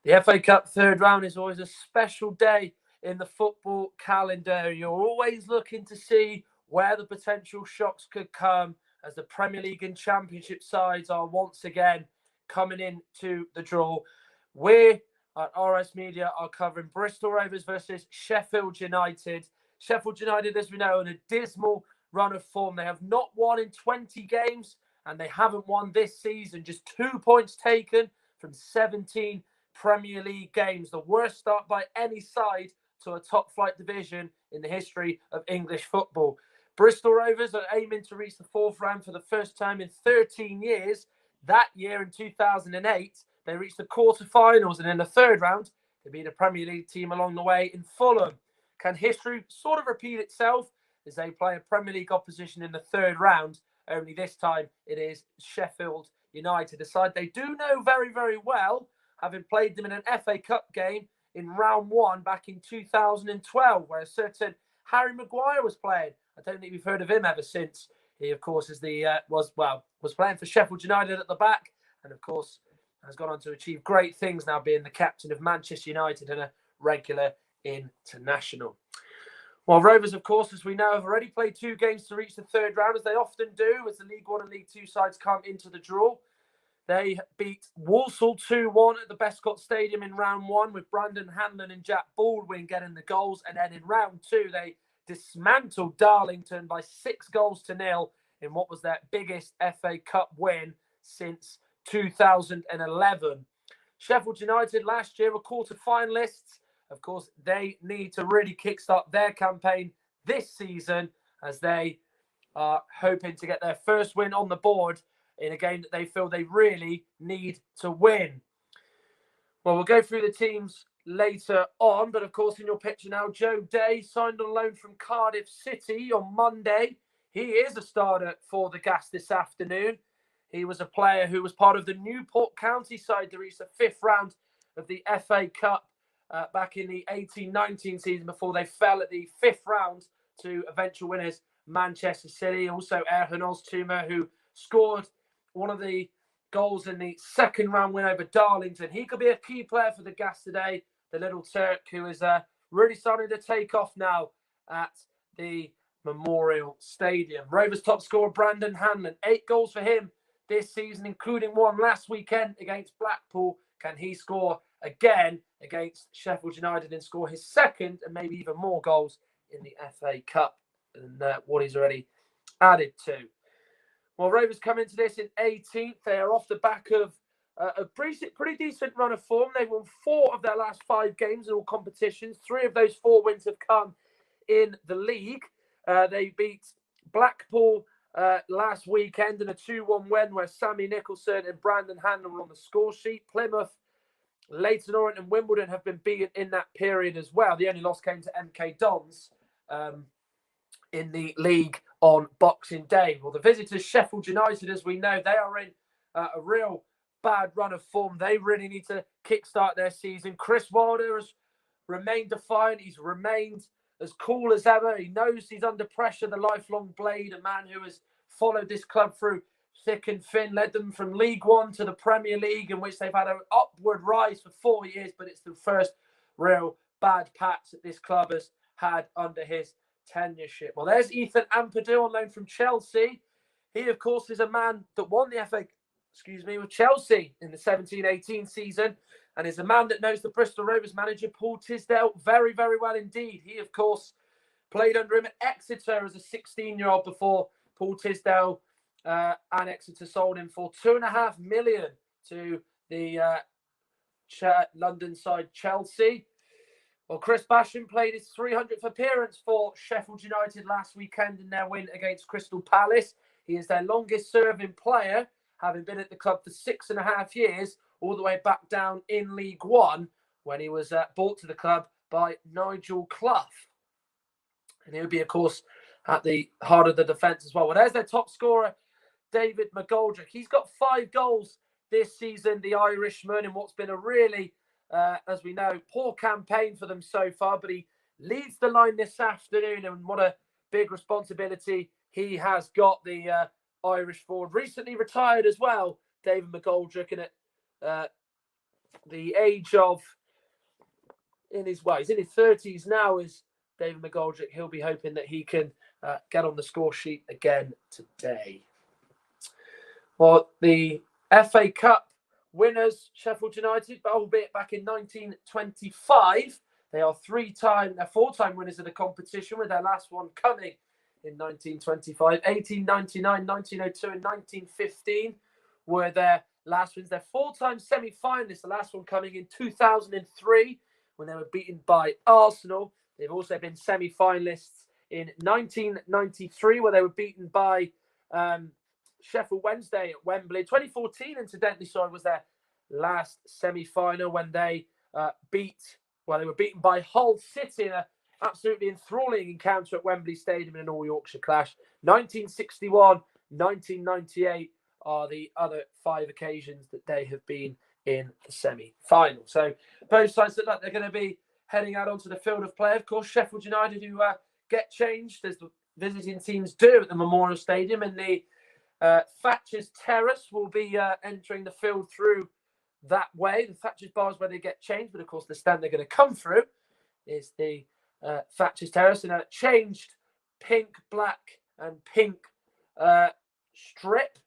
The FA Cup third round is always a special day in the football calendar. You're always looking to see where the potential shocks could come as the Premier League and Championship sides are once again coming into the draw. We at RS Media are covering Bristol Rovers versus Sheffield United. Sheffield United, as we know, in a dismal run of form. They have not won in 20 games and they haven't won this season. Just 2 points taken from 17 Premier League games, the worst start by any side to a top flight division in the history of English football. Bristol Rovers are aiming to reach the fourth round for the first time in 13 years. That year in 2008, they reached the quarterfinals, and in the third round, they beat a Premier League team along the way in Fulham. Can history sort of repeat itself as they play a Premier League opposition in the third round? Only this time it is Sheffield United, a side they do know very, very well, having played them in an FA Cup game in round one back in 2012, where a certain Harry Maguire was playing. I don't think we've heard of him ever since. He, of course, was playing for Sheffield United at the back, and of course has gone on to achieve great things now, being the captain of Manchester United and a regular international. Well, Rovers, of course, as we know, have already played 2 games to reach the third round, as they often do, as the League One and League Two sides come into the draw. They beat Walsall 2-1 at the Bestcott Stadium in round one, with Brandon Hanlon and Jack Baldwin getting the goals. And then in round two, they dismantled Darlington by 6-0 in what was their biggest FA Cup win since 2011. Sheffield United last year were quarter-finalists. Of course, they need to really kickstart their campaign this season, as they are hoping to get their first win on the board in a game that they feel they really need to win. Well, we'll go through the teams later on, but of course, in your picture now, Joe Day signed on loan from Cardiff City on Monday. He is a starter for the Gas this afternoon. He was a player who was part of the Newport County side to reach the 5th round of the FA Cup back in the 18-19 season, before they fell at the 5th round to eventual winners Manchester City. Also, Erhan Oztumer, who scored one of the goals in the second round win over Darlington. He could be a key player for the Gas today, the little Turk, who is really starting to take off now at the Memorial Stadium. Rovers top scorer Brandon Hanlon, 8 goals for him this season, including one last weekend against Blackpool. Can he score again against Sheffield United and score his second and maybe even more goals in the FA Cup than what he's already added to? Well, Rovers come into this in 18th. They are off the back of a pretty decent run of form. They've won 4 of their last 5 games in all competitions. 3 of those 4 wins have come in the league. They beat Blackpool last weekend in a 2-1 win, where Sammy Nicholson and Brandon Hanlon were on the score sheet. Plymouth, Leyton Orient and Wimbledon have been beaten in that period as well. The only loss came to MK Dons in the league on Boxing Day. Well, the visitors, Sheffield United, as we know, they are in a real bad run of form. They really need to kickstart their season. Chris Wilder has remained defiant. He's remained as cool as ever. He knows he's under pressure, the lifelong blade, a man who has followed this club through thick and thin, led them from League One to the Premier League, in which they've had an upward rise for 4 years, but it's the first real bad patch that this club has had under his tenureship. Well, there's Ethan Ampadu on loan from Chelsea. He, of course, is a man that won the FA with Chelsea in the 17-18 season, and is a man that knows the Bristol Rovers manager, Paul Tisdale, very, very well indeed. He, of course, played under him at Exeter as a 16-year-old before Paul Tisdale and Exeter sold him for £2.5 million to the London side Chelsea. Well, Chris Basham played his 300th appearance for Sheffield United last weekend in their win against Crystal Palace. He is their longest serving player, having been at the club for 6.5 years, all the way back down in League One, when he was brought to the club by Nigel Clough. And he'll be, of course, at the heart of the defence as well. Well, there's their top scorer, David McGoldrick. He's got 5 goals this season, the Irishman, in what's been a really, as we know, poor campaign for them so far. But he leads the line this afternoon, and what a big responsibility he has got, the Irish forward. Recently retired as well, David McGoldrick, and the age of, he's in his 30s now, is David McGoldrick. He'll be hoping that he can get on the score sheet again today. Well, the FA Cup winners, Sheffield United, but albeit back in 1925, they are four-time winners of the competition, with their last one coming in 1925. 1899, 1902, and 1915 were their last wins. They're four-time semi-finalists, the last one coming in 2003 when they were beaten by Arsenal. They've also been semi-finalists in 1993 where they were beaten by Sheffield Wednesday at Wembley. 2014, incidentally, was their last semi-final when they were beaten by Hull City in an absolutely enthralling encounter at Wembley Stadium in an all-Yorkshire clash. 1961, 1998 are the other 5 occasions that they have been in the semi-final. So both sides look like they're going to be heading out onto the field of play. Of course, Sheffield United, who get changed, as the visiting teams do at the Memorial Stadium, and the Thatcher's Terrace will be entering the field through that way. The Thatcher's Bar is where they get changed, but of course the stand they're going to come through is the Thatcher's Terrace in a changed pink, black and pink strip,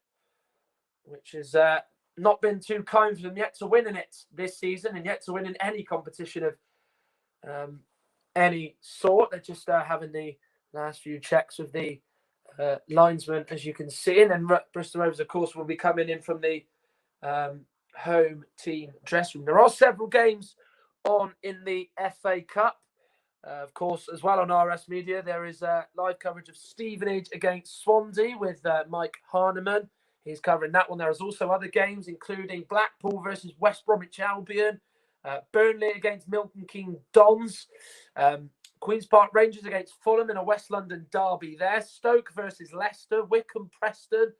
which has not been too kind for them yet to win in it this season, and yet to win in any competition of any sort. They're just having the last few checks with the linesman, as you can see. And then Bristol Rovers, of course, will be coming in from the home team dressing room. There are several games on in the FA Cup. Of course, as well on RS Media, there is live coverage of Stevenage against Swansea with Mike Harneman. He's covering that one. There is also other games, including Blackpool versus West Bromwich Albion, Burnley against Milton Keynes Dons, Queen's Park Rangers against Fulham in a West London derby there, Stoke versus Leicester, Wycombe Preston,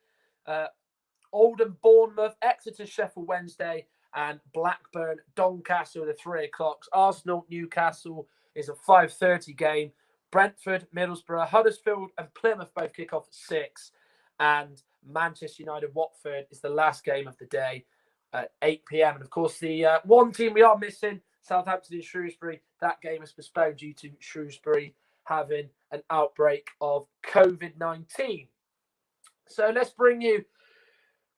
Oldham Bournemouth, Exeter Sheffield Wednesday, and Blackburn Doncaster at the 3 o'clocks. Arsenal Newcastle is a 5:30 game. Brentford, Middlesbrough, Huddersfield and Plymouth both kick off at 6. And Manchester United Watford is the last game of the day at 8 p.m. And of course, the one team we are missing, Southampton and Shrewsbury, that game is postponed due to Shrewsbury having an outbreak of COVID-19. So let's bring you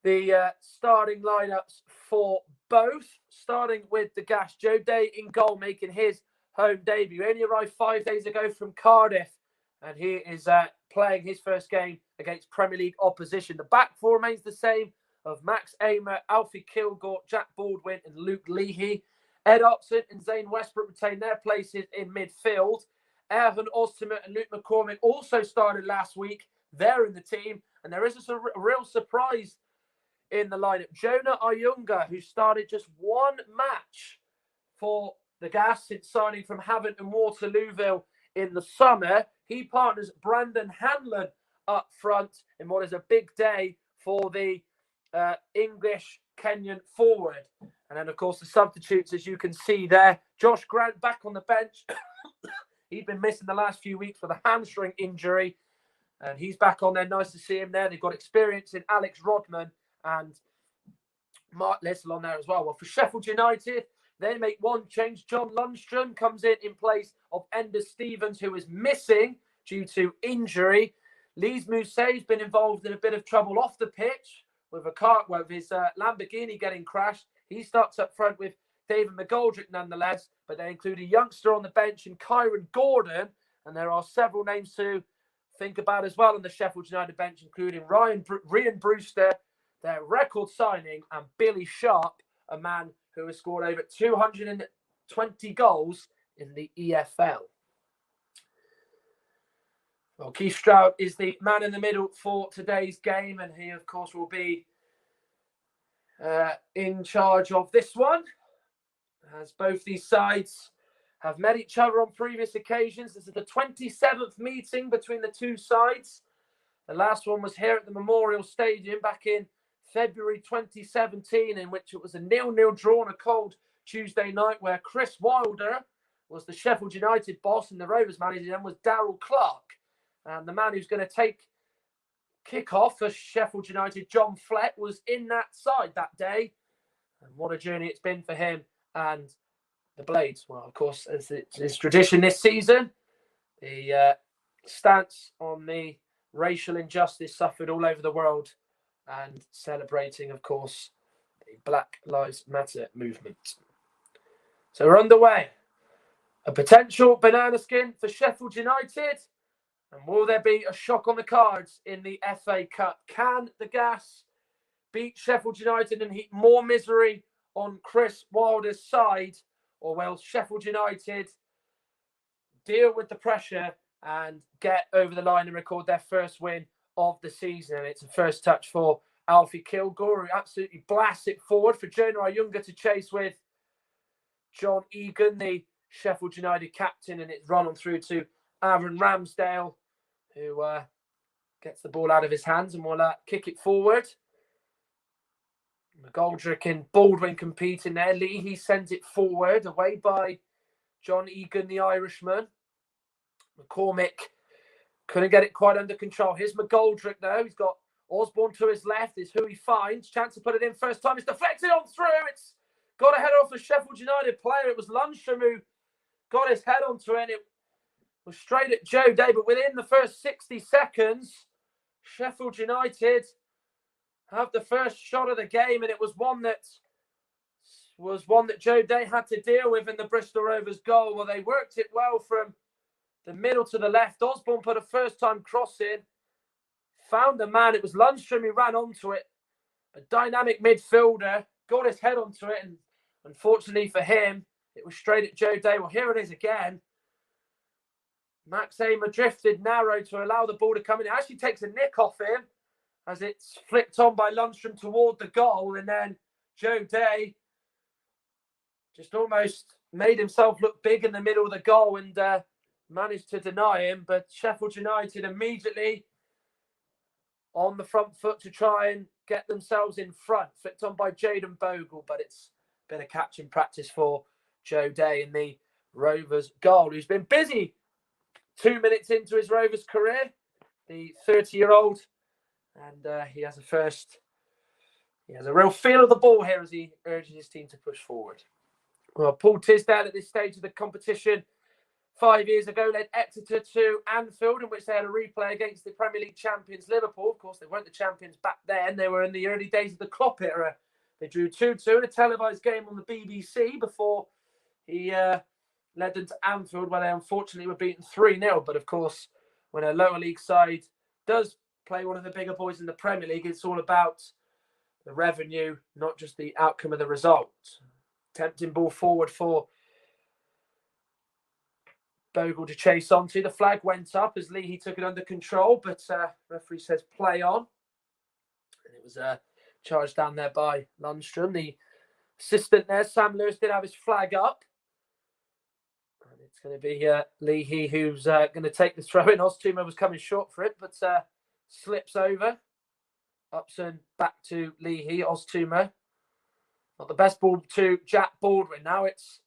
the starting lineups for both, starting with the Gas. Joe Day in goal, making his home debut. He only arrived 5 days ago from Cardiff, and he is playing his first game against Premier League opposition. The back four remains the same of Max Amer, Alfie Kilgore, Jack Baldwin and Luke Leahy. Ed Upson and Zane Westbrook retain their places in midfield. Erhan Osterman and Luke McCormick also started last week. They're in the team, and there is a real surprise in the lineup. Jonah Ayunga, who started just one match for the Gas since signing from Havant and Waterlooville in the summer. He partners Brandon Hanlon up front in what is a big day for the English Kenyan forward. And then, of course, the substitutes, as you can see there. Josh Grant back on the bench. He'd been missing the last few weeks with a hamstring injury, and he's back on there. Nice to see him there. They've got experience in Alex Rodman and Mark Little on there as well. Well, for Sheffield United, they make one change. John Lundstrom comes in place of Ender Stevens, who is missing due to injury. Lise Mousset's been involved in a bit of trouble off the pitch with his Lamborghini getting crashed. He starts up front with David McGoldrick nonetheless, but they include a youngster on the bench in Kyron Gordon, and there are several names to think about as well on the Sheffield United bench, including Ryan Brewster, their record signing, and Billy Sharp, a man who has scored over 220 goals in the EFL. Well, Keith Stroud is the man in the middle for today's game, and he, of course, will be in charge of this one, as both these sides have met each other on previous occasions. This is the 27th meeting between the two sides. The last one was here at the Memorial Stadium back in February 2017, in which it was a 0-0 draw on a cold Tuesday night, where Chris Wilder was the Sheffield United boss and the Rovers manager then was Darryl Clark. And the man who's going to take kick-off for Sheffield United, John Fleck, was in that side that day. And what a journey it's been for him and the Blades. Well, of course, as it's tradition this season, the stance on the racial injustice suffered all over the world and celebrating, of course, the Black Lives Matter movement. So we're underway. A potential banana skin for Sheffield United. And will there be a shock on the cards in the FA Cup? Can the Gas beat Sheffield United and heap more misery on Chris Wilder's side? Or will Sheffield United deal with the pressure and get over the line and record their first win of the season? And it's a first touch for Alfie Kilgore, who absolutely blasts it forward for Jonah Ayunga to chase with John Egan, the Sheffield United captain, and it's run on through to Aaron Ramsdale, who gets the ball out of his hands and will kick it forward. McGoldrick and Baldwin competing there. Leahy sends it forward, away by John Egan, the Irishman. McCormick couldn't get it quite under control. Here's McGoldrick, though. He's got Osborne to his left, is who he finds. Chance to put it in first time. It's deflected on through. It's got a header off the Sheffield United player. It was Lundstrom who got his head onto it. It was straight at Joe Day, but within the first 60 seconds, Sheffield United have the first shot of the game, and it was one that Joe Day had to deal with in the Bristol Rovers goal. Well, they worked it well from the middle to the left. Osborne put a first-time cross in, found the man. It was Lundstrom who ran onto it. A dynamic midfielder, got his head onto it, and unfortunately for him, it was straight at Joe Day. Well, here it is again. Max Amer drifted narrow to allow the ball to come in. It actually takes a nick off him as it's flicked on by Lundstrom toward the goal. And then Joe Day just almost made himself look big in the middle of the goal and managed to deny him. But Sheffield United immediately on the front foot to try and get themselves in front. Flicked on by Jaden Bogle, but it's been a catch in practice for Joe Day in the Rovers goal, who's been busy 2 minutes into his Rovers career, the 30-year-old, and he has a real feel of the ball here as he urges his team to push forward. Well, Paul Tisdale at this stage of the competition 5 years ago led Exeter to Anfield, in which they had a replay against the Premier League champions Liverpool. Of course, they weren't the champions back then. They were in the early days of the Klopp era. They drew 2-2 in a televised game on the BBC before he led them to Anfield, where they unfortunately were beaten 3-0. But of course, when a lower league side does play one of the bigger boys in the Premier League, it's all about the revenue, not just the outcome of the result. Tempting ball forward for Bogle to chase onto. The flag went up as Leahy took it under control, but referee says play on. And it was charged down there by Lundstrom. The assistant there, Sam Lewis, did have his flag up. And it's going to be Leahy who's going to take the throw in. Oztumer was coming short for it, but slips over. Upson back to Leahy. Oztumer. Not the best ball to Jack Baldwin. Now it's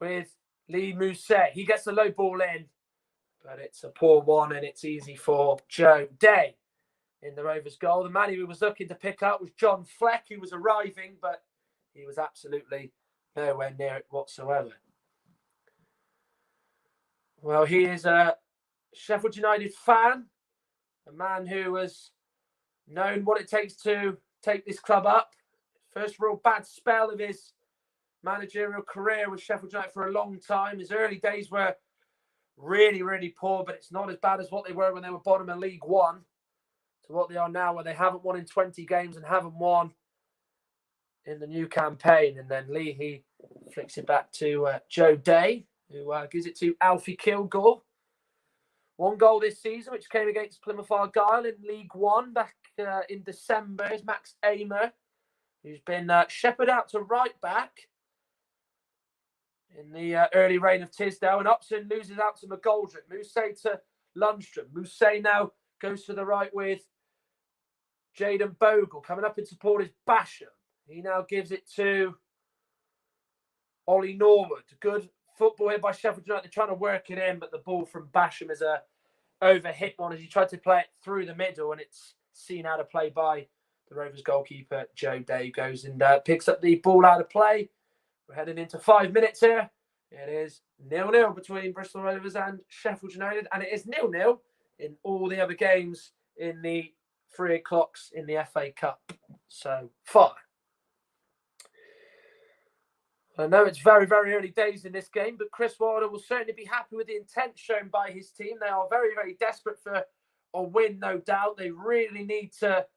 with Lee Mousset. He gets the low ball in, but it's a poor one, and it's easy for Joe Day in the Rovers goal. The man who was looking to pick up was John Fleck, who was arriving, but he was absolutely nowhere near it whatsoever. Well, he is a Sheffield United fan, a man who has known what it takes to take this club up. First real bad spell of his managerial career with Sheffield United for a long time. His early days were really, really poor, but it's not as bad as what they were when they were bottom of League One to what they are now, where they haven't won in 20 games and haven't won in the new campaign. And then Leahy flicks it back to Joe Day, who gives it to Alfie Kilgore. One goal this season, which came against Plymouth Argyle in League One back in December, is Max Amer, who's been shepherded out to right back in the early reign of Tisdale. And Upson loses out to McGoldrick. Mousset to Lundstrom. Mousset now goes to the right with Jaden Bogle. Coming up in support is Basham. He now gives it to Ollie Norwood. Good football here by Sheffield United. They're trying to work it in, but the ball from Basham is a overhit one as he tried to play it through the middle, and it's seen out of play by the Rovers goalkeeper, Joe Day, goes and picks up the ball out of play. We're heading into 5 minutes here. It is 0-0 between Bristol Rovers and Sheffield United, and it is 0-0 in all the other games in the 3 o'clocks in the FA Cup so far. I know it's very, very early days in this game, but Chris Wilder will certainly be happy with the intent shown by his team. They are very, very desperate for a win, no doubt. They really need to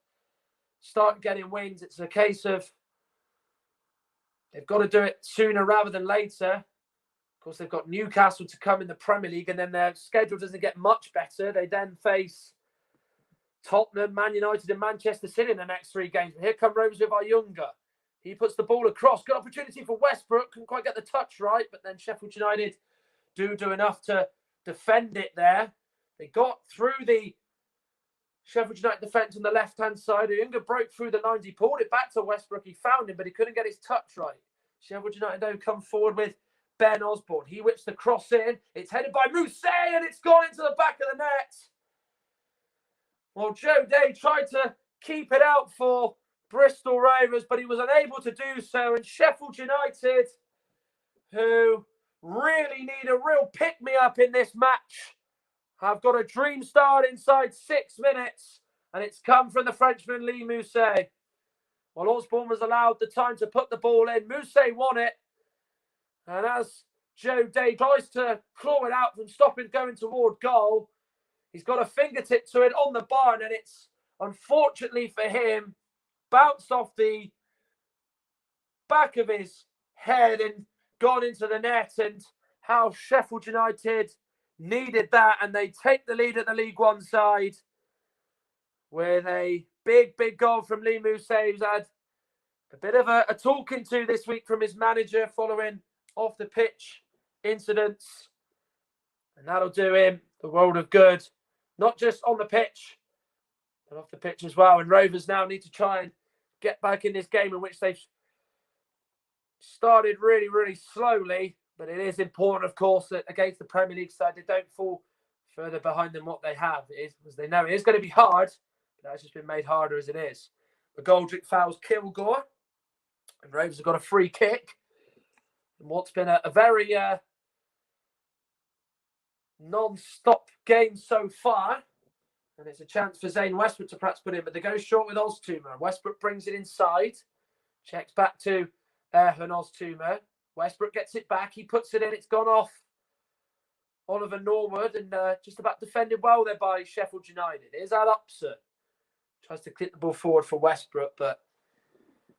start getting wins. It's a case of they've got to do it sooner rather than later. Of course, they've got Newcastle to come in the Premier League, and then their schedule doesn't get much better. They then face Tottenham, Man United, and Manchester City in the next 3 games. But here come Rovers with Ayunga. He puts the ball across. Good opportunity for Westbrook. Couldn't quite get the touch right, but then Sheffield United do enough to defend it there. They got through the Sheffield United defence on the left-hand side. Ayunga broke through the lines. He pulled it back to Westbrook. He found him, but he couldn't get his touch right. Sheffield United don't come forward with Ben Osborne. He whips the cross in. It's headed by Mousse, and it's gone into the back of the net. Well, Joe Day tried to keep it out for Bristol Rovers, but he was unable to do so. And Sheffield United, who really need a real pick-me-up in this match, have got a dream start inside 6 minutes, and it's come from the Frenchman Lee Mousse. While Osborne was allowed the time to put the ball in, Mousse won it. And as Joe Day tries to claw it out from stopping going toward goal, he's got a fingertip to it on the bar, and it's, unfortunately for him, bounced off the back of his head and gone into the net. And how Sheffield United needed that, and they take the lead at the League One side with a big, big goal from Lee Mousse, who's had a bit of a talking to this week from his manager following off the pitch incidents, and that'll do him the world of good, not just on the pitch but off the pitch as well. And Rovers now need to try and get back in this game, in which they've started really, really slowly. But it is important, of course, that against the Premier League side, they don't fall further behind than what they have. It is, as they know, it is going to be hard, but that's just been made harder as it is. McGoldrick fouls Kilgore, and Rovers have got a free kick in what's been a very non-stop game so far. And it's a chance for Zane Westbrook to perhaps put in, but they go short with Oztumer. Westbrook brings it inside, checks back to Erhan Oztumer. Westbrook gets it back. He puts it in. It's gone off Oliver Norwood, and just about defended well there by Sheffield United. Here's Al Upson. Tries to clip the ball forward for Westbrook, but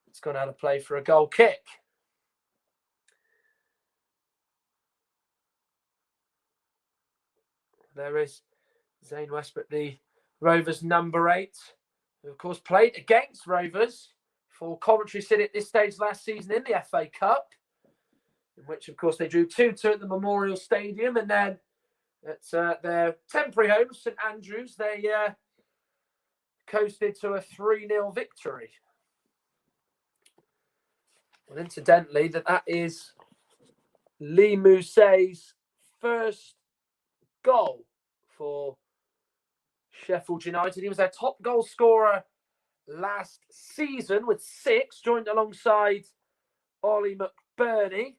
it's gone out of play for a goal kick. There is Zane Westbrook, the Rovers number 8, who of course played against Rovers for Coventry City at this stage last season in the FA Cup, in which of course they drew 2-2 at the Memorial Stadium, and then at their temporary home, St Andrews, they coasted to a 3-0 victory. And incidentally, that is Lee Mousse's first goal for Sheffield United. He was their top goal scorer last season with 6, joined alongside Ollie McBurney,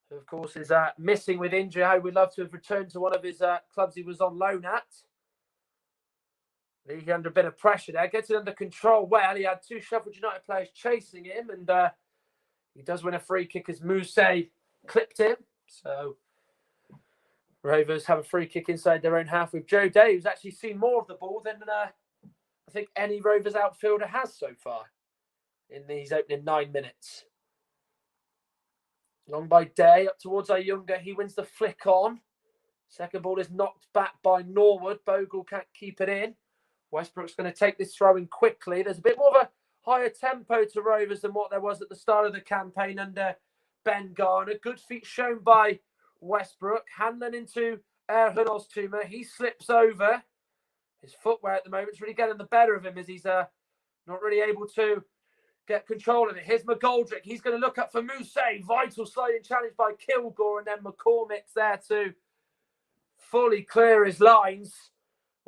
who of course is missing with injury. I would love to have returned to one of his clubs he was on loan at. He under a bit of pressure there, gets it under control well. He had 2 Sheffield United players chasing him, and he does win a free kick as Mousse clipped him. So Rovers have a free kick inside their own half with Joe Day, who's actually seen more of the ball than I think any Rovers outfielder has so far in these opening 9 minutes. Long by Day, up towards Ayunga. He wins the flick on. Second ball is knocked back by Norwood. Bogle can't keep it in. Westbrook's going to take this throw in quickly. There's a bit more of a higher tempo to Rovers than what there was at the start of the campaign under Ben Garner. Good feet shown by Westbrook. Handling into Erhan Oztumer. He slips over. His footwear at the moment is really getting the better of him as he's not really able to get control of it. Here's McGoldrick. He's going to look up for Mousse. Vital sliding challenge by Kilgore, and then McCormick's there to fully clear his lines.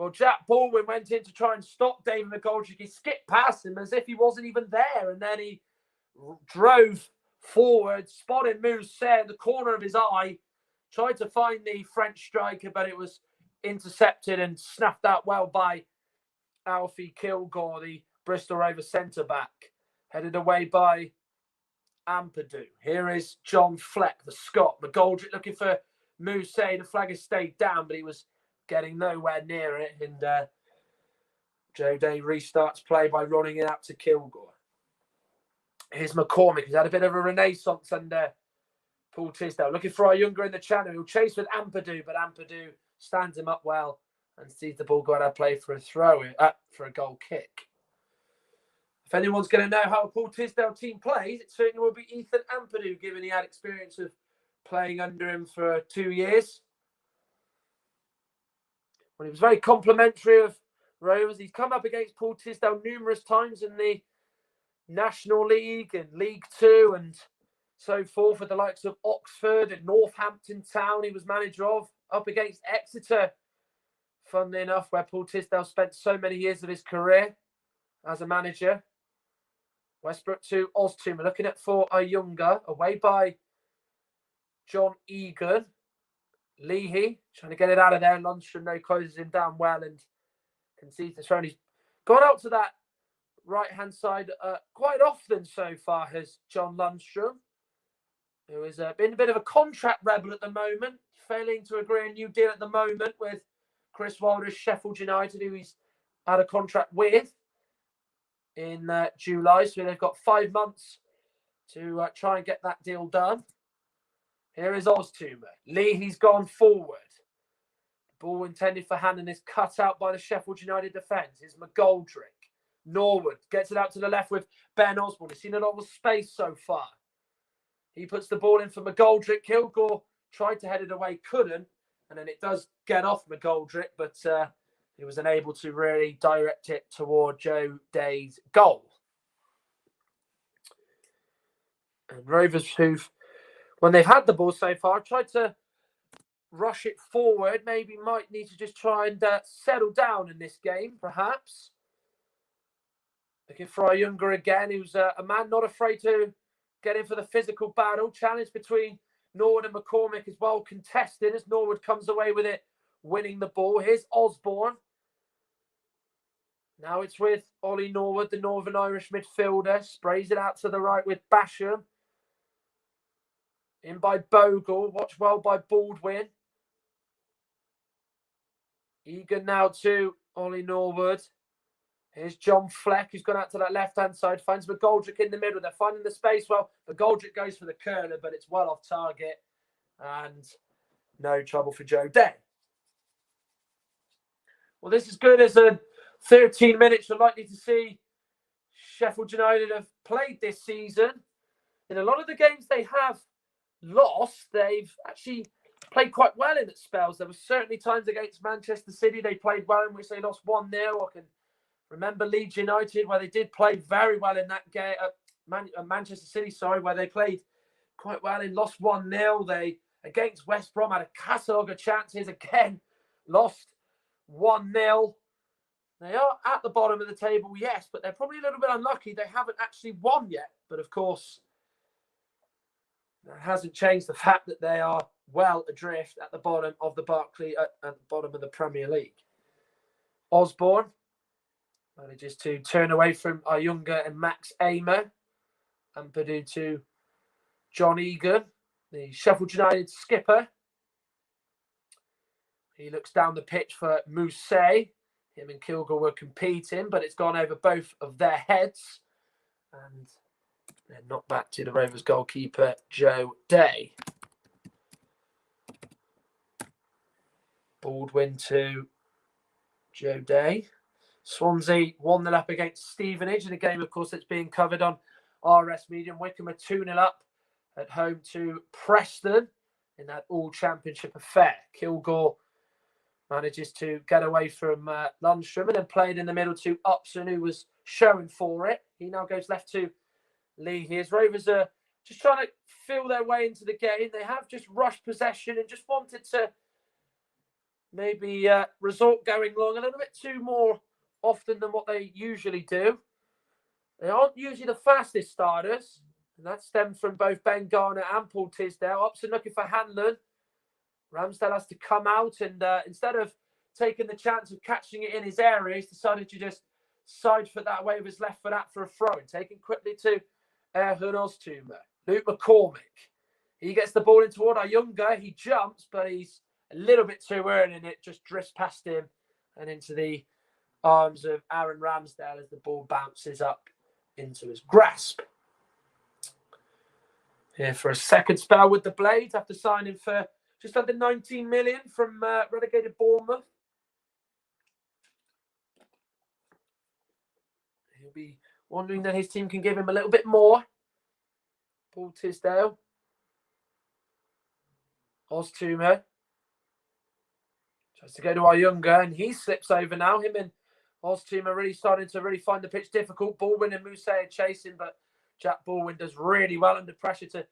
Well, Jack Baldwin went in to try and stop David McGoldrick. He skipped past him as if he wasn't even there. And then he drove forward, spotted Mousse in the corner of his eye, tried to find the French striker, but it was intercepted and snapped out well by Alfie Kilgore, the Bristol Rovers centre-back. Headed away by Ampadu. Here is John Fleck, the Scot. McGoldrick looking for Mousse. The flag has stayed down, but he was getting nowhere near it. And Joe Day restarts play by running it out to Kilgore. Here's McCormick, who's had a bit of a renaissance under Paul Tisdale. Looking for our younger in the channel. He'll chase with Ampadu, but Ampadu stands him up well and sees the ball go out of play for a for a goal kick. If anyone's going to know how a Paul Tisdale team plays, it certainly will be Ethan Ampadu, given he had experience of playing under him for 2 years. When he was very complimentary of Rovers, he's come up against Paul Tisdale numerous times in the National League and League Two and so forth, with the likes of Oxford and Northampton Town he was manager of, up against Exeter, funnily enough, where Paul Tisdale spent so many years of his career as a manager. Westbrook to Oztoon. We're looking at for Ayunga, away by John Egan. Leahy trying to get it out of there. Lundstrom though closes him down well and concedes the throw. He's gone out to that right-hand side quite often so far, has John Lundstrom, who has been a bit of a contract rebel at the moment, failing to agree a new deal at the moment with Chris Wilder's Sheffield United, who he's had a contract with in July. So they've got 5 months to try and get that deal done. Here is Oztoon. Leahy's gone forward. Ball intended for Hannon is cut out by the Sheffield United defence. Here's McGoldrick. Norwood gets it out to the left with Ben Osborne. He's seen a lot of space so far. He puts the ball in for McGoldrick. Kilgore tried to head it away, couldn't. And then it does get off McGoldrick, but he was unable to really direct it toward Joe Day's goal. And Rovers, who've, when they've had the ball so far, tried to rush it forward. Maybe might need to just try and settle down in this game, perhaps. Looking for Ayunga again, who's a man not afraid to get in for the physical battle. Challenge between Norwood and McCormick is well contested as Norwood comes away with it, winning the ball. Here's Osborne. Now it's with Ollie Norwood, the Northern Irish midfielder. Sprays it out to the right with Basham. In by Bogle. Watched well by Baldwin. Egan now to Ollie Norwood. Here's John Fleck, who's gone out to that left-hand side. Finds McGoldrick in the middle. They're finding the space well. McGoldrick goes for the curler, but it's well off target. And no trouble for Joe Day. Well, this is good as a 13 minutes you're likely to see Sheffield United have played this season. In a lot of the games they have lost, they've actually played quite well in at spells. There were certainly times against Manchester City they played well, in which they lost 1-0. I can remember Leeds United, where they did play very well in that game. Manchester City, where they played quite well and lost 1-0. They, against West Brom, had a catalogue of chances. Again, lost 1-0. They are at the bottom of the table, yes, but they're probably a little bit unlucky. They haven't actually won yet. But of course, that hasn't changed the fact that they are well adrift at the bottom of the at the bottom of the Premier League. Osborne manages to turn away from Ayunga and Max Amer. And Purdue to John Egan, the Sheffield United skipper. He looks down the pitch for Mousse. Him and Kilgore were competing, but it's gone over both of their heads. And then knocked back to the Rovers goalkeeper, Joe Day. Baldwin to Joe Day. Swansea 1-0 up against Stevenage in a game, of course, that's being covered on RS Media. Wycombe are 2-0 up at home to Preston in that all-championship affair. Kilgore manages to get away from Lundstrom and then played in the middle to Upson, who was showing for it. He now goes left to Lee. His Rovers are just trying to feel their way into the game. They have just rushed possession and just wanted to maybe resort going long a little bit too more often than what they usually do. They aren't usually the fastest starters, and that stems from both Ben Garner and Paul Tisdale. Upson looking for Hanlon. Ramsdale has to come out, and instead of taking the chance of catching it in his area, he's decided to just side foot that way with his left foot out for a throw. And taking quickly to Erhun Oztumer. Luke McCormick. He gets the ball in toward our younger. He jumps, but he's a little bit too early, and it just drifts past him and into the arms of Aaron Ramsdale as the ball bounces up into his grasp. Here for a second spell with the Blades after signing for just under 19 million from relegated Bournemouth. He'll be wondering that his team can give him a little bit more. Paul Tisdale. Oztumer. Tries to go to our younger, and he slips over now. Him and Oztumer really starting to find the pitch difficult. Baldwin and Mousse are chasing, but Jack Baldwin does really well under pressure to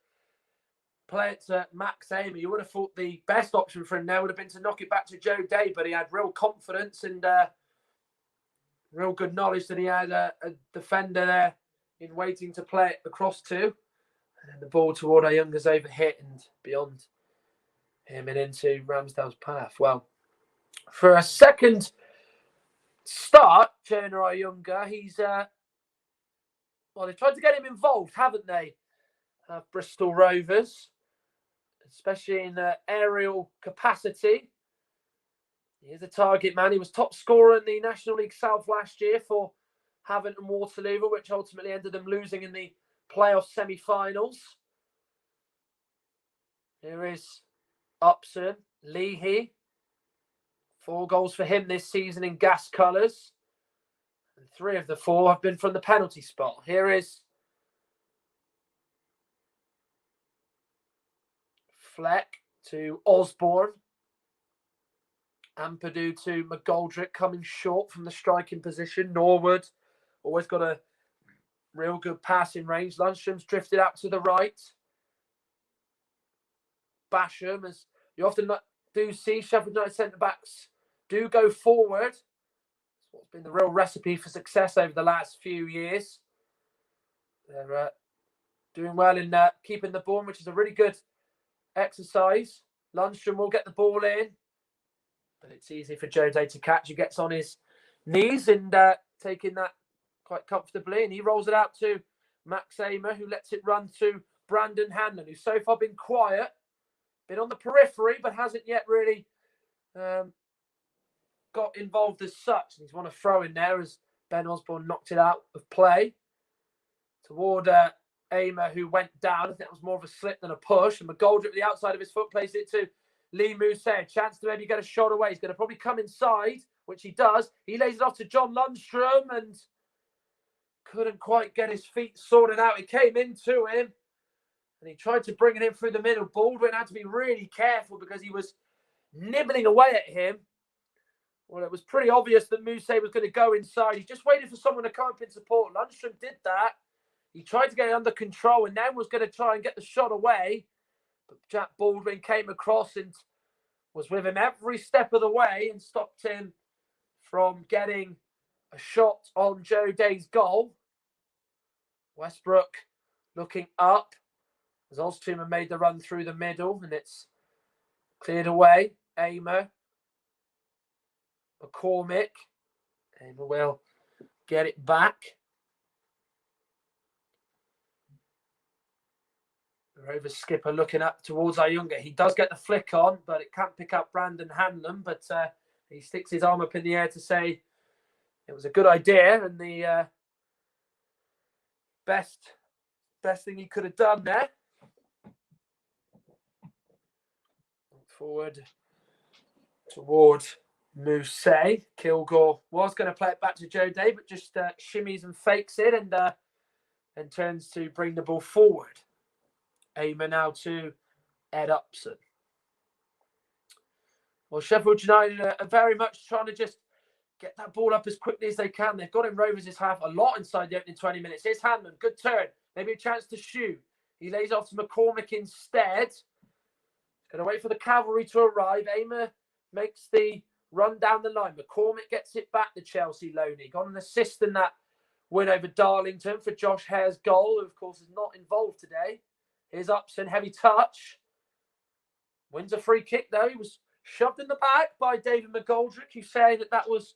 play it to Max Amer. You would have thought the best option for him there would have been to knock it back to Joe Day, but he had real confidence and real good knowledge that he had a defender there in waiting to play it across to. And then the ball toward our youngers over hit and beyond him and into Ramsdale's path. Well, for a second start, Turner Younger, he's they've tried to get him involved, haven't they? Bristol Rovers, especially in aerial capacity. He's a target man. He was top scorer in the National League South last year for Havant and Waterloo, which ultimately ended them losing in the playoff semi-finals. Here is Upson, Leahy. 4 goals for him this season in gas colours. And 3 of the 4 have been from the penalty spot. Here is Fleck to Osborne. Ampadu to McGoldrick, coming short from the striking position. Norwood, always got a real good passing range. Lundstrom's drifted out to the right. Basham, as you often do see, Sheffield United centre-backs do go forward. It's what's been the real recipe for success over the last few years. They're doing well in keeping the ball, which is a really good exercise. Lundstrom will get the ball in, but it's easy for Joe Day to catch. He gets on his knees and taking that quite comfortably, and he rolls it out to Max Amer, who lets it run to Brandon Hanlon, who's so far been quiet, been on the periphery, but hasn't yet really got involved as such. And he's won a throw in there as Ben Osborne knocked it out of play toward Amer, who went down. I think that was more of a slip than a push. And McGoldrick at the outside of his foot plays it to Lee Mousse. A chance to maybe get a shot away. He's going to probably come inside, which he does. He lays it off to John Lundstrom and couldn't quite get his feet sorted out. It came into him and he tried to bring it in through the middle. Baldwin had to be really careful because he was nibbling away at him. Well, it was pretty obvious that Mousse was going to go inside. He just waited for someone to come up in support. Lundstrom did that. He tried to get it under control and then was going to try and get the shot away. But Jack Baldwin came across and was with him every step of the way and stopped him from getting a shot on Joe Day's goal. Westbrook looking up as Oztumer made the run through the middle and it's cleared away. Amer, McCormick. Amer will get it back. The Rovers skipper looking up towards our younger. He does get the flick on, but it can't pick up Brandon Hanlon. But he sticks his arm up in the air to say it was a good idea and the best thing he could have done there. Forward toward Mousse. Kilgore was going to play it back to Joe Day, but just shimmies and fakes it and turns to bring the ball forward. Amer now to Ed Upson. Well, Sheffield United are very much trying to just get that ball up as quickly as they can. They've got in Rovers' half a lot inside the opening 20 minutes. Here's Hanlon, good turn. Maybe a chance to shoot. He lays off to McCormick instead. Going to wait for the cavalry to arrive. Amer makes the run down the line. McCormick gets it back to Chelsea Loney. Got an assist in that win over Darlington for Josh Hare's goal, who, of course, is not involved today. Here's Upson, heavy touch. Wins a free kick, though. He was shoved in the back by David McGoldrick, who's saying that was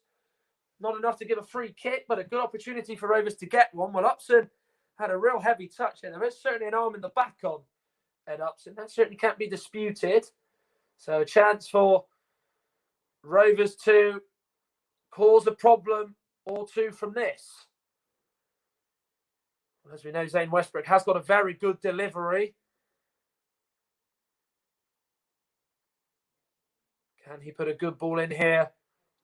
not enough to give a free kick, but a good opportunity for Rovers to get one. Well, Upson had a real heavy touch there. There is certainly an arm in the back on Ed Upson. That certainly can't be disputed. So a chance for Rovers to cause a problem or two from this. As we know, Zane Westbrook has got a very good delivery. Can he put a good ball in here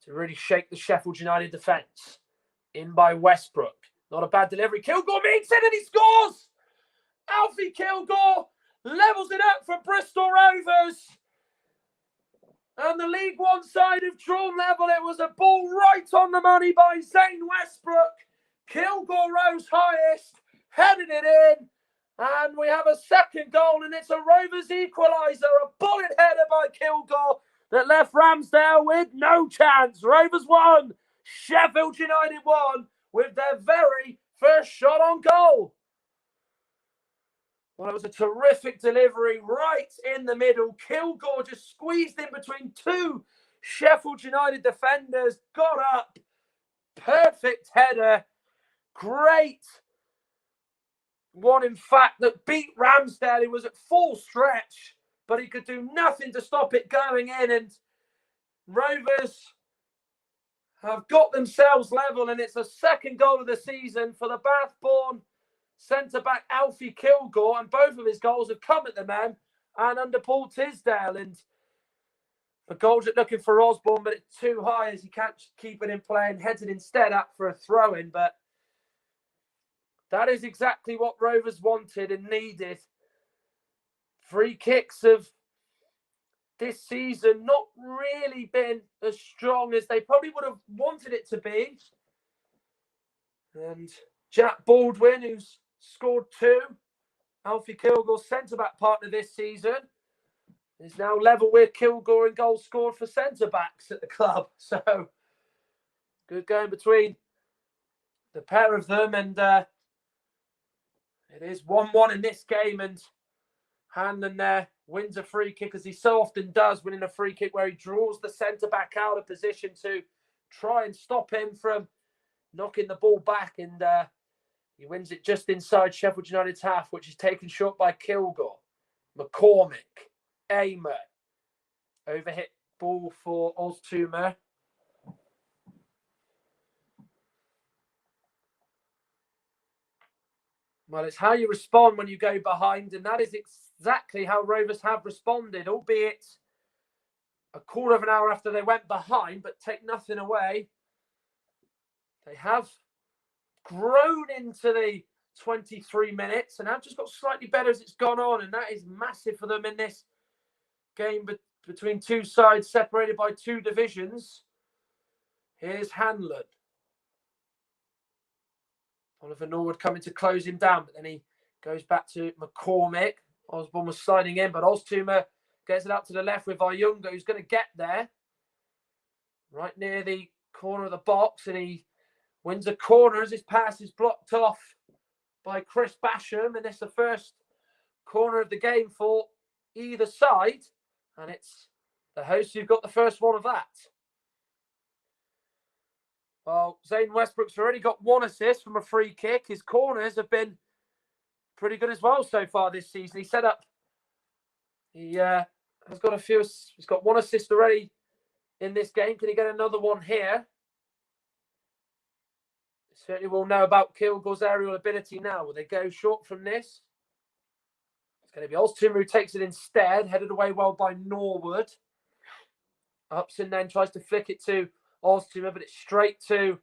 to really shake the Sheffield United defence? In by Westbrook. Not a bad delivery. Kilgore meets it and he scores! Alfie Kilgore levels it up for Bristol Rovers. And the League One side have drawn level. It was a ball right on the money by Zane Westbrook. Kilgore rose highest, headed it in. And we have a second goal, and it's a Rovers equaliser. A bullet header by Kilgore that left Ramsdale with no chance. Rovers won. Sheffield United won with their very first shot on goal. Well, it was a terrific delivery right in the middle. Kilgore just squeezed in between two Sheffield United defenders. Got up. Perfect header. Great one, in fact, that beat Ramsdale. He was at full stretch, but he could do nothing to stop it going in. And Rovers have got themselves level, and it's a second goal of the season for the Bath-born centre-back Alfie Kilgore, and both of his goals have come at the man and under Paul Tisdale. And McGoldrick looking for Osborne, but it's too high as he can't keep it in play and heads it instead up for a throw-in. But that is exactly what Rovers wanted and needed. Free kicks have this season not really been as strong as they probably would have wanted it to be. And Jack Baldwin, who's scored 2, Alfie Kilgore's centre-back partner this season, is now level with Kilgore in goals scored for centre-backs at the club. So, good going between the pair of them. And it is 1-1 in this game. And Hanlon there wins a free kick, as he so often does, winning a free kick where he draws the centre-back out of position to try and stop him from knocking the ball back. And he wins it just inside Sheffield United's half, which is taken short by Kilgore. McCormick, Aymer, overhit ball for Oztumer. Well, it's how you respond when you go behind, and that is exactly how Rovers have responded, albeit a quarter of an hour after they went behind, but take nothing away. They have grown into the 23 minutes and have just got slightly better as it's gone on, and that is massive for them in this game between two sides separated by 2 divisions. Here's Hanlon. Oliver Norwood coming to close him down, but then he goes back to McCormick. Osborne was sliding in, but Oztumer gets it up to the left with Ayunga, who's going to get there. Right near the corner of the box, and he wins a corner as his pass is blocked off by Chris Basham. And it's the first corner of the game for either side. And it's the hosts who've got the first one of that. Well, Zane Westbrook's already got 1 assist from a free kick. His corners have been pretty good as well so far this season. He set up, he has got a few, he's got 1 assist already in this game. Can he get another one here? Certainly we'll know about Kilgore's aerial ability now. Will they go short from this? It's going to be Oztumer who takes it instead, headed away well by Norwood. Upson then tries to flick it to Oztumer, but it's straight to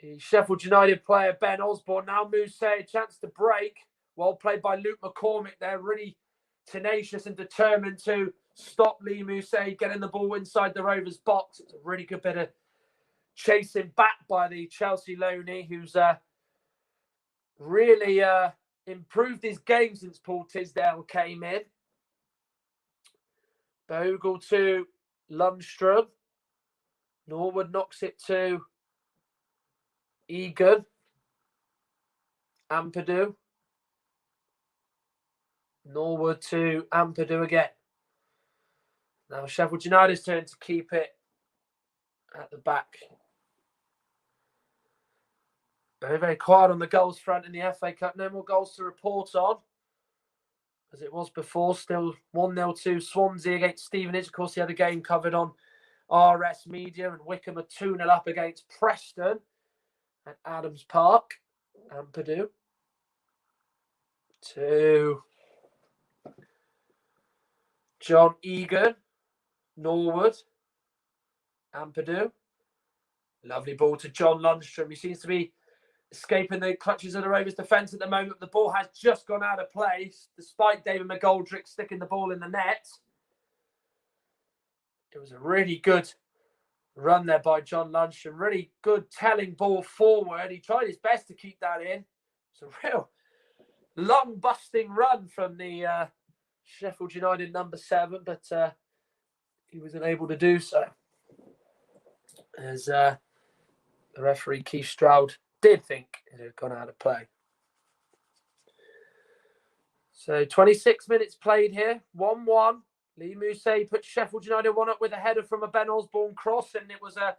the Sheffield United player, Ben Osborne. Now Mousse, a chance to break. Well played by Luke McCormick there. Really tenacious and determined to stop Lee Mousse getting the ball inside the Rovers box. It's a really good bit of chasing back by the Chelsea loanee, who's really improved his game since Paul Tisdale came in. Bogle to Lundstrom. Norwood knocks it to Egan. Ampadu. Norwood to Ampadu again. Now Sheffield United's turn to keep it at the back. Very, very quiet on the goals front in the FA Cup. No more goals to report on, as it was before. Still 1-0 to Swansea against Stevenage. Of course, the other game covered on RS Media, and Wickham are 2-0 up against Preston at Adams Park. Ampadu to John Egan. Norwood. Ampadu. Lovely ball to John Lundstrom. He seems to be escaping the clutches of the Rovers defence at the moment. The ball has just gone out of place, despite David McGoldrick sticking the ball in the net. It was a really good run there by John Lundstrom. Really good telling ball forward. He tried his best to keep that in. It's a real long busting run from the Sheffield United number 7, but he was unable to do so, as the referee Keith Stroud did think it had gone out of play. So 26 minutes played here, 1-1. Lee Mousset put Sheffield United 1 up with a header from a Ben Osborne cross, and it was a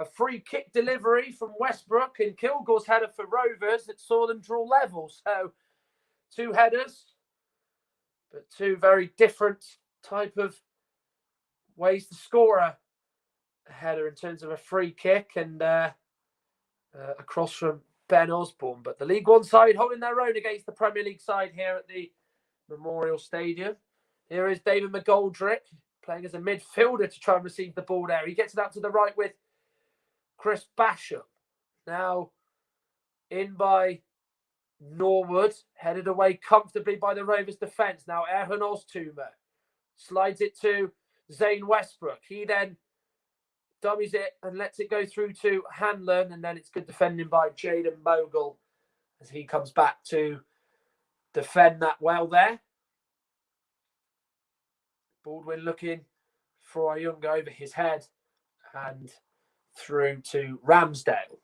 free kick delivery from Westbrook and Kilgore's header for Rovers that saw them draw level. So 2 headers, but 2 very different type of ways to score a header in terms of a free kick and across from Ben Osborne. But the League One side holding their own against the Premier League side here at the Memorial Stadium. Here is David McGoldrick playing as a midfielder to try and receive the ball there. He gets it out to the right with Chris Basham. Now in by Norwood, headed away comfortably by the Rovers defence. Now Erhan Oztumer slides it to Zane Westbrook. He then dummies it and lets it go through to Hanlon, and then it's good defending by Jaden Bogle as he comes back to defend that well there. Baldwin looking for Ayunga over his head and through to Ramsdale.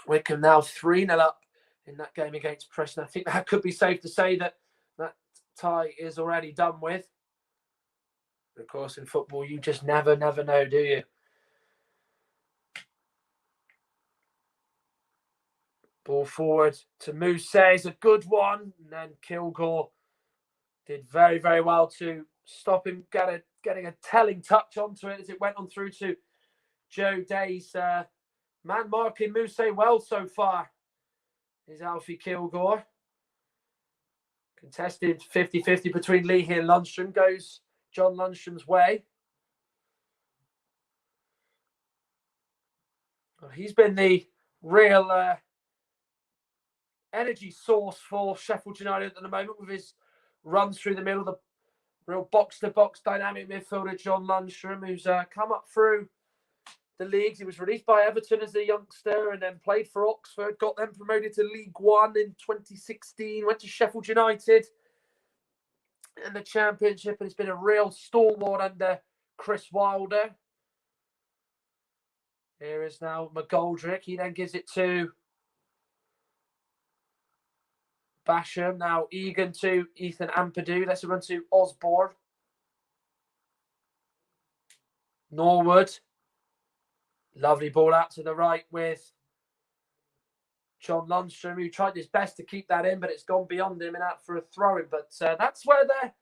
Wickham now 3-0 up in that game against Preston. I think that could be safe to say that that tie is already done with. Of course, in football, you just never know, do you? Ball forward to Mousset is a good one. And then Kilgore did very, very well to stop him getting a telling touch onto it as it went on through to Joe Day's man marking Mousset well so far is Alfie Kilgore. Contested 50-50 between Leahy and Lundstrom. Goes John Lundstrom's way. Well, he's been the real energy source for Sheffield United at the moment with his runs through the middle, the real box-to-box dynamic midfielder John Lundstrom, who's come up through the leagues. He was released by Everton as a youngster and then played for Oxford, got them promoted to League One in 2016, went to Sheffield United in the Championship, and it's been a real stalwart under Chris Wilder. Here is now McGoldrick. He then gives it to Basham. Now Egan to Ethan Ampadu. Let's run to Osborne. Norwood. Lovely ball out to the right with John Lundstrom, who tried his best to keep that in, but it's gone beyond him and out for a throw-in. But that's where they're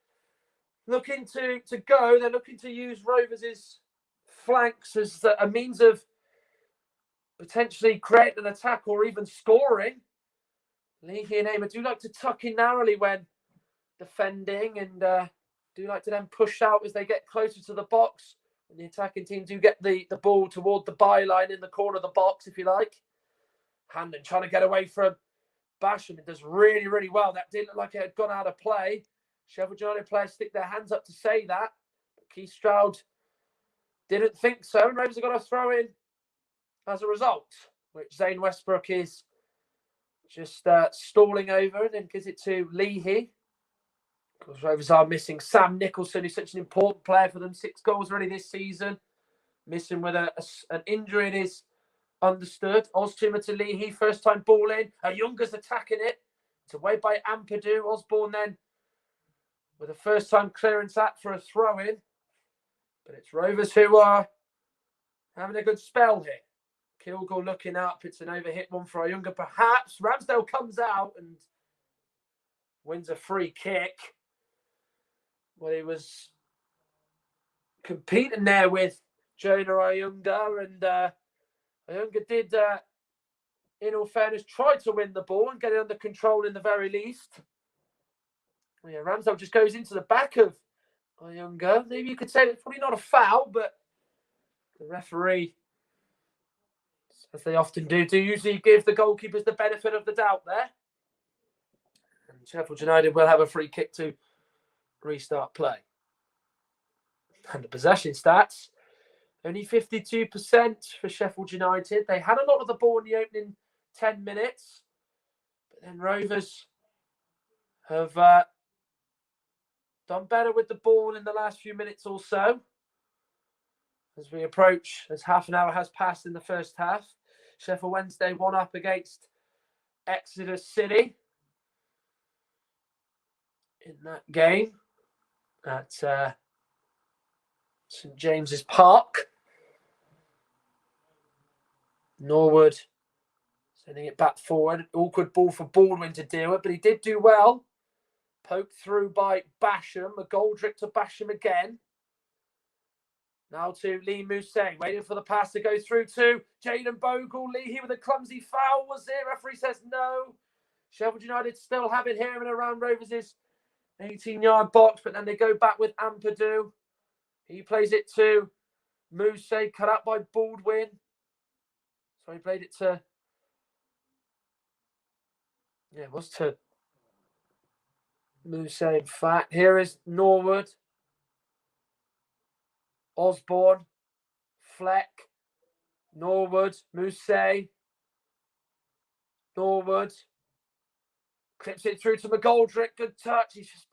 looking to go. They're looking to use Rovers' flanks as a means of potentially creating an attack or even scoring. Leahy and Aymer do like to tuck in narrowly when defending and do like to then push out as they get closer to the box. And the attacking team do get the ball toward the byline in the corner of the box, if you like. Hamden trying to get away from Basham. It does really, really well. That didn't look like it had gone out of play. Sheffield United players stick their hands up to say that. But Keith Stroud didn't think so. And Rovers have got a throw in as a result, which Zane Westbrook is just stalling over and then gives it to Leahy. Because Rovers are missing Sam Nicholson, who's such an important player for them. 6 goals already this season. Missing with an injury, it is understood. Oztumer to Leahy, first time ball in. Younger's attacking it. It's away by Ampadu. Osborne then with a first time clearance at for a throw in. But it's Rovers who are having a good spell here. Kilgore looking up. It's an overhit one for Younger, perhaps. Ramsdale comes out and wins a free kick. Well, he was competing there with Jonah Ayunga, and Ayunga did, in all fairness, try to win the ball and get it under control in the very least. Well, yeah, Ramsdale just goes into the back of Ayunga. Maybe you could say it's probably not a foul, but the referee, as they often do usually give the goalkeepers the benefit of the doubt there. And Sheffield United will have a free kick to restart play. And the possession stats, only 52% for Sheffield United. They had a lot of the ball in the opening 10 minutes. But then Rovers have done better with the ball in the last few minutes or so. As we approach, as half an hour has passed in the first half. Sheffield Wednesday 1 up against Exeter City in that game at St James's Park. Norwood sending it back forward. Awkward ball for Baldwin to deal with, but he did do well. Poked through by Basham. McGoldrick to Basham again. Now to Lee Mousset, waiting for the pass to go through to Jaden Bogle. Leahy with a clumsy foul. Was it? Referee says no. Sheffield United still have it here and around Rovers' 18-yard box, but then they go back with Ampadu. He plays it to Mousset, cut out by Baldwin. So he played it to... Yeah, it was to Mousset, in fact. Here is Norwood. Osborne. Fleck. Norwood. Mousset. Norwood. Clips it through to McGoldrick. Good touch. He just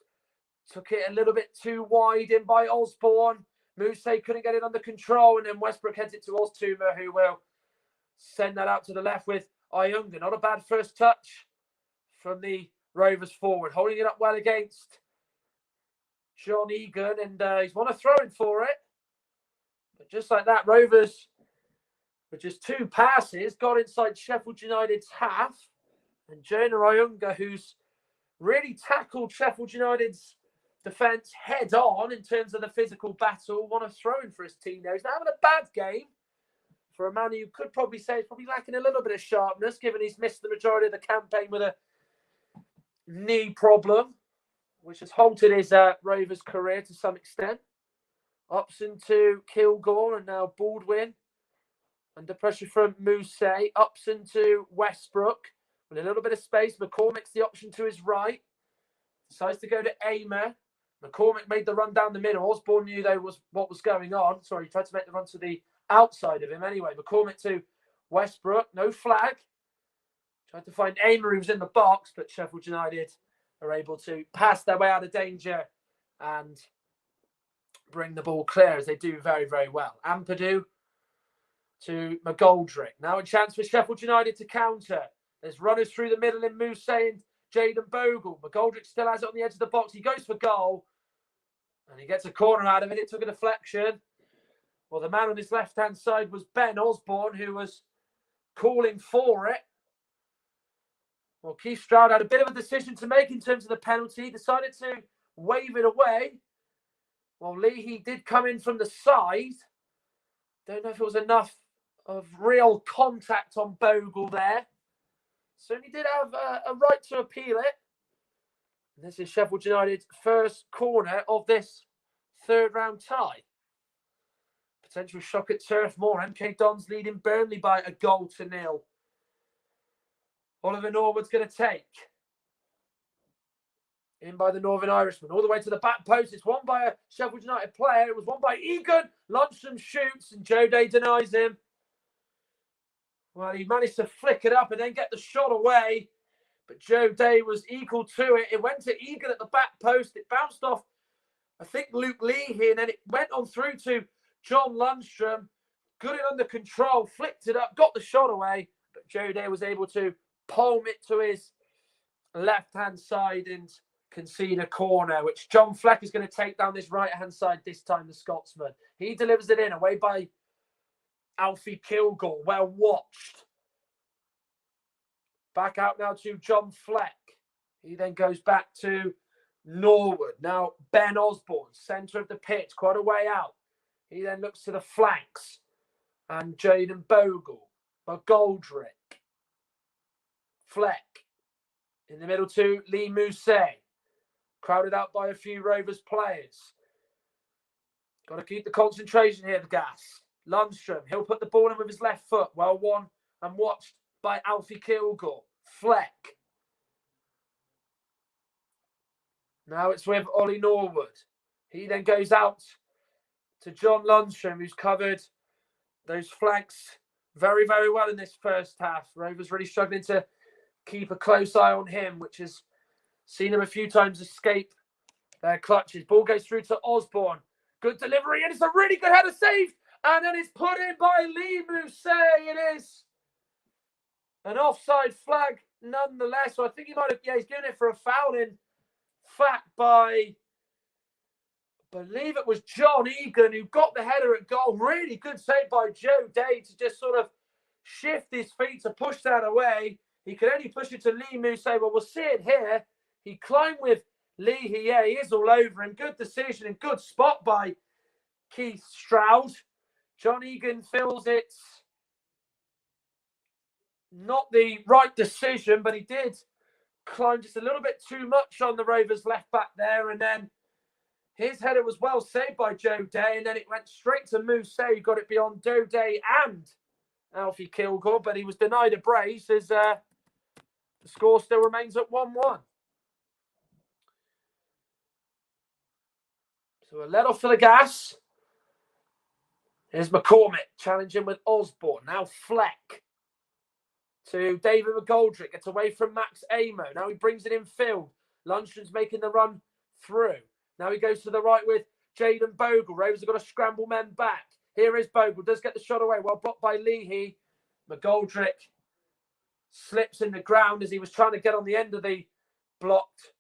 took it a little bit too wide in by Osborne. Mousset couldn't get it under control. And then Westbrook heads it to Oztumer, who will send that out to the left with Ayunga. Not a bad first touch from the Rovers forward. Holding it up well against John Egan. And he's won a throw-in for it. But just like that, Rovers, with just 2 passes, got inside Sheffield United's half. And Jonah Ayunga, who's really tackled Sheffield United's defence head on in terms of the physical battle, won a throw-in for his team there. He's not having a bad game for a man who you could probably say is probably lacking a little bit of sharpness, given he's missed the majority of the campaign with a knee problem, which has halted his Rovers career to some extent. Upson to Kilgore, and now Baldwin. Under pressure from Mousset. Upson to Westbrook. With a little bit of space, McCormick's the option to his right. Decides to go to Aymer. McCormick made the run down the middle. Osborne knew what was going on. Sorry, he tried to make the run to the outside of him anyway. McCormick to Westbrook. No flag. Tried to find Aymer, who was in the box, but Sheffield United are able to pass their way out of danger and bring the ball clear, as they do very, very well. Ampadu to McGoldrick. Now a chance for Sheffield United to counter. There's runners through the middle in Mousset and Jaden Bogle. McGoldrick still has it on the edge of the box. He goes for goal. And he gets a corner out of it. It took a deflection. Well, the man on his left-hand side was Ben Osborne, who was calling for it. Well, Keith Stroud had a bit of a decision to make in terms of the penalty. He decided to wave it away. Well, Leahy did come in from the side. Don't know if it was enough of real contact on Bogle there. Certainly did have a right to appeal it. And this is Sheffield United's first corner of this third round tie. Potential shock at Turf Moor. MK Dons leading Burnley by 1-0. Oliver Norwood's going to take. In by the Northern Irishman. All the way to the back post. It's won by a Sheffield United player. It was won by Egan. Lundstrom shoots and Joe Day denies him. Well, he managed to flick it up and then get the shot away. But Joe Day was equal to it. It went to Egan at the back post. It bounced off, I think, Luke Leahy, and then it went on through to John Lundstrom. Got it under control, flicked it up, got the shot away. But Joe Day was able to palm it to his left-hand side and concede a corner, which John Fleck is going to take down this right-hand side this time, the Scotsman. He delivers it in, away by Alfie Kilgore. Well watched. Back out now to John Fleck. He then goes back to Norwood. Now Ben Osborne, centre of the pitch, quite a way out. He then looks to the flanks. And Jaden Bogle, McGoldrick, Fleck. In the middle to Lee Mousset. Crowded out by a few Rovers players. Got to keep the concentration here, the gas. Lundstrom, he'll put the ball in with his left foot. Well won and watched by Alfie Kilgore. Fleck. Now it's with Ollie Norwood. He then goes out to John Lundstrom, who's covered those flanks very, very well in this first half. Rovers really struggling to keep a close eye on him, which has seen him a few times escape their clutches. Ball goes through to Osborne. Good delivery, and it's a really good header saved. And then it's put in by Lee Mousset. It is an offside flag nonetheless. So I think he might have, he's given it for a foul, in fact, by, I believe it was John Egan, who got the header at goal. Really good save by Joe Day to just sort of shift his feet to push that away. He could only push it to Lee Mousset. Well, we'll see it here. He climbed with Leahy. Yeah, he is all over him. Good decision and good spot by Keith Stroud. John Egan feels it's not the right decision, but he did climb just a little bit too much on the Rovers left back there. And then his header was well saved by Joe Day. And then it went straight to Mousset, who got it beyond Joe Day and Alfie Kilgore. But he was denied a brace as the score still remains at 1-1. So a let off for the gas. Here's McCormick challenging with Osborne. Now Fleck to David McGoldrick. Gets away from Max Amo. Now he brings it in field. Lundstrom's making the run through. Now he goes to the right with Jaden Bogle. Rovers have got to scramble men back. Here is Bogle. Does get the shot away. Well blocked by Leahy. McGoldrick slips in the ground as he was trying to get on the end of the blocked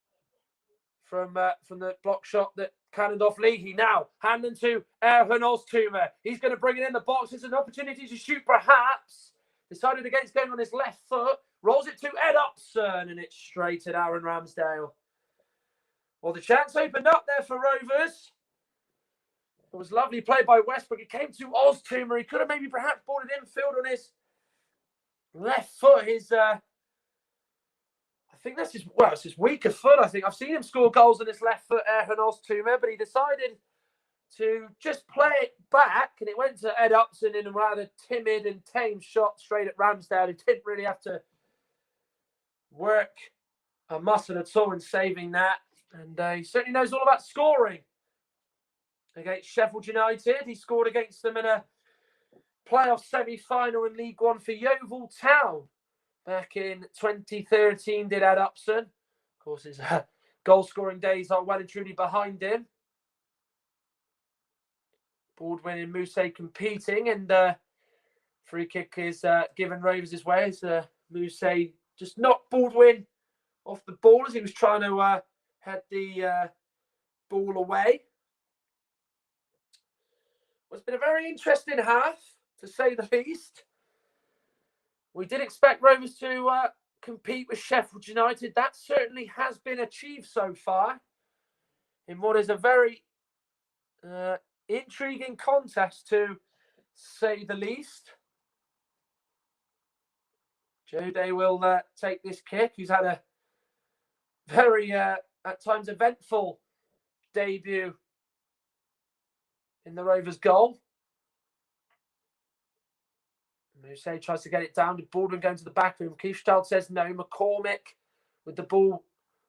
from the block shot that cannoned off Leahy. Now, handing to Erhan Oztumer. He's going to bring it in the box. It's an opportunity to shoot, perhaps. Decided against going on his left foot. Rolls it to Ed Upson, and it's straight at Aaron Ramsdale. Well, the chance opened up there for Rovers. It was lovely play by Westbrook. It came to Oztumer. He could have maybe perhaps balled it infield on his left foot. I think that's it's his weaker foot, I think. I've seen him score goals on his left foot, Erhan Oztumer, but he decided to just play it back, and it went to Ed Upson in a rather timid and tame shot straight at Ramsdale, who didn't really have to work a muscle at all in saving that. And he certainly knows all about scoring. Against Sheffield United, he scored against them in a playoff semi-final in League One for Yeovil Town. Back in 2013, did Ed Upson. Of course, his goal-scoring days are well and truly behind him. Baldwin and Mousset competing, and free kick is given Rovers his way as Mousset just knocked Baldwin off the ball as he was trying to head the ball away. Well, it's been a very interesting half, to say the least. We did expect Rovers to compete with Sheffield United. That certainly has been achieved so far in what is a very intriguing contest, to say the least. Joe Day will take this kick. He's had a very, at times, eventful debut in the Rovers goal. Mousset tries to get it down to Baldwin going to the back room. Keith Stroud says no. McCormick with the ball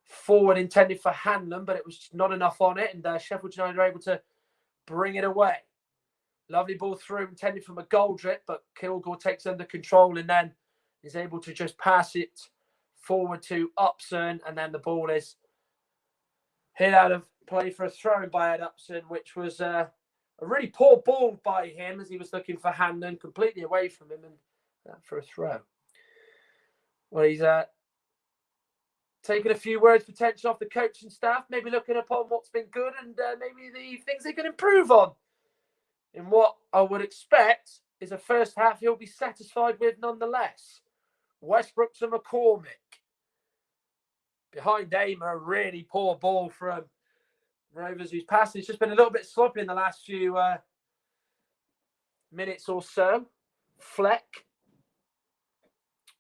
forward intended for Hanlon, but it was not enough on it, and Sheffield United are able to bring it away. Lovely ball through intended for McGoldrick, but Kilgore takes under control and then is able to just pass it forward to Upson, and then the ball is hit out of play for a throw by Ed Upson, which was a really poor ball by him as he was looking for Handon, completely away from him, and for a throw. Well, he's taking a few words potentially off the coaching staff, maybe looking upon what's been good and maybe the things they can improve on. In what I would expect is a first half he'll be satisfied with nonetheless. Westbrook to McCormick. Behind Amer, a really poor ball from Rovers, whose passing has just been a little bit sloppy in the last few minutes or so. Fleck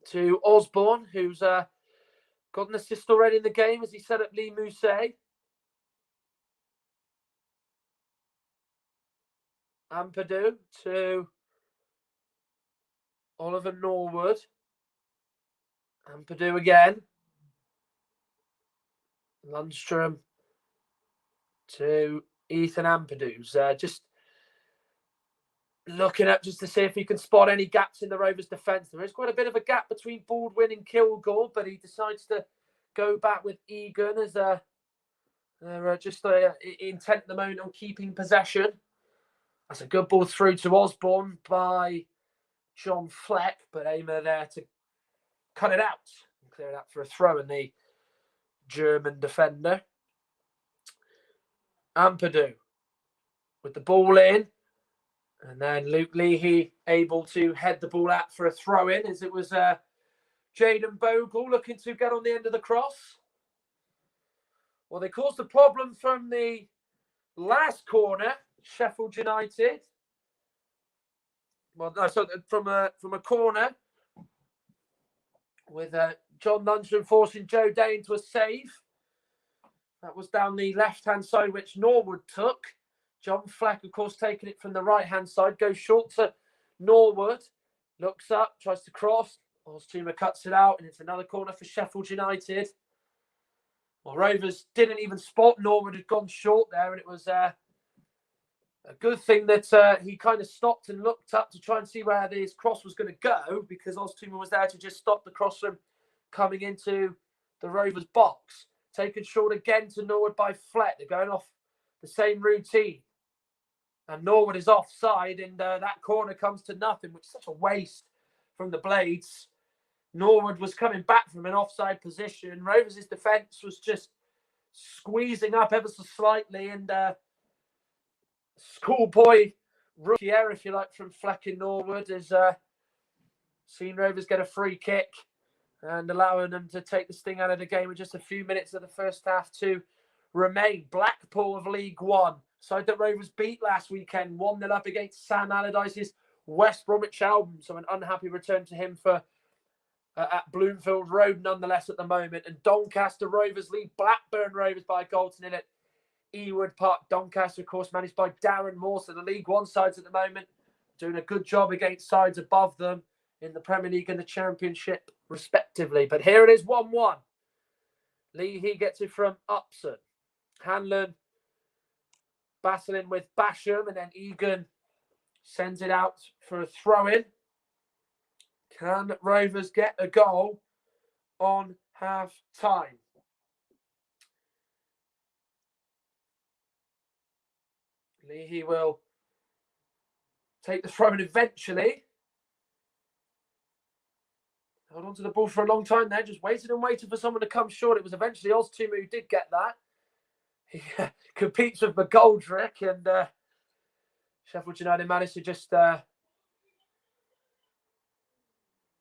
to Osborne, who's got an assist already in the game as he set up Lee Mousset. Ampadu to Oliver Norwood. Ampadu again. Lundstrom to Ethan Ampadu's. Just looking up just to see if he can spot any gaps in the Rovers' defence. There is quite a bit of a gap between Baldwin and Kilgore, but he decides to go back with Egan as they're just intent at the moment on keeping possession. That's a good ball through to Osborne by John Fleck, but Amer there to cut it out and clear it out for a throw in the German defender. Ampadu with the ball in, and then Luke Leahy able to head the ball out for a throw in as it was Jaden Bogle looking to get on the end of the cross. Well, they caused a problem from the last corner, Sheffield United. Well, no, so from a corner with John Lundstrom forcing Joe Day into a save. That was down the left-hand side, which Norwood took. John Fleck, of course, taking it from the right-hand side. Goes short to Norwood. Looks up, tries to cross. Oztuma cuts it out, and it's another corner for Sheffield United. Well, Rovers didn't even spot Norwood had gone short there, and it was a good thing that he kind of stopped and looked up to try and see where his cross was going to go, because Oztuma was there to just stop the cross from coming into the Rovers box. Taken short again to Norwood by Fleck. They're going off the same routine. And Norwood is offside, and that corner comes to nothing, which is such a waste from the Blades. Norwood was coming back from an offside position. Rovers' defence was just squeezing up ever so slightly, and schoolboy rookie error, if you like, from Fleck and Norwood has seen Rovers get a free kick and allowing them to take the sting out of the game with just a few minutes of the first half to remain. Blackpool of League One, side that Rovers beat last weekend, 1-0 up against Sam Allardyce's West Bromwich Albion. So an unhappy return to him for at Bloomfield Road nonetheless at the moment. And Doncaster Rovers lead Blackburn Rovers by a goal to nil at Ewood Park. Doncaster, of course, managed by Darren Moore. So the League One sides at the moment doing a good job against sides above them in the Premier League and the Championship, respectively. But here it is, 1-1. Leahy gets it from Upson. Hanlon battling with Basham, and then Egan sends it out for a throw-in. Can Rovers get a goal on half-time? Leahy will take the throw-in eventually. Held on to the ball for a long time there, just waited and waited for someone to come short. It was eventually Oztuma who did get that. He competes with McGoldrick, and Sheffield United managed to just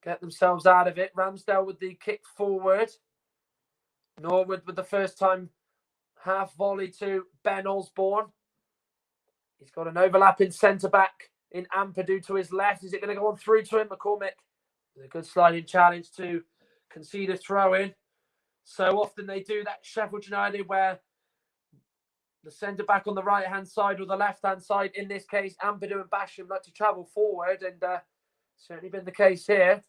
get themselves out of it. Ramsdale with the kick forward. Norwood with the first time half volley to Ben Osborne. He's got an overlapping centre-back in Ampadu to his left. Is it going to go on through to him? McCormick with a good sliding challenge to concede a throw-in. So often they do that, Sheffield United, where the centre-back on the right-hand side or the left-hand side, in this case, Ampadu and Basham like to travel forward, and certainly been the case here.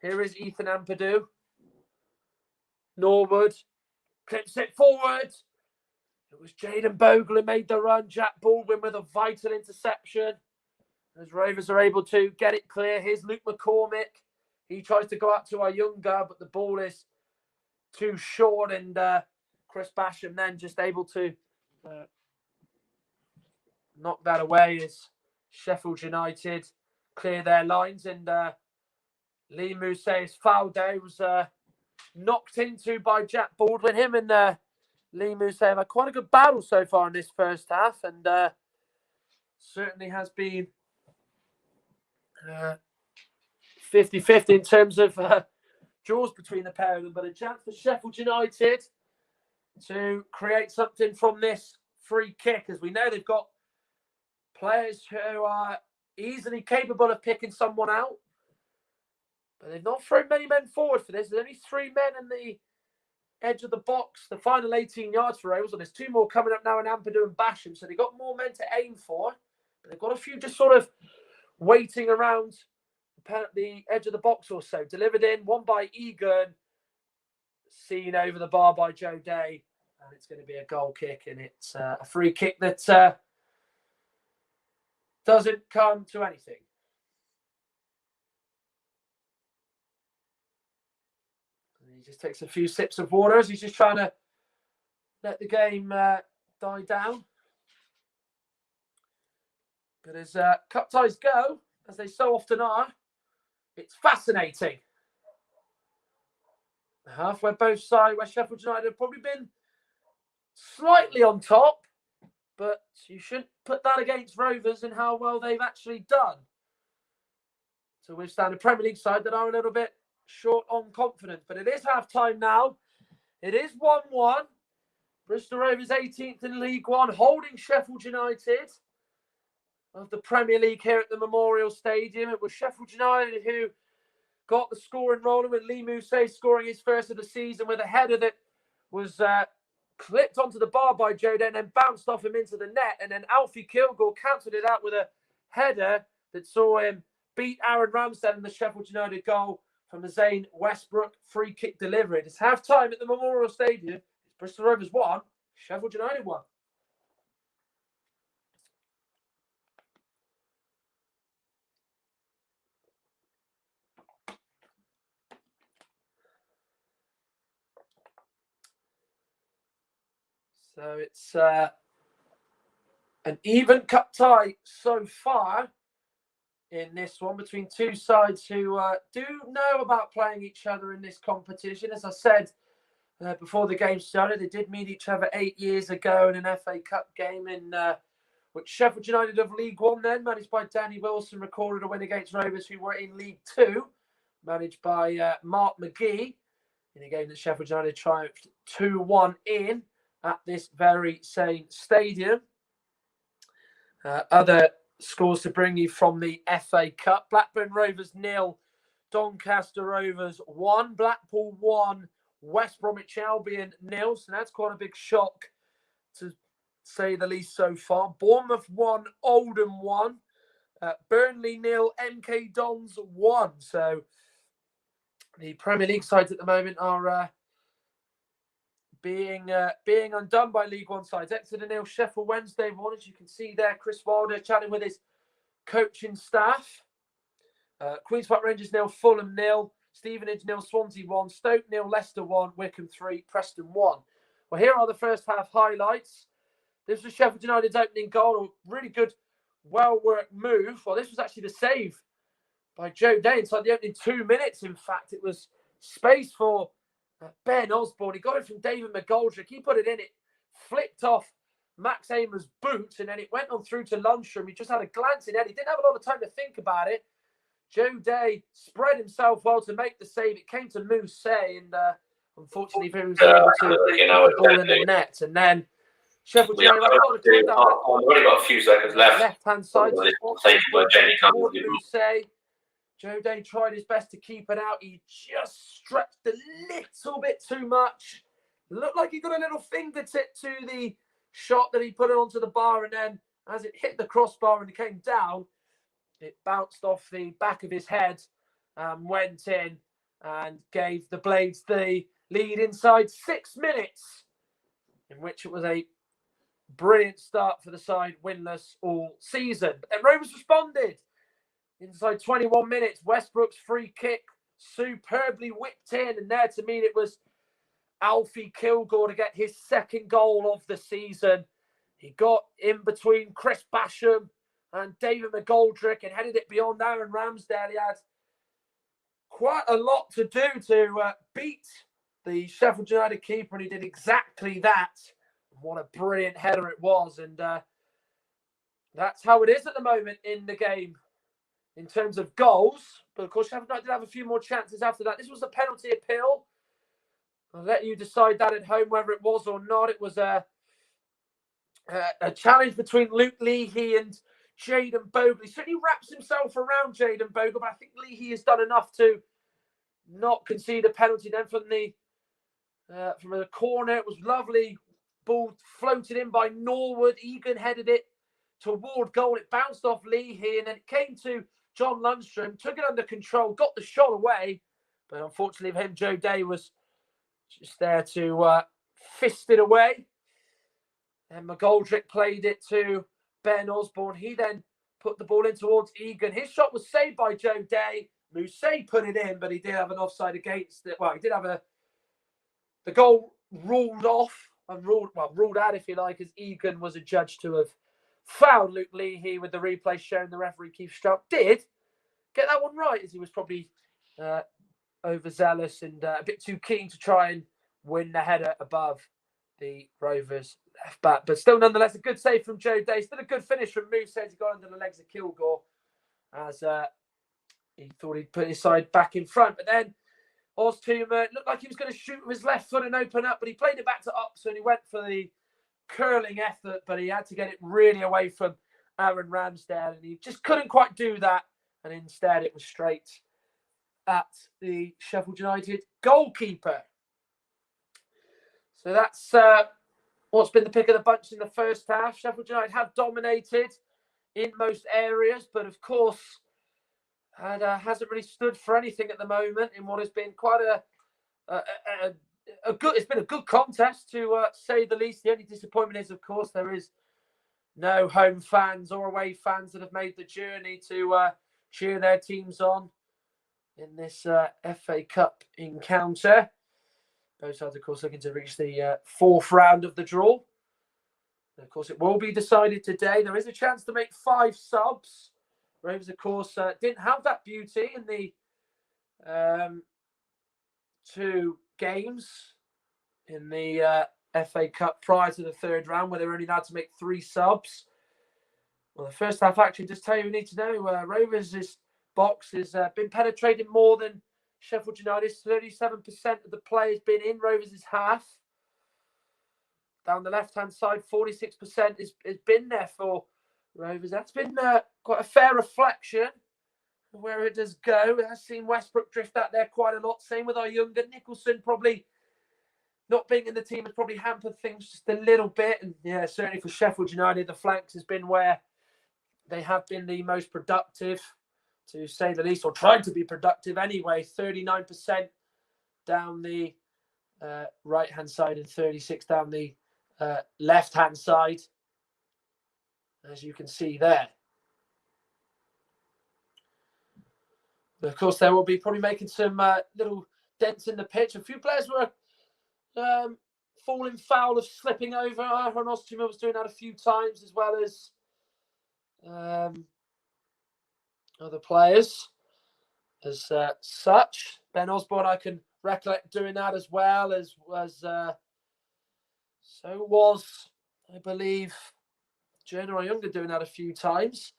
Here is Ethan Ampadu. Norwood clips it forward. It was Jaden Bogle who made the run. Jack Baldwin with a vital interception. As Rovers are able to get it clear. Here's Luke McCormick. He tries to go out to our younger, but the ball is too short, and Chris Basham then just able to knock that away as Sheffield United clear their lines, and Lee Mousset's foul day was knocked into by Jack Baldwin. Him and Lee Mousset have had quite a good battle so far in this first half, and certainly has been 50-50 in terms of draws between the pair of them. But a chance for Sheffield United to create something from this free kick, as we know they've got players who are easily capable of picking someone out. But they've not thrown many men forward for this. There's only 3 men in the edge of the box, the final 18 yards for Rovers, and there's 2 more coming up now in Ampadu and Basham, so they've got more men to aim for. But they've got a few just sort of waiting around the edge of the box or so. Delivered in, one by Egan, seen over the bar by Joe Day, and it's going to be a goal kick, and it's a free kick that doesn't come to anything. He just takes a few sips of water as he's just trying to let the game die down. But as cup ties go, as they so often are, it's fascinating. The half where both sides, where Sheffield United have probably been slightly on top, but you shouldn't put that against Rovers and how well they've actually done to withstand a Premier League side that are a little bit short on confidence. But it is half-time now. It is 1-1. Bristol Rovers 18th in League One, holding Sheffield United of the Premier League here at the Memorial Stadium. It was Sheffield United who got the scoring rolling, with Lee Mousset scoring his first of the season with a header that was clipped onto the bar by Joe Day and then bounced off him into the net. And then Alfie Kilgore cancelled it out with a header that saw him beat Aaron Ramsdale in the Sheffield United goal from the Zane Westbrook free kick delivery. It's half-time at the Memorial Stadium. It's Bristol Rovers 1, Sheffield United 1. So it's an even cup tie so far in this one between two sides who do know about playing each other in this competition. As I said before the game started, they did meet each other 8 years ago in an FA Cup game in which Sheffield United of League One, then managed by Danny Wilson, recorded a win against Rovers, who were in League Two, managed by Mark McGee, in a game that Sheffield United triumphed 2-1 in at this very same stadium. Other scores to bring you from the FA Cup: Blackburn Rovers 0, Doncaster Rovers 1, Blackpool 1, West Bromwich Albion 0. So that's quite a big shock, to say the least, so far. Bournemouth 1, Oldham 1, Burnley 0, MK Dons 1. So the Premier League sides at the moment are being undone by League One sides. Exeter 0, Sheffield Wednesday 1. As you can see there, Chris Wilder chatting with his coaching staff. Queen's Park Rangers 0, Fulham 0, Stevenage 0, Swansea 1, Stoke 0, Leicester 1, Wycombe 3, Preston 1. Well, here are the first half highlights. This was Sheffield United's opening goal. A really good, well-worked move. Well, this was actually the save by Joe Day inside the opening 2 minutes. In fact, it was space for Ben Osborne. He got it from David McGoldrick. He put it in. It flicked off Max Amer's boot, and then it went on through to Lundstrom. He just had a glance in. He didn't have a lot of time to think about it. Joe Day spread himself well to make the save. It came to Mousset, and unfortunately, he was able to put the ball in the net. And then Sheffield United already got a few seconds left. Left-hand side. Mousset. Joe Day tried his best to keep it out. He just stretched a little bit too much. Looked like he got a little fingertip to the shot that he put it onto the bar, and then as it hit the crossbar and it came down, it bounced off the back of his head, went in, and gave the Blades the lead inside 6 minutes, in which it was a brilliant start for the side, winless all season. But then Rovers responded. Inside 21 minutes, Westbrook's free kick superbly whipped in, and there to me it was Alfie Kilgore to get his second goal of the season. He got in between Chris Basham and David McGoldrick and headed it beyond Aaron Ramsdale. He had quite a lot to do to beat the Sheffield United keeper, and he did exactly that. What a brilliant header it was. And that's how it is at the moment in the game in terms of goals. But of course, Sheffield United did have a few more chances after that. This was a penalty appeal. I'll let you decide that at home whether it was or not. It was a challenge between Luke Leahy and Jayden Bogle. He certainly wraps himself around Jayden Bogle, but I think Leahy has done enough to not concede a penalty. Then from a corner, it was lovely. Ball floated in by Norwood. Egan headed it toward goal. It bounced off Leahy, and then it came to John Lundstrom, took it under control, got the shot away. But unfortunately for him, Joe Day was just there to fist it away. And McGoldrick played it to Ben Osborne. He then put the ball in towards Egan. His shot was saved by Joe Day. Mousset put it in, but he did have an offside against it. Well, he did have the goal ruled off and ruled out, if you like, as Egan was adjudged to have fouled Luke Leahy, with the replay showing the referee Keith Strout did get that one right, as he was probably overzealous and a bit too keen to try and win the header above the Rovers left back. But still, nonetheless, a good save from Joe Day. Still a good finish from Mousset. He got under the legs of Kilgore as he thought he'd put his side back in front. But then Oztumer looked like he was going to shoot with his left foot and open up, but he played it back to Upson. He went for the curling effort, but he had to get it really away from Aaron Ramsdale, and he just couldn't quite do that. And instead, it was straight at the Sheffield United goalkeeper. So that's what's been the pick of the bunch in the first half. Sheffield United have dominated in most areas, but of course, hasn't really stood for anything at the moment in what has been quite a good. It's been a good contest to say the least. The only disappointment is, of course, there is no home fans or away fans that have made the journey to cheer their teams on in this FA Cup encounter. Both sides, of course, looking to reach the fourth round of the draw. And of course, it will be decided today. There is a chance to make 5 subs. Rovers, of course, didn't have that beauty in the 2 games in the FA Cup prior to the third round, where they were only allowed to make 3 subs. Well, the first half action, just tell you we need to know, Rovers' box has been penetrated more than Sheffield United's. 37% of the play has been in Rovers' half. Down the left-hand side, 46% has been there for Rovers. That's been quite a fair reflection of where it does go. It has seen Westbrook drift out there quite a lot. Same with our younger Nicholson, probably not being in the team has probably hampered things just a little bit. And yeah, certainly for Sheffield United, the flanks has been where they have been the most productive, to say the least, or trying to be productive anyway. 39% down the right-hand side and 36% down the left-hand side, as you can see there. But of course, they will be probably making some little dents in the pitch. A few players were falling foul of slipping over. Aaron Oztumer was doing that a few times, as well as other players as such. Ben Osborne, I can recollect doing that as well, as so was, I believe, General Younger doing that a few times.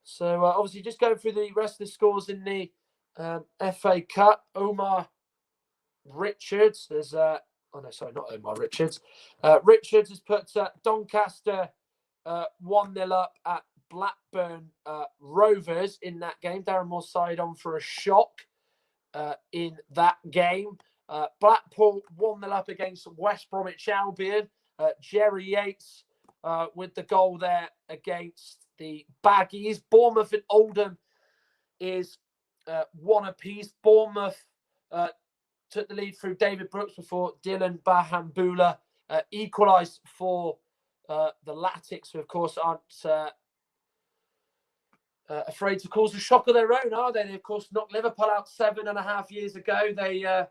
So obviously just going through the rest of the scores in the FA Cup. Omar Richards, there's not Omar Richards. Richards has put Doncaster 1-0 up at Blackburn Rovers in that game. Darren Moore's side on for a shock in that game. Blackpool 1-0 up against West Bromwich Albion. Jerry Yates with the goal there against the Baggies. Bournemouth and Oldham is 1 apiece. Bournemouth took the lead through David Brooks before Dylan Bahambula equalised for the Latics, who of course aren't afraid to cause a shock of their own, are they? They, of course, knocked Liverpool out 7.5 years ago. They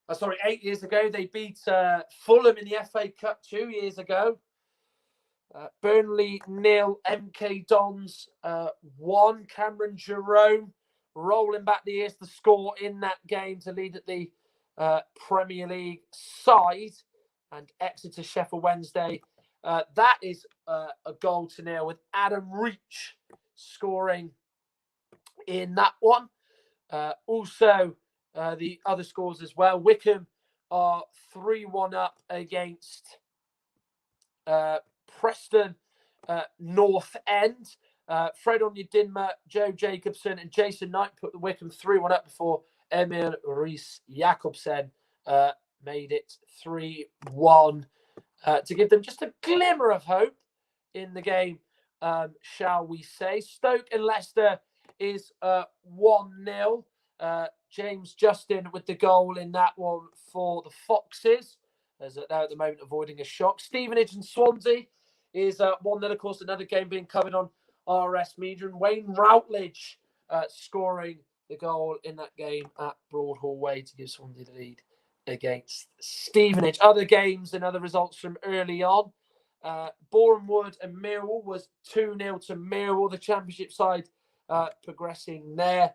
8 years ago. They beat Fulham in the FA Cup 2 years ago. Burnley 0, MK Dons 1. Cameron Jerome rolling back the years to score in that game to lead at the Premier League side. And Exeter Sheffield Wednesday. That is a 0-0 with Adam Reach scoring in that one. Also, the other scores as well. Wickham are 3-1 up against Preston North End. Fred Onyedinma, Joe Jacobson and Jason Knight put the Wickham 3-1 up before Emil Rees-Jacobsen made it 3-1 to give them just a glimmer of hope in the game, shall we say. Stoke and Leicester is 1-0. James Justin with the goal in that one for the Foxes, as they're at the moment avoiding a shock. Stevenage and Swansea is 1-0. Of course, another game being covered on RS Media. And Wayne Routledge scoring the goal in that game at Broadhall Way to give Swansea the lead against Stevenage. Other games and other results from early on. Bournemouth and Millwall was 2-0 to Millwall. The Championship side progressing there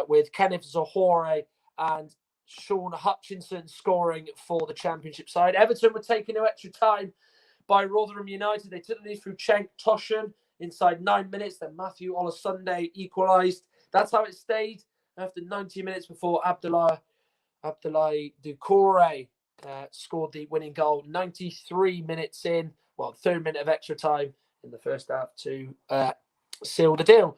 with Kenneth Zohore and Sean Hutchinson scoring for the Championship side. Everton were taken to extra time by Rotherham United. They took the lead through Cenk Tosun inside 9 minutes. Then Matthew Olasunde equalised. That's how it stayed after 90 minutes before Abdoulaye Doucouré scored the winning goal 93 minutes in. Well, third minute of extra time in the first half to seal the deal.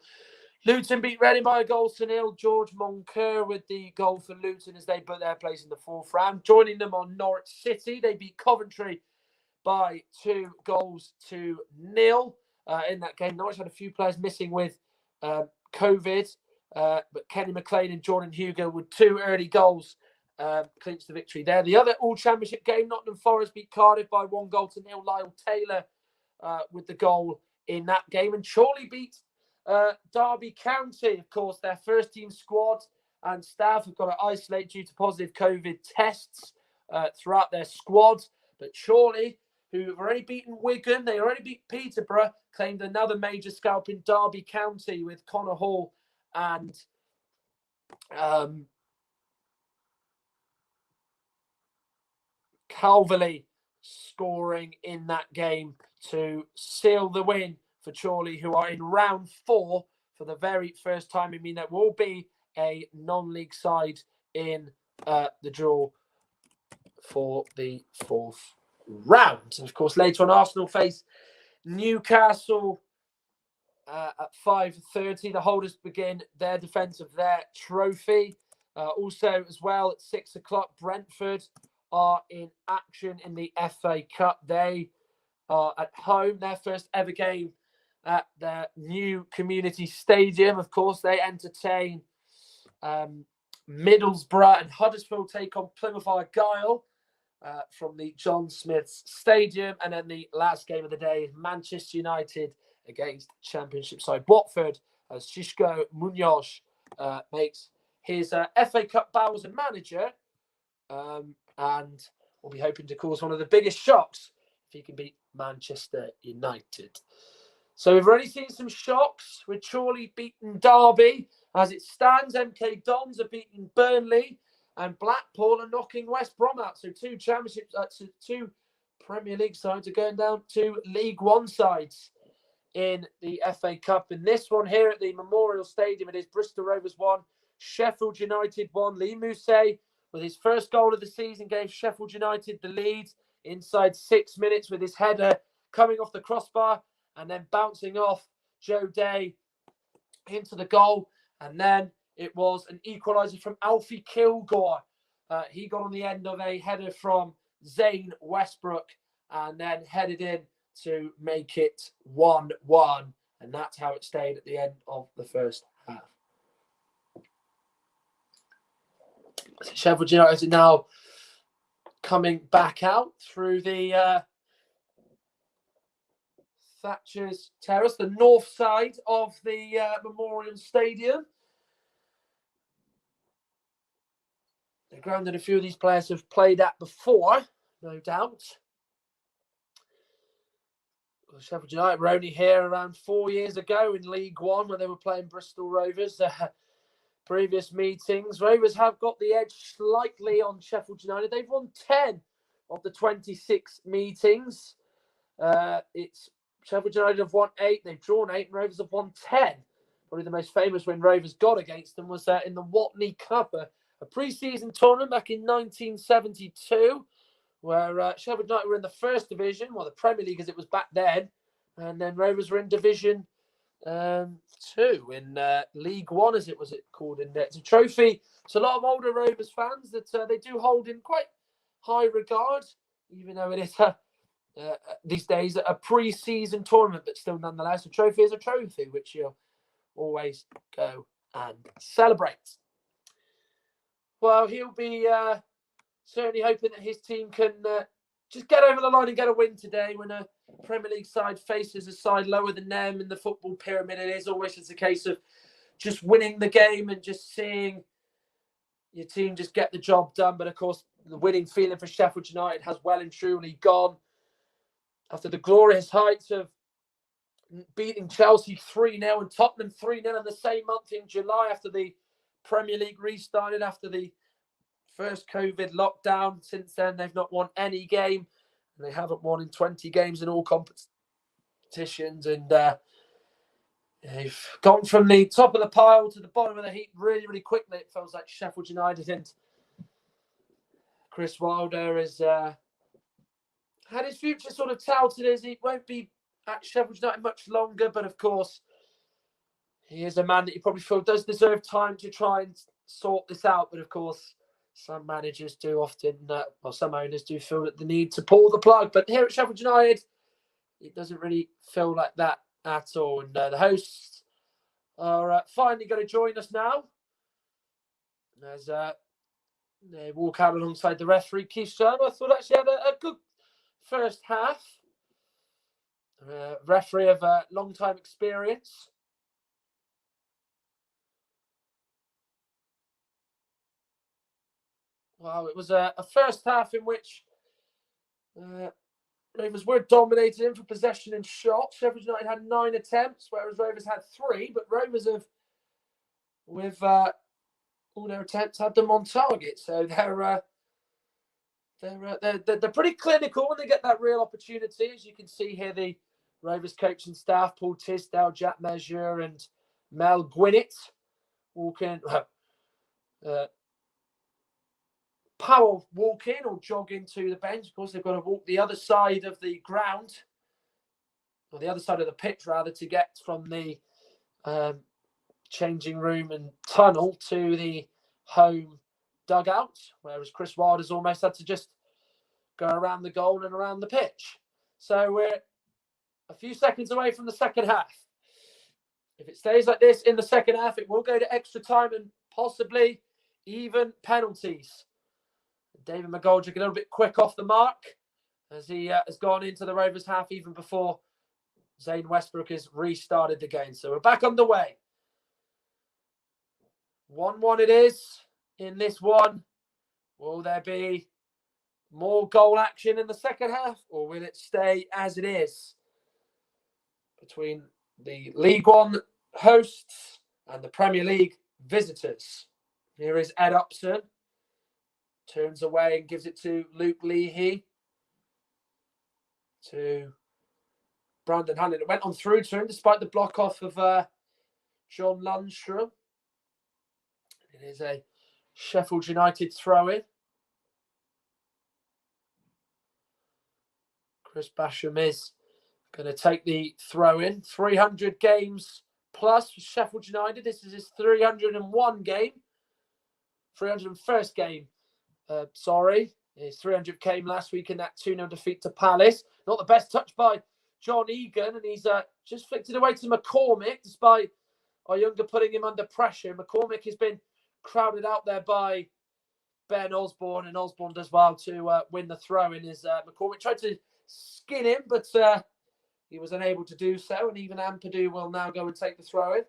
Luton beat Reading by a 0-0. George Moncur with the goal for Luton as they put their place in the fourth round. Joining them on Norwich City, they beat Coventry by 2-0 in that game. Norwich had a few players missing with COVID, but Kenny McLean and Jordan Hugo with 2 early goals clinched the victory there. The other all-championship game, Nottingham Forest beat Cardiff by 1-0. Lyle Taylor with the goal in that game. And Chorley beat Derby County, of course, their first team squad and staff have got to isolate due to positive COVID tests throughout their squad. But Chorley, who have already beaten Wigan, they already beat Peterborough, claimed another major scalp in Derby County with Connor Hall and Calverley scoring in that game to seal the win for Chorley, who are in round 4 for the very first time. I mean, there will be a non-league side in the draw for the 4th round. And of course, later on, Arsenal face Newcastle at 5:30. The holders begin their defence of their trophy. Also, as well, at 6 o'clock, Brentford are in action in the FA Cup. They are at home, their first ever game at their new community stadium. Of course, they entertain Middlesbrough, and Huddersfield take on Plymouth Argyle from the John Smith's Stadium. And then the last game of the day is Manchester United against Championship side Watford, as Xisco Munoz makes his FA Cup bow as a manager, and we'll be hoping to cause one of the biggest shocks if he can beat Manchester United. So we've already seen some shocks with Chorley beating Derby. As it stands, MK Dons are beating Burnley and Blackpool are knocking West Brom out. So 2 championships, 2 Premier League sides are going down to League One sides in the FA Cup. In this one here at the Memorial Stadium, it is Bristol Rovers 1, Sheffield United 1. Lee Mousset, with his first goal of the season, gave Sheffield United the lead inside 6 minutes with his header coming off the crossbar and then bouncing off Joe Day into the goal. And then it was an equaliser from Alfie Kilgore. He got on the end of a header from Zane Westbrook and then headed in to make it 1-1. And that's how it stayed at the end of the first half. So Sheffield United are now coming back out through the Thatcher's Terrace, the north side of the Memorial Stadium. The ground that a few of these players have played at before, no doubt. Well, Sheffield United were only here around 4 years ago in League One when they were playing Bristol Rovers. Previous meetings, Rovers have got the edge slightly on Sheffield United. They've won 10 of the 26 meetings. It's Sheffield United have won 8, they've drawn 8, and Rovers have won 10. Probably the most famous win Rovers got against them was in the Watney Cup, a pre-season tournament back in 1972, where Sheffield United were in the first division, well, the Premier League as it was back then, and then Rovers were in Division 2 in League One, as it was called in there. It's a trophy. It's a lot of older Rovers fans that they do hold in quite high regard, even though it is these days a pre-season tournament, but still nonetheless a trophy is a trophy, which you'll always go and celebrate. Well, he'll be certainly hoping that his team can just get over the line and get a win today. When a Premier League side faces a side lower than them in the football pyramid, it is always just a case of just winning the game and just seeing your team just get the job done. But of course, the winning feeling for Sheffield United has well and truly gone after the glorious heights of beating Chelsea 3-0 and Tottenham 3-0 in the same month in July, after the Premier League restarted after the first COVID lockdown. Since then, they've not won any game, and they haven't won in 20 games in all competitions. And they've gone from the top of the pile to the bottom of the heap really, really quickly. It feels like Sheffield United, and Chris Wilder has had his future sort of touted as he won't be at Sheffield United much longer. But of course, he is a man that you probably feel does deserve time to try and sort this out. But of course, some managers do often, some owners do feel that the need to pull the plug. But here at Sheffield United, it doesn't really feel like that at all. And the hosts are finally going to join us now as they walk out alongside the referee, Keith Stern. I thought actually had a good first half. Referee of long-time experience. Well, it was a first half in which Rovers were dominated in for possession and shots. Sheffield United had 9 attempts, whereas Rovers had 3. But Rovers have, with all their attempts, had them on target. So they're pretty clinical when they get that real opportunity. As you can see here, the Rovers coaching staff, Paul Tisdale, Jack Mesure, and Mel Gwinnett, walking. Powell walk in or jog into the bench. Of course, they've got to walk the other side of the ground, or the other side of the pitch, rather, to get from the changing room and tunnel to the home dugout, whereas Chris Wilder's almost had to just go around the goal and around the pitch. So we're a few seconds away from the second half. If it stays like this in the second half, it will go to extra time and possibly even penalties. David McGoldrick a little bit quick off the mark as he has gone into the Rovers half even before Zane Westbrook has restarted the game. So we're back underway. 1-1 it is in this one. Will there be more goal action in the second half, or will it stay as it is between the League One hosts and the Premier League visitors? Here is Ed Upson. Turns away and gives it to Luke Leahy. To Brandon Hanlon. It went on through to him despite the block off of John Lundstrom. It is a Sheffield United throw-in. Chris Basham is going to take the throw-in. 300 games plus for Sheffield United. This is his 301 game. 301st game. His 300 came last week in that 2-0 defeat to Palace. Not the best touch by John Egan, and he's just flicked it away to McCormick, despite our younger putting him under pressure. McCormick has been crowded out there by Ben Osborne, and Osborne does well to win the throw-in. As McCormick tried to skin him, but he was unable to do so, and even Ampadu will now go and take the throw-in.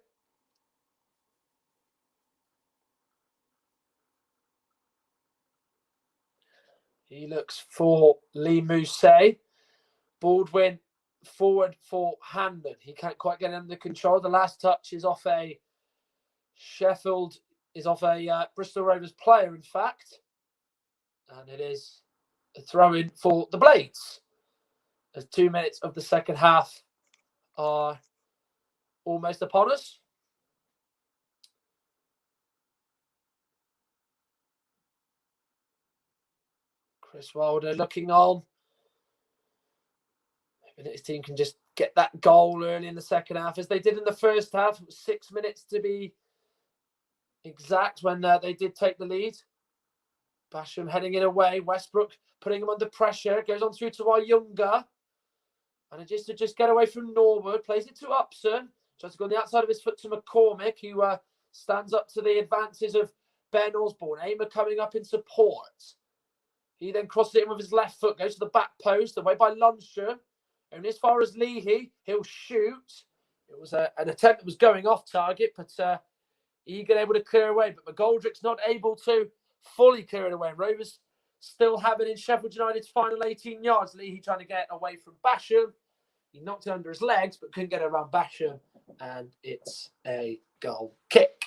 He looks for Lee Mousset. Baldwin forward for Handon. He can't quite get it under control. The last touch is off a Sheffield, is off a Bristol Rovers player, in fact. And it is a throw-in for the Blades. As 2 minutes of the second half are almost upon us. Chris Wilder looking on. Maybe his team can just get that goal early in the second half, as they did in the first half. 6 minutes to be exact when they did take the lead. Basham heading it away. Westbrook putting him under pressure. Goes on through to our Younger. And just to get away from Norwood. Plays it to Upson. Tries to go on the outside of his foot to McCormick, who stands up to the advances of Ben Osborne. Aimer coming up in support. He then crosses it in with his left foot. Goes to the back post. Away by Lundstrom. And as far as Leahy, he'll shoot. It was an attempt that was going off target, but Egan able to clear away. But McGoldrick's not able to fully clear it away. Rovers still have it in Sheffield United's final 18 yards. Leahy trying to get away from Basham. He knocked it under his legs, but couldn't get it around Basham. And it's a goal kick.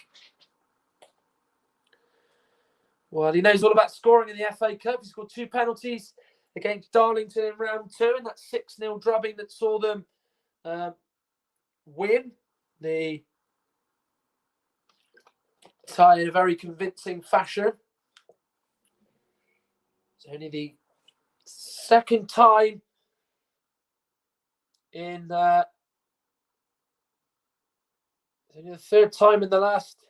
Well, he knows all about scoring in the FA Cup. He scored 2 penalties against Darlington in round 2, and that 6-0 drubbing that saw them win the tie in a very convincing fashion. It's only the second time in it's only the third time in the last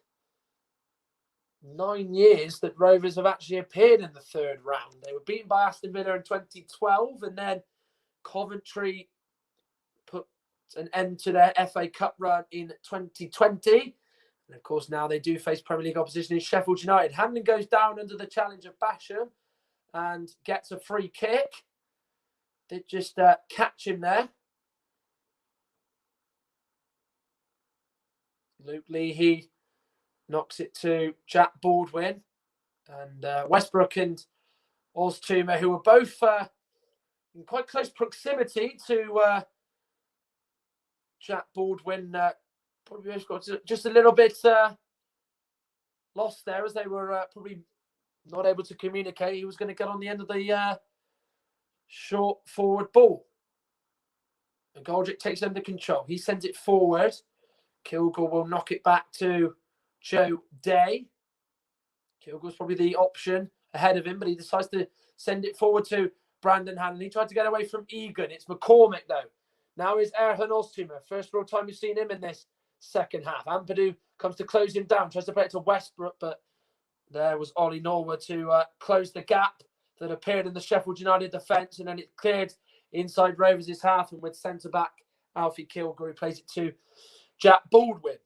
9 years that Rovers have actually appeared in the third round. They were beaten by Aston Villa in 2012, and then Coventry put an end to their FA Cup run in 2020. And of course, now they do face Premier League opposition in Sheffield United. Hamlin goes down under the challenge of Basham and gets a free kick. Did just catch him there. Luke Leahy knocks it to Jack Baldwin. And Westbrook and Oztumer, who were both in quite close proximity to Jack Baldwin, probably got just a little bit lost there, as they were probably not able to communicate. He was going to get on the end of the short forward ball. And Goldrick takes under control. He sends it forward. Kilgore will knock it back to Joe Day. Kilgore's probably the option ahead of him, but he decides to send it forward to Brandon Hanlon. He tried to get away from Egan. It's McCormick, though. Now is Erhan Oztumer. First real time we've seen him in this second half. Ampadu comes to close him down. Tries to play it to Westbrook, but there was Ollie Norwood to close the gap that appeared in the Sheffield United defence, and then it cleared inside Rovers' half, and with centre-back Alfie Kilgore, who plays it to Jack Baldwin.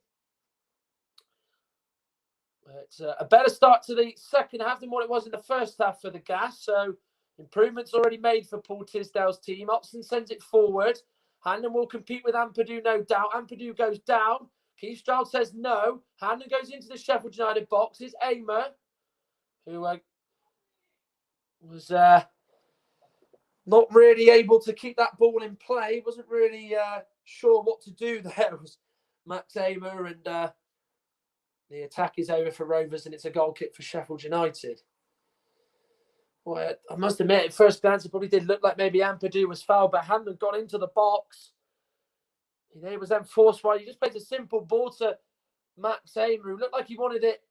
It's a better start to the second half than what it was in the first half for the Gas. So improvements already made for Paul Tisdale's team. Upson sends it forward. Hanlon will compete with Ampadu, no doubt. Ampadu goes down. Keith Stroud says no. Hanlon goes into the Sheffield United box. It's Aimer, who was not really able to keep that ball in play. Wasn't really sure what to do there. It was Max Aimer, and the attack is over for Rovers, and it's a goal kick for Sheffield United. Well, I must admit, at first glance, it probably did look like maybe Ampadu was fouled, but Hanlon got into the box. He was then forced wide. He just played a simple ball to Max Aimer, who looked like he wanted it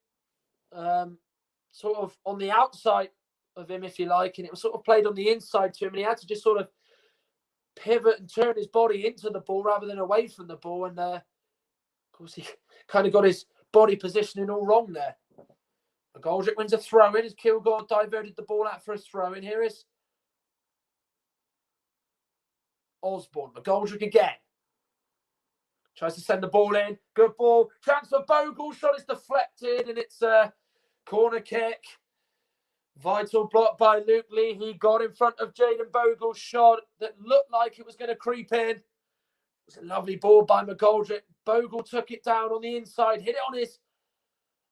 sort of on the outside of him, if you like, and it was sort of played on the inside to him, and he had to just sort of pivot and turn his body into the ball rather than away from the ball, and of course he kind of got his body positioning all wrong there. McGoldrick wins a throw-in as Kilgore diverted the ball out for a throw-in. Here is Osborne. McGoldrick again. Tries to send the ball in. Good ball. Chance for Bogle. Shot is deflected, and it's a corner kick. Vital block by Luke Lee. He got in front of Jaden Bogle's shot that looked like it was going to creep in. It was a lovely ball by McGoldrick. Bogle took it down on the inside, hit it on his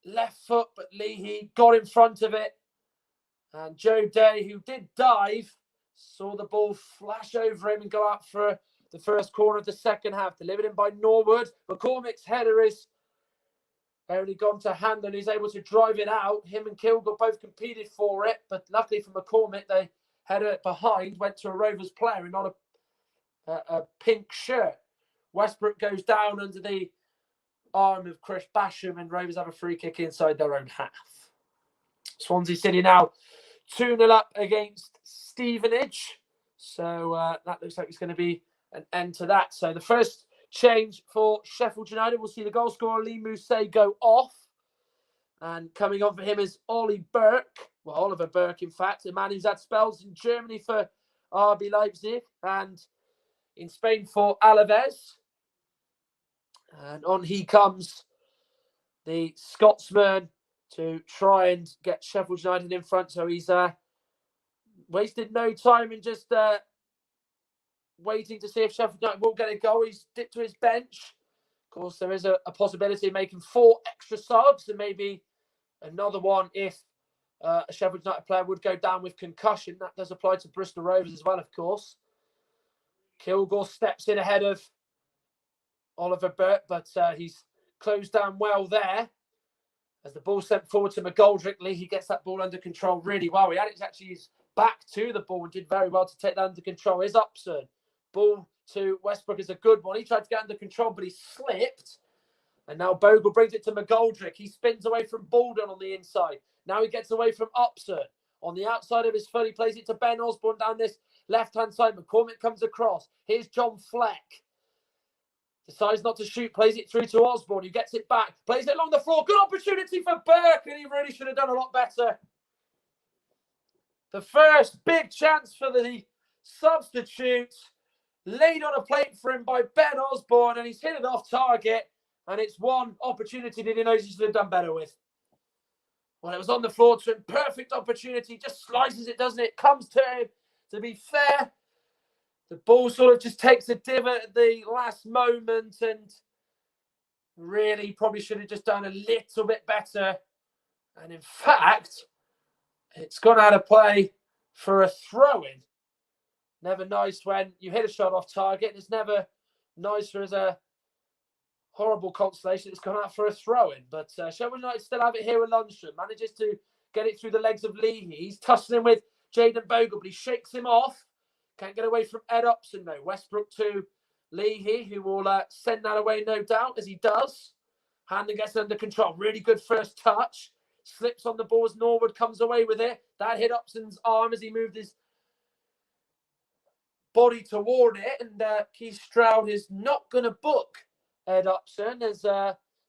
left foot, but Leahy got in front of it And Joe Day, who did dive, saw the ball flash over him and go out for the first corner of the second half. Delivered in by Norwood. McCormick's header is only gone to hand and he's able to drive it out. Him and Kilgore both competed for it, but luckily for McCormick, they had it behind, went to a Rovers player and not a pink shirt. Westbrook goes down under the arm of Chris Basham and Rovers have a free kick inside their own half. Swansea City now 2-0 up against Stevenage. So that looks like it's going to be an end to that. So the first change for Sheffield United, we'll see the goal scorer Lee Mousset go off. And coming on for him is Ollie Burke. Well, Oliver Burke, in fact, a man who's had spells in Germany for RB Leipzig and in Spain for Alaves. And on he comes, the Scotsman, to try and get Sheffield United in front. So he's wasted no time in just waiting to see if Sheffield United will get a goal. He's dipped to his bench. Of course, there is a possibility of making 4 extra subs and maybe another one if a Sheffield United player would go down with concussion. That does apply to Bristol Rovers as well, of course. Kilgore steps in ahead of Oliver Burt, but he's closed down well there. As the ball sent forward to McGoldrick, Lee, he gets that ball under control really well. He had it actually his back to the ball and did very well to take that under control. Here's Upson. Ball to Westbrook is a good one. He tried to get under control, but he slipped. And now Bogle brings it to McGoldrick. He spins away from Baldwin on the inside. Now he gets away from Upson. On the outside of his foot, he plays it to Ben Osborne down this left-hand side. McCormick comes across. Here's John Fleck. Decides not to shoot, plays it through to Osborne, who gets it back, plays it along the floor. Good opportunity for Burke, and he really should have done a lot better. The first big chance for the substitute, laid on a plate for him by Ben Osborne, and he's hit it off target, and it's one opportunity that he knows he should have done better with. Well, it was on the floor to him, perfect opportunity, just slices it, doesn't it? Comes to him. To be fair, the ball sort of just takes a divot at the last moment and really probably should have just done a little bit better. And in fact, it's gone out of play for a throw-in. Never nice when you hit a shot off target. It's never nicer as a horrible constellation. It's gone out for a throw-in. But Sheffield United still have it here with Lundstrom. Manages to get it through the legs of Leahy. He's tussling with Jayden Bogle, but he shakes him off. Can't get away from Ed Upson, though. Westbrook to Leahy, who will send that away, no doubt, as he does. Handon gets it under control. Really good first touch. Slips on the ball as Norwood comes away with it. That hit Upson's arm as he moved his body toward it. And Keith Stroud is not going to book Ed Upson as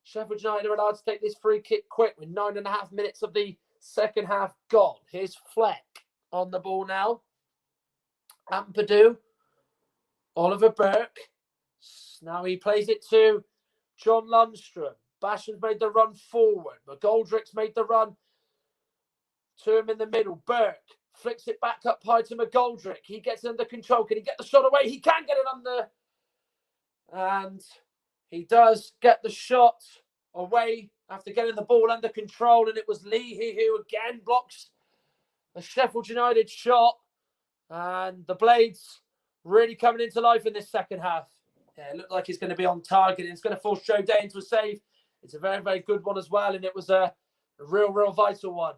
Sheffield United are allowed to take this free kick quick with 9.5 minutes of the second half gone. Here's Fleck on the ball now. Ampadu, Oliver Burke. Now he plays it to John Lundstrom. Basham's made the run forward. McGoldrick's made the run to him in the middle. Burke flicks it back up high to McGoldrick. He gets it under control. Can he get the shot away? He can get it under. And he does get the shot away after getting the ball under control. And it was Leahy who again blocks a Sheffield United shot. And the Blades really coming into life in this second half. Yeah, it looked like it's going to be on target. It's going to force Joe Day into a save. It's a very, very good one as well. And it was a real vital one.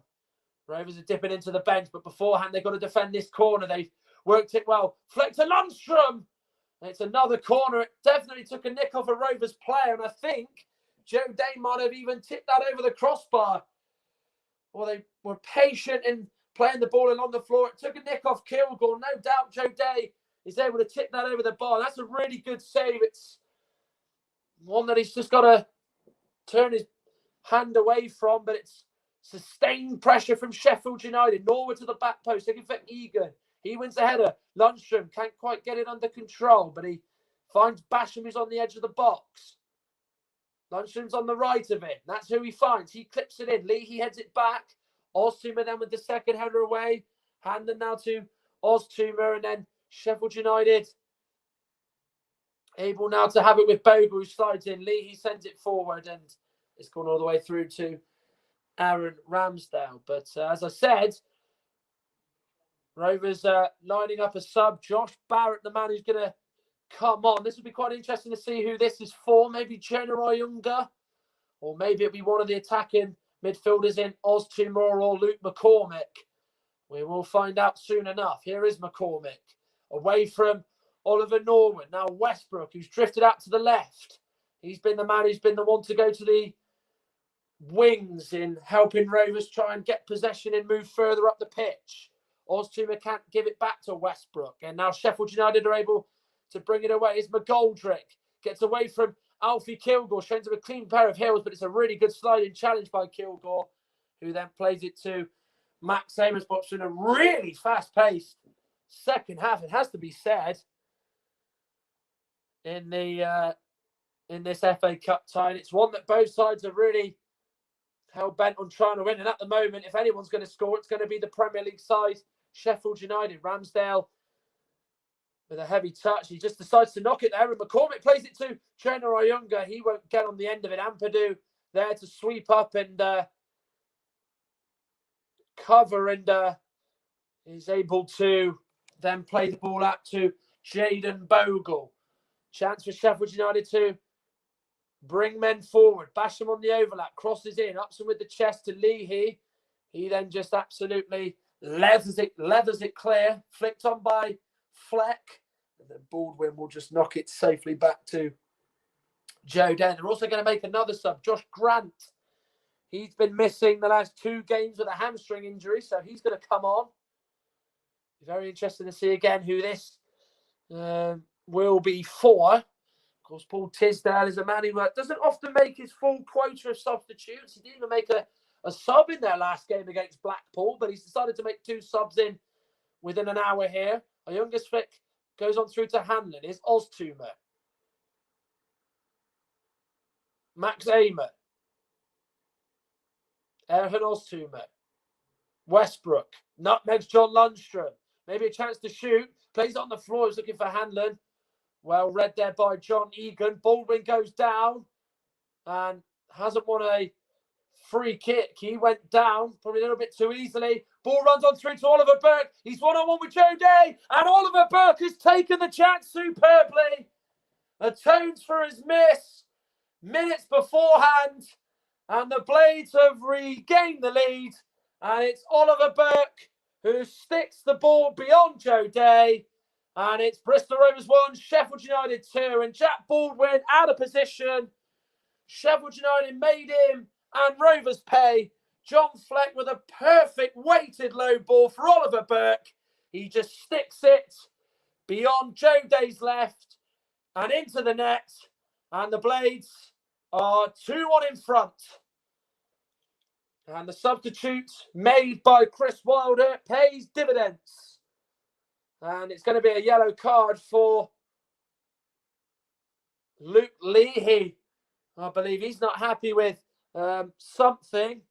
Rovers are dipping into the bench. But beforehand, they've got to defend this corner. They've worked it well. Fleck to Lundstrom. And it's another corner. It definitely took a nick off a Rovers player. And I think Joe Day might have even tipped that over the crossbar. Well, they were patient in playing the ball along the floor. It took a nick off Kilgore. No doubt Joe Day is able to tip that over the bar. That's a really good save. It's one that he's just got to turn his hand away from, but it's sustained pressure from Sheffield United. Norwood to the back post, looking for Egan. He wins the header. Lundstrom can't quite get it under control, but he finds Basham, who's on the edge of the box. Lundstrom's on the right of it. That's who he finds. He clips it in. Leahy heads it back. Oztumer then with the second header away. Handing now to Oztumer, and then Sheffield United able now to have it with Bogle, who slides in. Leahy sends it forward, and it's gone all the way through to Aaron Ramsdale. But as I said, Rovers lining up a sub. Josh Barrett, the man who's going to come on. This will be quite interesting to see who this is for. Maybe Jonah Oyunga, or maybe it'll be one of the attacking midfielders in Oztumor or Luke McCormick. We will find out soon enough. Here is McCormick, away from Oliver Norwood. Now Westbrook, who's drifted out to the left. He's been the man who's been the one to go to the wings in helping Rovers try and get possession and move further up the pitch. Oztumor can't give it back to Westbrook. And now Sheffield United are able to bring it away. It's McGoldrick. Gets away from Alfie Kilgore. Shows him a clean pair of heels, but it's a really good sliding challenge by Kilgore, who then plays it to Max Amos. But in a really fast-paced second half, it has to be said, in this FA Cup tie. And it's one that both sides are really hell-bent on trying to win. And at the moment, if anyone's going to score, it's going to be the Premier League side, Sheffield United. Ramsdale with a heavy touch. He just decides to knock it there. And McCormick plays it to Jonah Oyunga. He won't get on the end of it. Ampadu there to sweep up and cover, and is able to then play the ball out to Jayden Bogle. Chance for Sheffield United to bring men forward. Basham on the overlap. Crosses in. Ups him with the chest to Leahy. He then just absolutely leathers it clear. Flicked on by Fleck. And then Baldwin will just knock it safely back to Joe Den. They're also going to make another sub. Josh Grant. He's been missing the last 2 games with a hamstring injury, so he's going to come on. Very interesting to see again who this will be for. Of course, Paul Tisdale is a man who doesn't often make his full quota of substitutes. He didn't even make a sub in their last game against Blackpool, but he's decided to make 2 subs in within an hour here. A youngest flick goes on through to Hanlon. Is Oztumor. Max Amer. Erhan Oztumor. Westbrook. Nutmegs John Lundstrom. Maybe a chance to shoot. Plays on the floor. He's looking for Hanlon. Well read there by John Egan. Baldwin goes down and hasn't won a free kick. He went down probably a little bit too easily. Ball runs on through to Oliver Burke. He's one-on-one with Joe Day. And Oliver Burke has taken the chance superbly. Atones for his miss minutes beforehand. And the Blades have regained the lead. And it's Oliver Burke who sticks the ball beyond Joe Day. And it's Bristol Rovers 1, Sheffield United 2. And Jack Baldwin out of position. Sheffield United made him and Rovers pay. John Fleck with a perfect weighted low ball for Oliver Burke. He just sticks it beyond Joe Day's left and into the net. And the Blades are 2-1 in front. And the substitute made by Chris Wilder pays dividends. And it's going to be a yellow card for Luke Leahy. I believe he's not happy with something.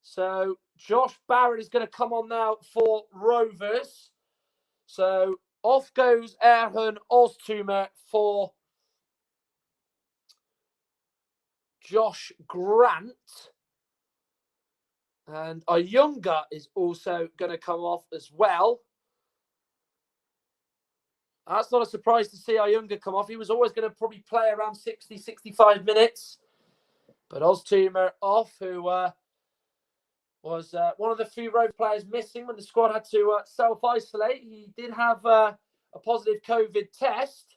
So Josh Barrett is going to come on now for Rovers. So off goes Erhan Oztumor for Josh Grant. And Oyunga is also going to come off as well. That's not a surprise to see Oyunga come off. He was always going to probably play around 60, 65 minutes. But Oztumor off, who was one of the few Rovers players missing when the squad had to self-isolate. He did have a positive COVID test.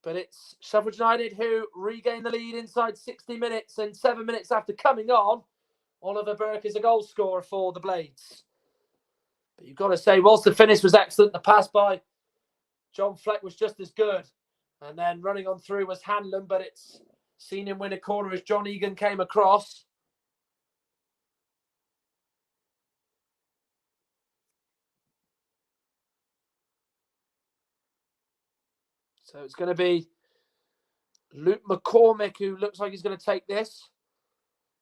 But it's Sheffield United who regain the lead inside 60 minutes. And 7 minutes after coming on, Oliver Burke is a goal scorer for the Blades. But you've got to say, whilst the finish was excellent, the pass by John Fleck was just as good. And then running on through was Hanlon, but it's seen him win a corner as John Egan came across. So it's going to be Luke McCormick who looks like he's going to take this.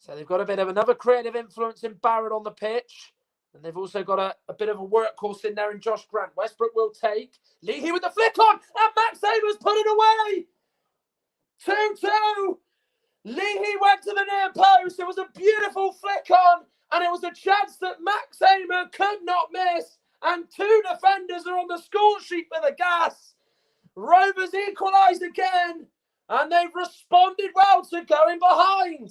So they've got a bit of another creative influence in Barrett on the pitch. And they've also got a bit of a workhorse in there in Josh Grant. Westbrook will take. Leahy with the flick on. And Max Amer's put it away. 2-2. Leahy went to the near post. It was a beautiful flick on. And it was a chance that Max Amer could not miss. and 2 defenders are on the score sheet for the Gas. Rovers equalised again, and they've responded well to going behind.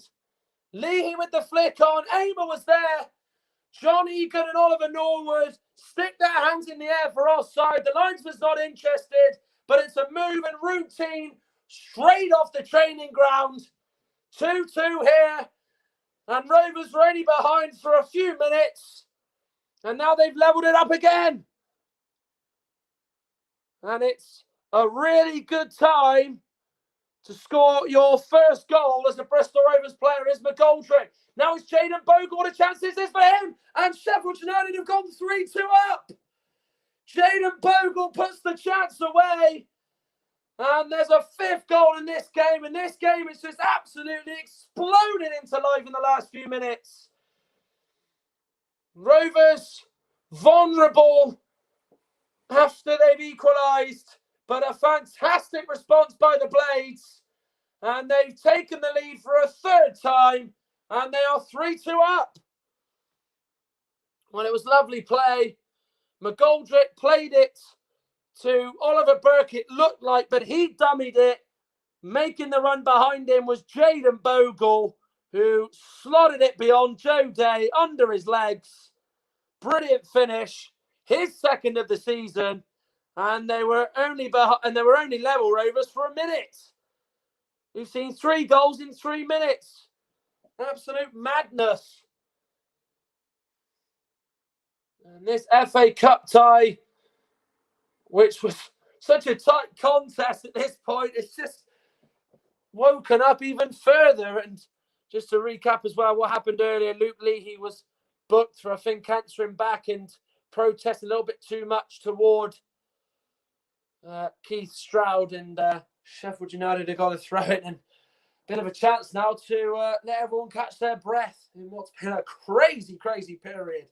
Leahy with the flick on. Aimer was there. John Egan and Oliver Norwood stick their hands in the air for offside. The linesman's not interested, but it's a move and routine straight off the training ground. 2-2 here, and Rovers were only behind for a few minutes, and now they've levelled it up again. And it's a really good time to score your first goal as a Bristol Rovers player is McGoldrick. Now it's Jaden Bogle. The chance is for him. And Sheffield United have gone 3-2 up. Jaden Bogle puts the chance away. And there's a 5th goal in this game. And this game is just absolutely exploding into life in the last few minutes. Rovers vulnerable after they've equalised. But a fantastic response by the Blades. And they've taken the lead for a 3rd time. And they are 3-2 up. Well, it was lovely play. McGoldrick played it to Oliver Burke, it looked like, but he dummied it. Making the run behind him was Jaden Bogle, who slotted it beyond Joe Day under his legs. Brilliant finish. His 2nd of the season. And they were only level, Rovers, for a minute. We've seen 3 goals in 3 minutes. Absolute madness. And this FA Cup tie, which was such a tight contest at this point, it's just woken up even further. And just to recap as well what happened earlier, Luke Leahy was booked for, I think, answering back and protesting a little bit too much toward Keith Stroud, and Sheffield United have got to throw it, and bit of a chance now to let everyone catch their breath in what's been a crazy, crazy period.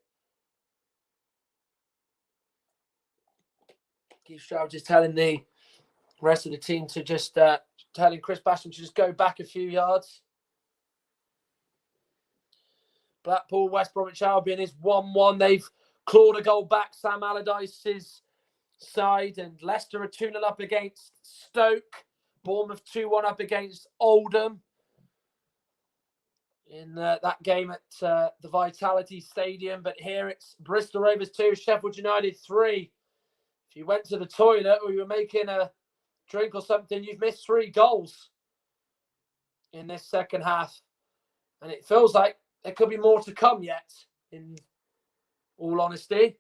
Keith Stroud just telling the rest of the team to just telling Chris Basham to just go back a few yards. Blackpool, West Bromwich Albion is 1-1. They've clawed a goal back, Sam Allardyce's side, and Leicester are 2-0 up against Stoke. Bournemouth 2-1 up against Oldham in that game at the Vitality Stadium. But here it's Bristol Rovers 2, Sheffield United 3. If you went to the toilet or you were making a drink or something, you've missed 3 goals in this second half. And it feels like there could be more to come yet, in all honesty.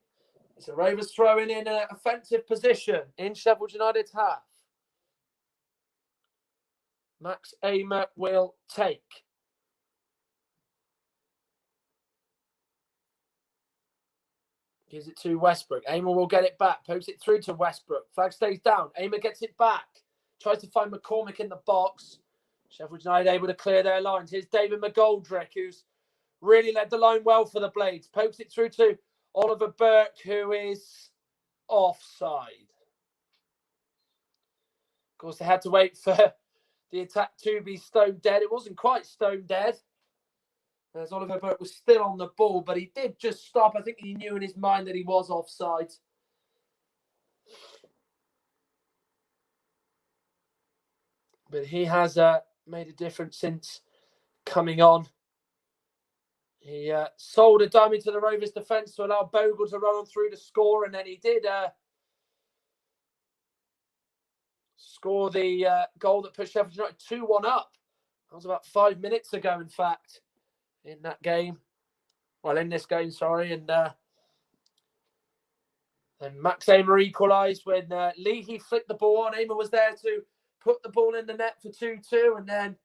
So Rovers throwing in an offensive position in Sheffield United's half. Max Aimer will take. Gives it to Westbrook. Aimer will get it back. Pokes it through to Westbrook. Flag stays down. Aimer gets it back. Tries to find McCormick in the box. Sheffield United able to clear their lines. Here's David McGoldrick, who's really led the line well for the Blades. Pokes it through to Oliver Burke, who is offside. Of course, they had to wait for the attack to be stone dead. It wasn't quite stone dead, as Oliver Burke was still on the ball, but he did just stop. I think he knew in his mind that he was offside. But he has made a difference since coming on. He sold a dummy to the Rovers defence to allow Bogle to run on through to score, and then he did score the goal that put Sheffield United 2-1 up. That was about 5 minutes ago, in fact, in that game. Well, in this game, sorry. And Max Aimer equalised when Leahy flicked the ball on. Aimer was there to put the ball in the net for 2-2. And then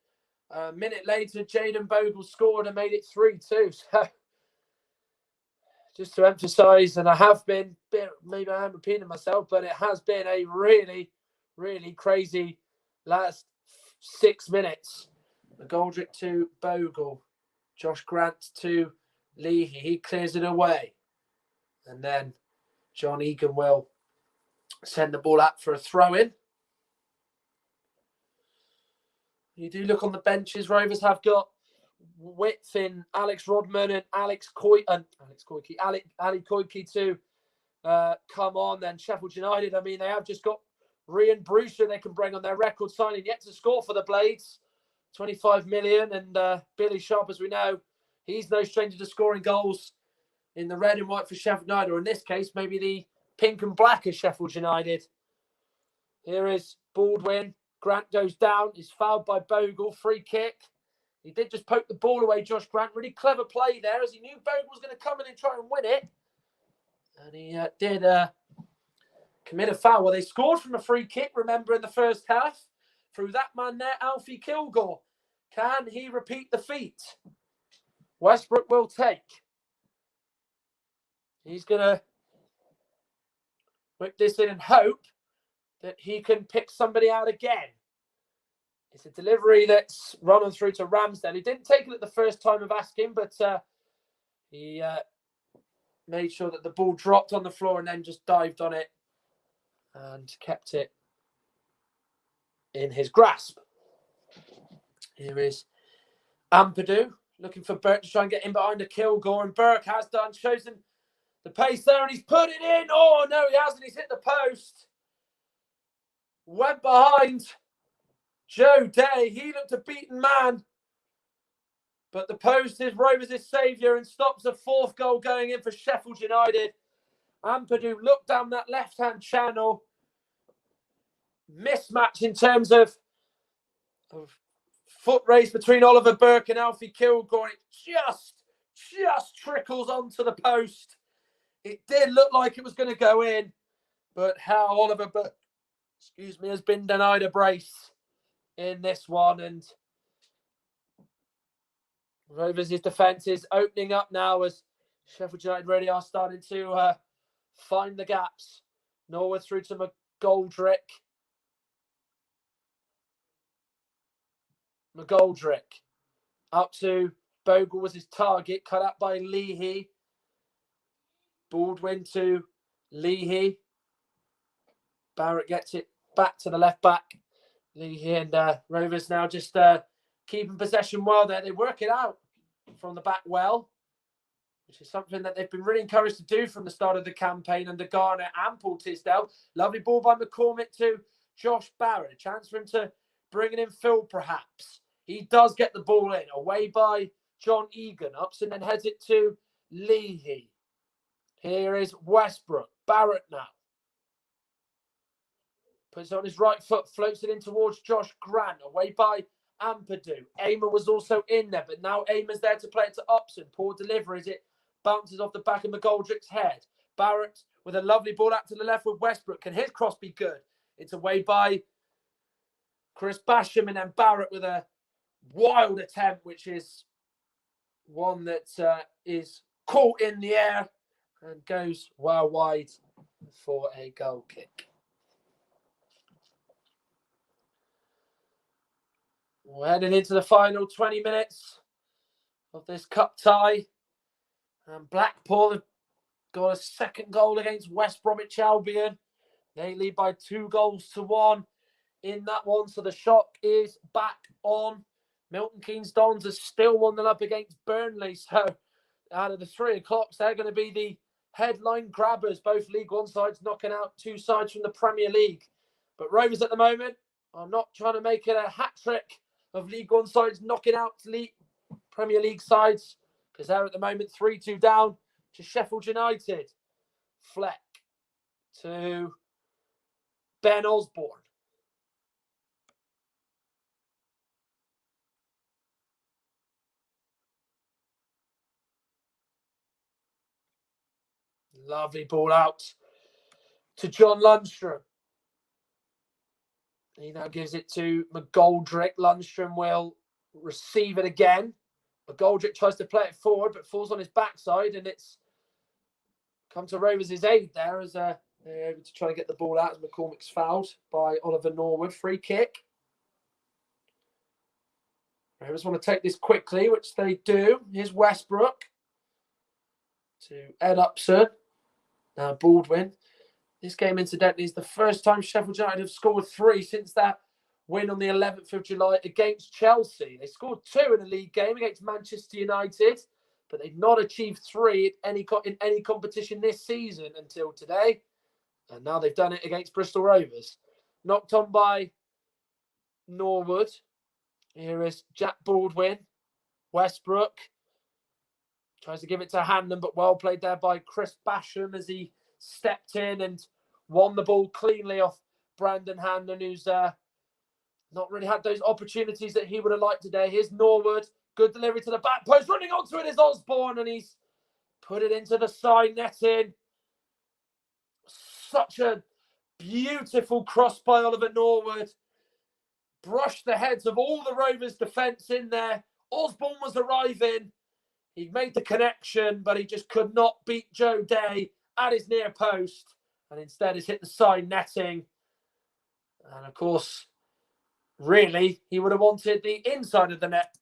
a minute later, Jaden Bogle scored and made it 3-2. So just to emphasise, and I have been, maybe I am repeating myself, but it has been a really, really crazy last 6 minutes. McGoldrick to Bogle. Josh Grant to Leahy. He clears it away. And then John Egan will send the ball out for a throw-in. You do look on the benches. Rovers have got width in Alex Rodman and Ali Koike to come on, then Sheffield United, I mean, they have just got Ryan Brewster they can bring on their record signing yet to score for the Blades. 25 million. And Billy Sharp, as we know, he's no stranger to scoring goals in the red and white for Sheffield United, or in this case, maybe the pink and black of Sheffield United. Here is Baldwin. Grant goes down. He's fouled by Bogle. Free kick. He did just poke the ball away, Josh Grant. Really clever play there, as he knew Bogle was going to come in and try and win it. And he did commit a foul. Well, they scored from a free kick, remember, in the first half. Through that man there, Alfie Kilgore. Can he repeat the feat? Westbrook will take. He's going to whip this in and hope that he can pick somebody out again. It's a delivery that's run on through to Ramsdale. He didn't take it at the first time of asking, but he made sure that the ball dropped on the floor and then just dived on it and kept it in his grasp. Here is Ampadu looking for Burke to try and get in behind a Kilgore, and Burke has done, chosen the pace there, and he's put it in. Oh, no, he hasn't. He's hit the post. Went behind Joe Day. He looked a beaten man. But the post is Rovers' saviour and stops the fourth goal going in for Sheffield United. Ampadu looked down that left-hand channel. Mismatch in terms of foot race between Oliver Burke and Alfie Kilgore. It just trickles onto the post. It did look like it was going to go in, but how Oliver Burke, has been denied a brace in this one. And Rovers' defence is opening up now as Sheffield United really are starting to find the gaps. Norwood through to McGoldrick. Up to Bogle was his target, cut out by Leahy. Baldwin to Leahy. Barrett gets it back to the left back. Leahy and Rovers now just keeping possession well there. They work it out from the back well, which is something that they've been really encouraged to do from the start of the campaign under Garner and Paul Tisdale. Lovely ball by McCormick to Josh Barrett. A chance for him to bring it in Phil, perhaps. He does get the ball in. Away by John Egan. Ups and then heads it to Leahy. Here is Westbrook. Barrett now. Puts it on his right foot. Floats it in towards Josh Grant. Away by Ampadu. Aymer was also in there, but now Aymer's there to play it to Upson. Poor delivery as it bounces off the back of McGoldrick's head. Barrett with a lovely ball out to the left with Westbrook. Can his cross be good? It's away by Chris Basham, and then Barrett with a wild attempt, which is one that is caught in the air and goes well wide for a goal kick. We're heading into the final 20 minutes of this cup tie. And Blackpool have got a second goal against West Bromwich Albion. They lead by 2-1 in that one. So the shock is back on. Milton Keynes Dons are still 1-0 up against Burnley. So out of the 3 o'clocks, they're going to be the headline grabbers. Both League One sides knocking out 2 sides from the Premier League. But Rovers at the moment, I'm not trying to make it a hat trick of League One sides knocking out Premier League sides, because they're at the moment 3-2 down to Sheffield United. Fleck to Ben Osborne. Lovely ball out to John Lundstrom. He now gives it to McGoldrick. Lundstrom will receive it again. McGoldrick tries to play it forward, but falls on his backside, and it's come to Rovers' aid there as they're able to try to get the ball out as McCormick's fouled by Oliver Norwood. Free kick. Rovers want to take this quickly, which they do. Here's Westbrook to Ed Upson. Now Baldwin. This game, incidentally, is the first time Sheffield United have scored 3 since that win on the 11th of July against Chelsea. They scored 2 in a league game against Manchester United, but they've not achieved 3 in any competition this season until today. And now they've done it against Bristol Rovers. Knocked on by Norwood. Here is Jack Baldwin. Westbrook tries to give it to Hanlon, but well played there by Chris Basham as he stepped in and won the ball cleanly off Brandon Hanlon, who's not really had those opportunities that he would have liked today. Here's Norwood. Good delivery to the back post. Running onto it is Osborne, and he's put it into the side netting. Such a beautiful cross by Oliver Norwood. Brushed the heads of all the Rovers defence in there. Osborne was arriving. He made the connection, but he just could not beat Joe Day at his near post. And instead has hit the side netting. And of course, really, he would have wanted the inside of the net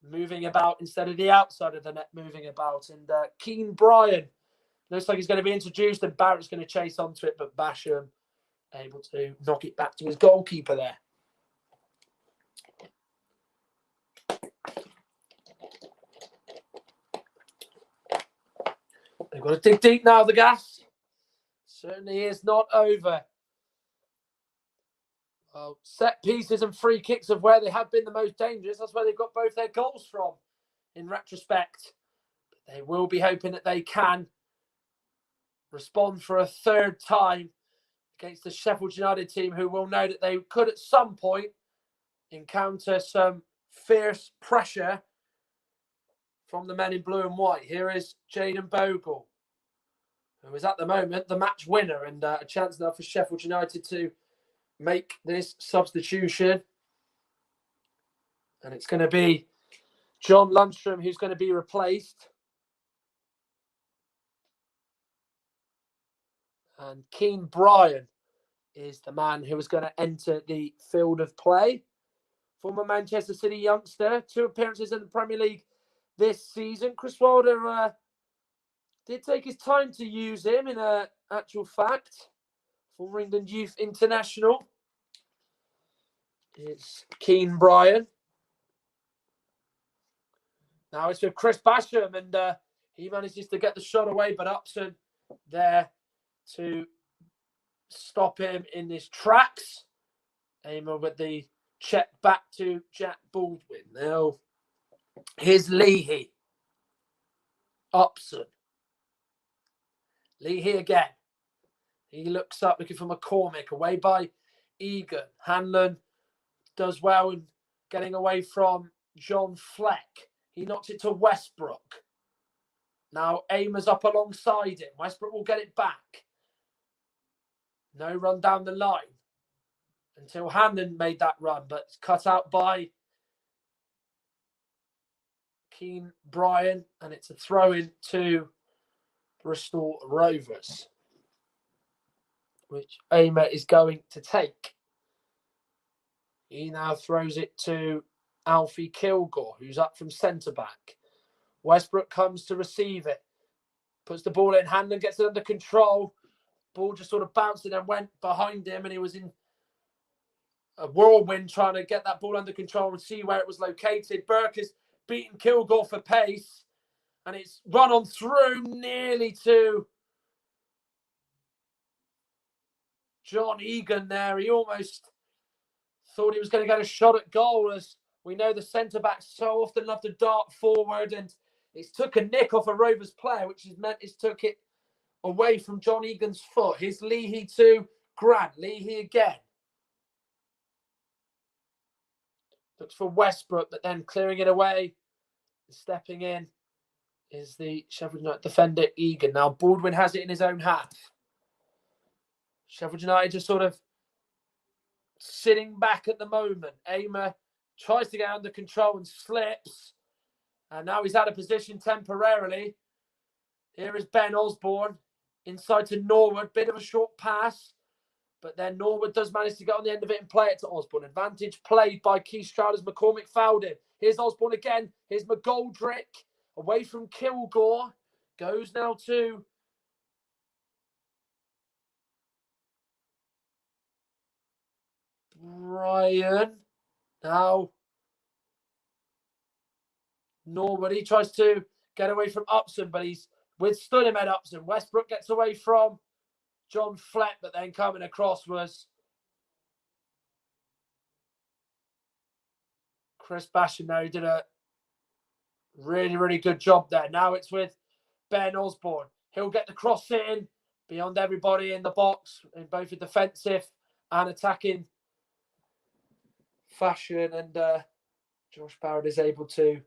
moving about instead of the outside of the net moving about. And Keane Bryan looks like he's going to be introduced, and Barrett's going to chase onto it, but Basham able to knock it back to his goalkeeper there. They've got to dig deep now, the Gas. Certainly is not over. Well, set pieces and free kicks of where they have been the most dangerous. That's where they've got both their goals from, in retrospect. But they will be hoping that they can respond for a third time against the Sheffield United team, who will know that they could at some point encounter some fierce pressure from the men in blue and white. Here is Jaden Bogle, who is at the moment the match winner, and a chance now for Sheffield United to make this substitution. And it's going to be John Lundstrom who's going to be replaced. And Keane Bryan is the man who is going to enter the field of play. Former Manchester City youngster, 2 appearances in the Premier League this season. Chris Wilder did take his time to use him in actual fact. Former England Youth International. It's Keane Bryan. Now it's with Chris Basham, and he manages to get the shot away, but Upson there to stop him in his tracks. Aimer with the check back to Jack Baldwin. Now, here's Leahy. Upson. Leahy again. He looks up looking for McCormick. Away by Egan. Hanlon does well in getting away from John Fleck. He knocks it to Westbrook. Now Aimer's up alongside him. Westbrook will get it back. No run down the line until Hanlon made that run, but it's cut out by Keane Bryan, and it's a throw-in to Bristol Rovers, which Aimer is going to take. He now throws it to Alfie Kilgore, who's up from centre-back. Westbrook comes to receive it. Puts the ball in. Hanlon gets it under control. Ball just sort of bounced and then went behind him, and he was in a whirlwind trying to get that ball under control and see where it was located. Burke has beaten Kilgore for pace, and it's run on through nearly to John Egan there. He almost thought he was going to get a shot at goal, as we know the centre-backs so often love to dart forward, and it's took a nick off a Rovers player, which has meant it's took it away from John Egan's foot. Here's Leahy to Grant. Leahy again. Looks for Westbrook, but then clearing it away. Stepping in is the Sheffield United defender, Egan. Now Baldwin has it in his own half. Sheffield United just sort of sitting back at the moment. Aimer tries to get under control and slips. And now he's out of position temporarily. Here is Ben Osborne. Inside to Norwood. Bit of a short pass. But then Norwood does manage to get on the end of it and play it to Osborne. Advantage played by Keith Stroud as McCormick fouled him. Here's Osborne again. Here's McGoldrick. Away from Kilgore. Goes now to Bryan. Now Norwood, he tries to get away from Upson, but he's withstood him at Upson. Westbrook gets away from John Flett, but then coming across was Chris Basham there. He did a really, really good job there. Now it's with Ben Osborne. He'll get the cross in beyond everybody in the box in both a defensive and attacking fashion. And Josh Barrett is able to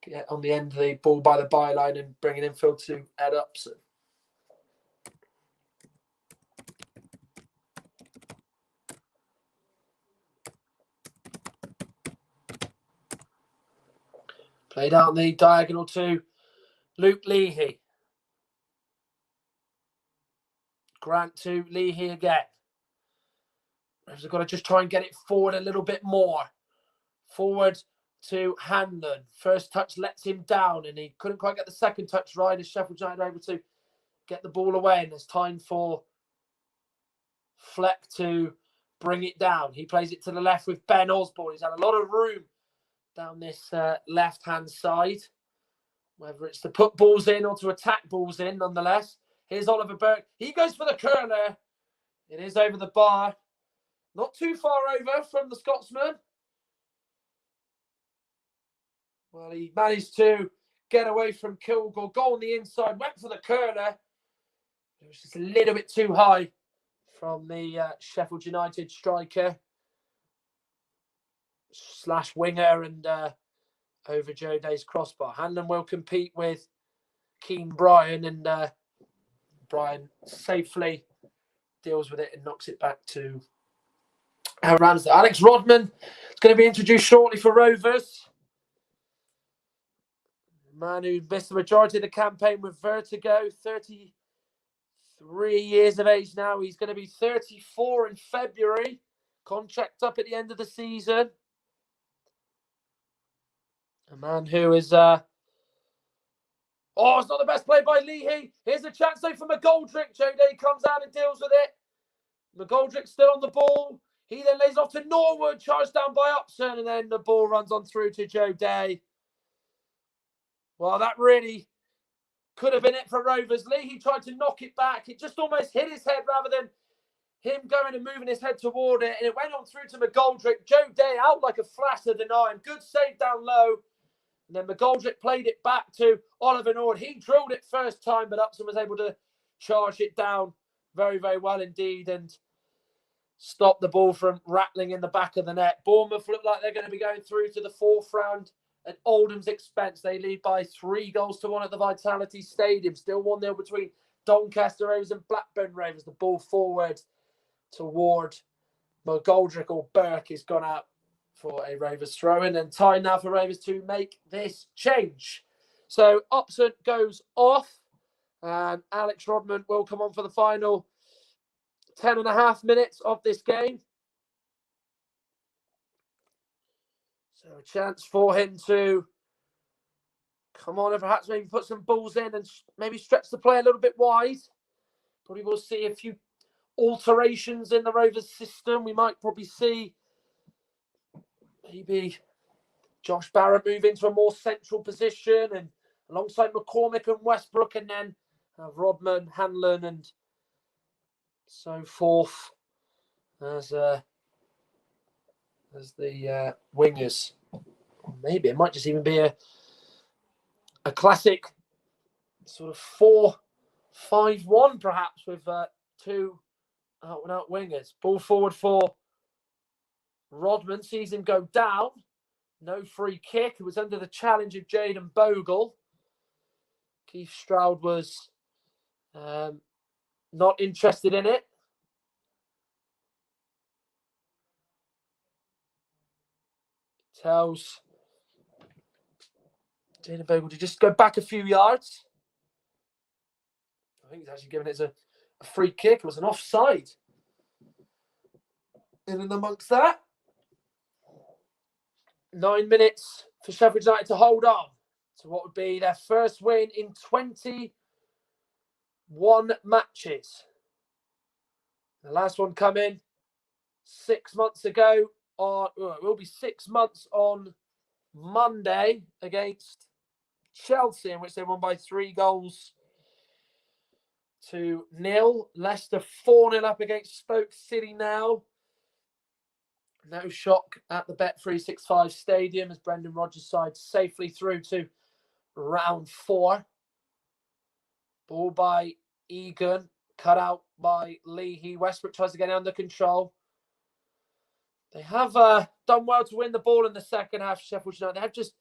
get on the end of the ball by the byline and bring it infield to Ed Upson. Played out the diagonal to Luke Leahy. Grant to Leahy again. They've got to just try and get it forward a little bit more. Forward to Hanlon. First touch lets him down, and he couldn't quite get the second touch right as Sheffield United are able to get the ball away. And there's time for Fleck to bring it down. He plays it to the left with Ben Osborne. He's had a lot of room down this left-hand side, whether it's to put balls in or to attack balls in, nonetheless. Here's Oliver Burke. He goes for the curler. It is over the bar. Not too far over from the Scotsman. Well, he managed to get away from Kilgore, go on the inside, went for the curler. It was just a little bit too high from the Sheffield United striker / winger, and over Joe Day's crossbar. Hanlon will compete with Keane Bryan, and Bryan safely deals with it and knocks it back to Ramsey. Alex Rodman is going to be introduced shortly for Rovers. Man who missed the majority of the campaign with vertigo, 33 years of age now. He's going to be 34 in February. Contract up at the end of the season. A man who is... it's not the best play by Leahy. Here's a chance though for McGoldrick. Joe Day comes out and deals with it. McGoldrick still on the ball. He then lays off to Norwood, charged down by Upson, and then the ball runs on through to Joe Day. Well, that really could have been it for Rovers. Leahy tried to knock it back. It just almost hit his head rather than him going and moving his head toward it. And it went on through to McGoldrick. Joe Day out like a flash to deny him. Good save down low. And then McGoldrick played it back to Oliver Norwood. He drilled it first time, but Upson was able to charge it down very, very well indeed and stop the ball from rattling in the back of the net. Bournemouth look like they're going to be going through to the fourth round at Oldham's expense. They lead by 3-1 at the Vitality Stadium. Still 1-0 between Doncaster Rovers and Blackburn Rovers. The ball forward toward McGoldrick, or Burke, has gone out for a Rovers throw-in, and time now for Rovers to make this change. So Upson goes off, and Alex Rodman will come on for the final 10.5 minutes of this game. So a chance for him to come on and perhaps maybe put some balls in and maybe stretch the play a little bit wide. Probably we'll see a few alterations in the Rovers system. We might probably see maybe Josh Barrett move into a more central position and alongside McCormick and Westbrook, and then have Rodman, Hanlon, and so forth as the wingers. Or maybe it might just even be a classic sort of 4-5-1 perhaps with two out-and-out wingers. Ball forward for Rodman, sees him go down. No free kick. It was under the challenge of Jayden Bogle. Keith Stroud was not interested in it. Tells Jayden Bogle to just go back a few yards. I think he's actually given it a free kick. It was an offside. In and amongst that, 9 minutes for Sheffield United to hold on to what would be their first win in 21 matches. The last one coming 6 months ago. It will be 6 months on Monday against Chelsea, in which they won by 3-0. Leicester 4-0 up against Stoke City now. No shock at the Bet365 Stadium as Brendan Rodgers' side safely through to round 4. Ball by Egan, cut out by Leahy. Westbrook tries to get it under control. They have done well to win the ball in the second half, Sheffield United. They have just,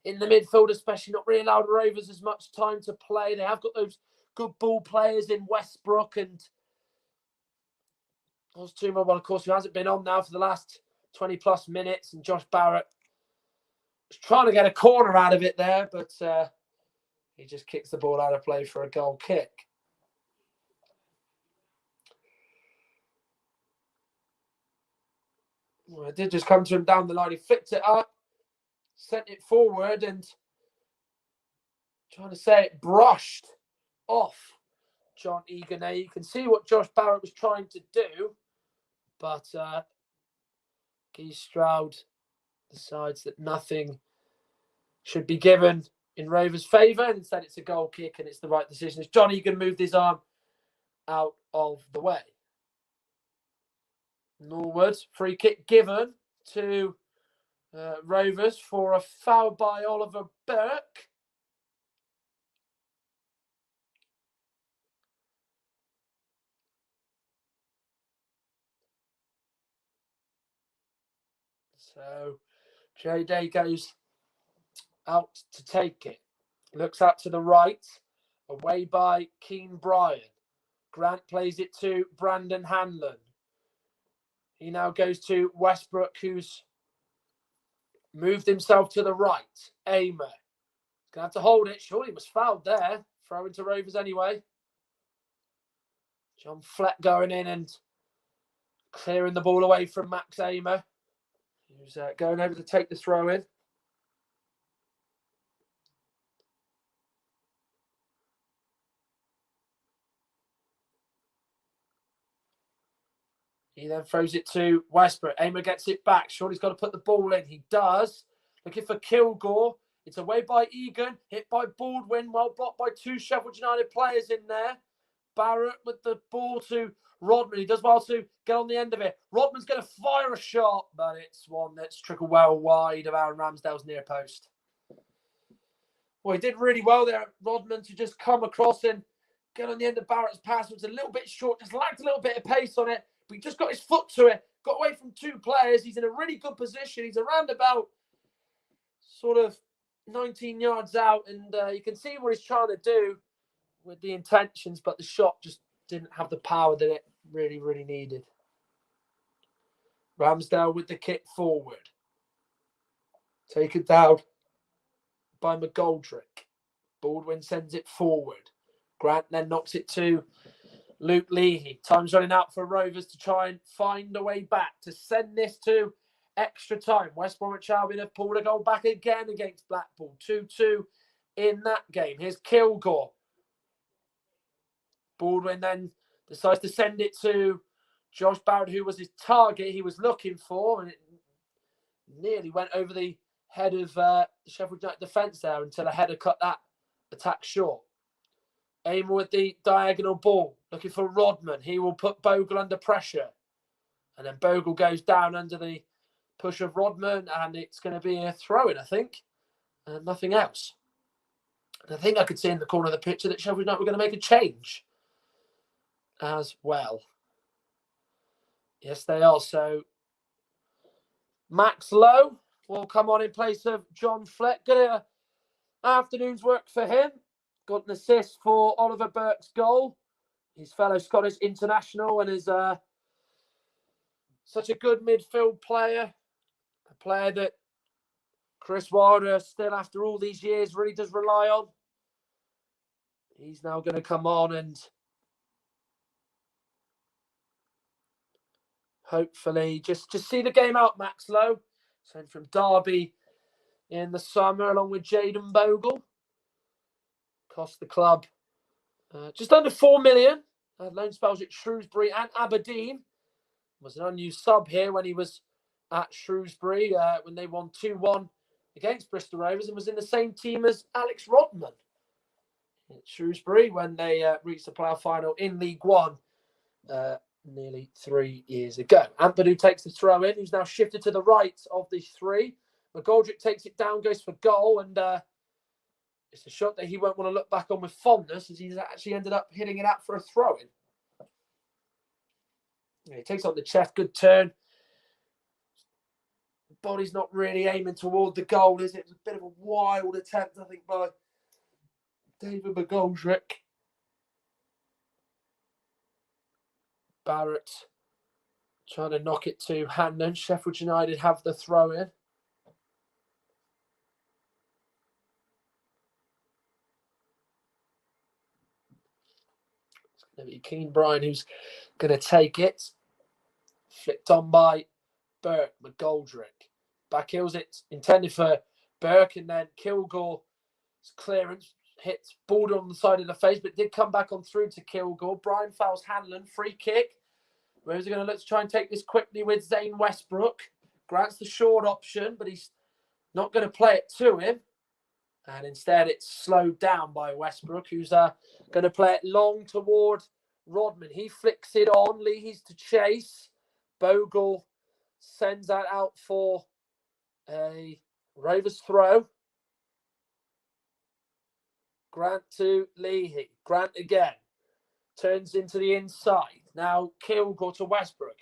in the midfield especially, not really allowed Rovers as much time to play. They have got those good ball players in Westbrook and Oztumo, well, of course, who hasn't been on now for the last 20-plus minutes. And Josh Barrett was trying to get a corner out of it there, but he just kicks the ball out of play for a goal kick. Well, it did just come to him down the line. He flicked it up, sent it forward, and trying to say it brushed off John Egan there. You can see what Josh Barrett was trying to do, but Guy Stroud decides that nothing should be given in Rovers' favour, and instead it's a goal kick, and it's the right decision as John Egan moved his arm out of the way. Norwood, free kick given to Rovers for a foul by Oliver Burke. So Jay Day goes out to take it. Looks out to the right, away by Keane Bryan. Grant plays it to Brandon Hanlon. He now goes to Westbrook, who's moved himself to the right. Aimer. Going to have to hold it. Surely he was fouled there. Throw into Rovers anyway. John Fleck going in and clearing the ball away from Max Aimer, who's going over to take the throw in. He then throws it to Westbrook. Aimer gets it back. Surely he's got to put the ball in. He does. Looking for Kilgore. It's away by Egan. Hit by Baldwin. Well blocked by 2 Sheffield United players in there. Barrett with the ball to Rodman. He does well to get on the end of it. Rodman's going to fire a shot, but it's one that's trickled well wide of Aaron Ramsdale's near post. Well, he did really well there, Rodman, to just come across and get on the end of Barrett's pass. It was a little bit short, just lacked a little bit of pace on it, but he just got his foot to it, got away from 2 players. He's in a really good position. He's around about sort of 19 yards out, and you can see what he's trying to do with the intentions, but the shot just didn't have the power that it really, really needed. Ramsdale with the kick forward. Taken down by McGoldrick. Baldwin sends it forward. Grant then knocks it to Luke Leahy. Time's running out for Rovers to try and find a way back to send this to extra time. West Bromwich Albion have pulled a goal back again against Blackpool. 2-2 in that game. Here's Kilgore. Baldwin then decides to send it to Josh Barrett, who was his target he was looking for, and it nearly went over the head of the Sheffield United defence there until a header cut that attack short. Aimer with the diagonal ball, looking for Rodman. He will put Bogle under pressure. And then Bogle goes down under the push of Rodman, and it's going to be a throw-in, I think, and nothing else. And I think I could see in the corner of the picture that Sheffield United were going to make a change as well. Yes, they are. So Max Lowe will come on in place of John Fleck. Good afternoon's work for him. Got an assist for Oliver Burke's goal. His fellow Scottish international, and is such a good midfield player. A player that Chris Wilder, still after all these years, really does rely on. He's now going to come on and hopefully just see the game out, Max Lowe. Sent from Derby in the summer along with Jayden Bogle. Cost the club just under 4 million. Had loan spells at Shrewsbury and Aberdeen. Was an unused sub here when he was at Shrewsbury when they won 2-1 against Bristol Rovers and was in the same team as Alex Rodman at Shrewsbury when they reached the playoff final in League One nearly 3 years ago. Ampadu takes the throw in, who's now shifted to the right of the three. McGoldrick takes it down, goes for goal, and it's a shot that he won't want to look back on with fondness, as he's actually ended up hitting it out for a throw-in. Yeah, he takes on the chest, good turn. Body's not really aiming toward the goal, is it? It was a bit of a wild attempt, I think, by David McGoldrick. Barrett trying to knock it to Hannon. Sheffield United have the throw-in. It's going to be Keane Bryan who's going to take it. Flicked on by Burke. McGoldrick backheels it, intended for Burke, and then Kilgore's clearance hits Balder on the side of the face, but did come back on through to Kilgore. Bryan fouls Hanlon. Free kick. Rovers are going to look to try and take this quickly with Zane Westbrook. Grant's the short option, but he's not going to play it to him. And instead, it's slowed down by Westbrook, who's going to play it long toward Rodman. He flicks it on. Leahy's to chase. Bogle sends that out for a Rovers throw. Grant to Leahy. Grant again. Turns into the inside. Now Kilgore to Westbrook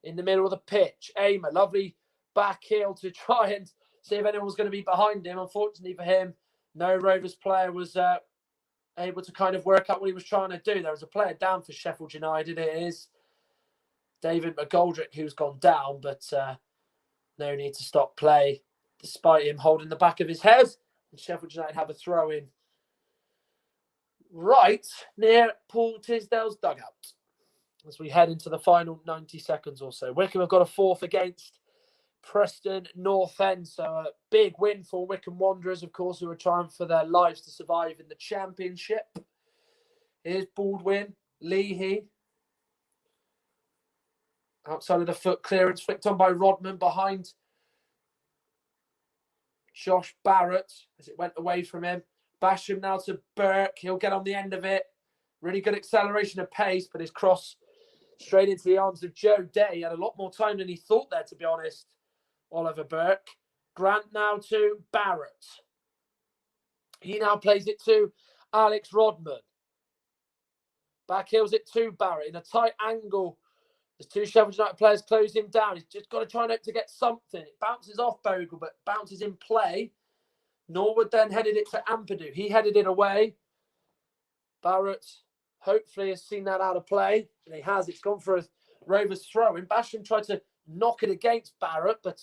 in the middle of the pitch. Aimer, lovely back heel to try and see if anyone was going to be behind him. Unfortunately for him, no Rovers player was able to kind of work out what he was trying to do. There was a player down for Sheffield United. It is David McGoldrick who's gone down, but no need to stop play despite him holding the back of his head. And Sheffield United have a throw in right near Paul Tisdale's dugout as we head into the final 90 seconds or so. Wycombe have got a fourth against Preston North End, so a big win for Wycombe Wanderers, of course, who are trying for their lives to survive in the Championship. Here's Baldwin, Leahy. Outside of the foot clearance, flicked on by Rodman behind Josh Barrett as it went away from him. Basham now to Burke. He'll get on the end of it. Really good acceleration of pace, but his cross straight into the arms of Joe Day. He had a lot more time than he thought there, to be honest, Oliver Burke. Grant now to Barrett. He now plays it to Alex Rodman. Backheels it to Barrett in a tight angle. There's two Sheffield United players close him down. He's just got to try to get something. It bounces off Bogle, but bounces in play. Norwood then headed it to Ampadu. He headed it away. Barrett hopefully has seen that out of play. And he has. It's gone for a Rovers throw-in. Basham tried to knock it against Barrett, but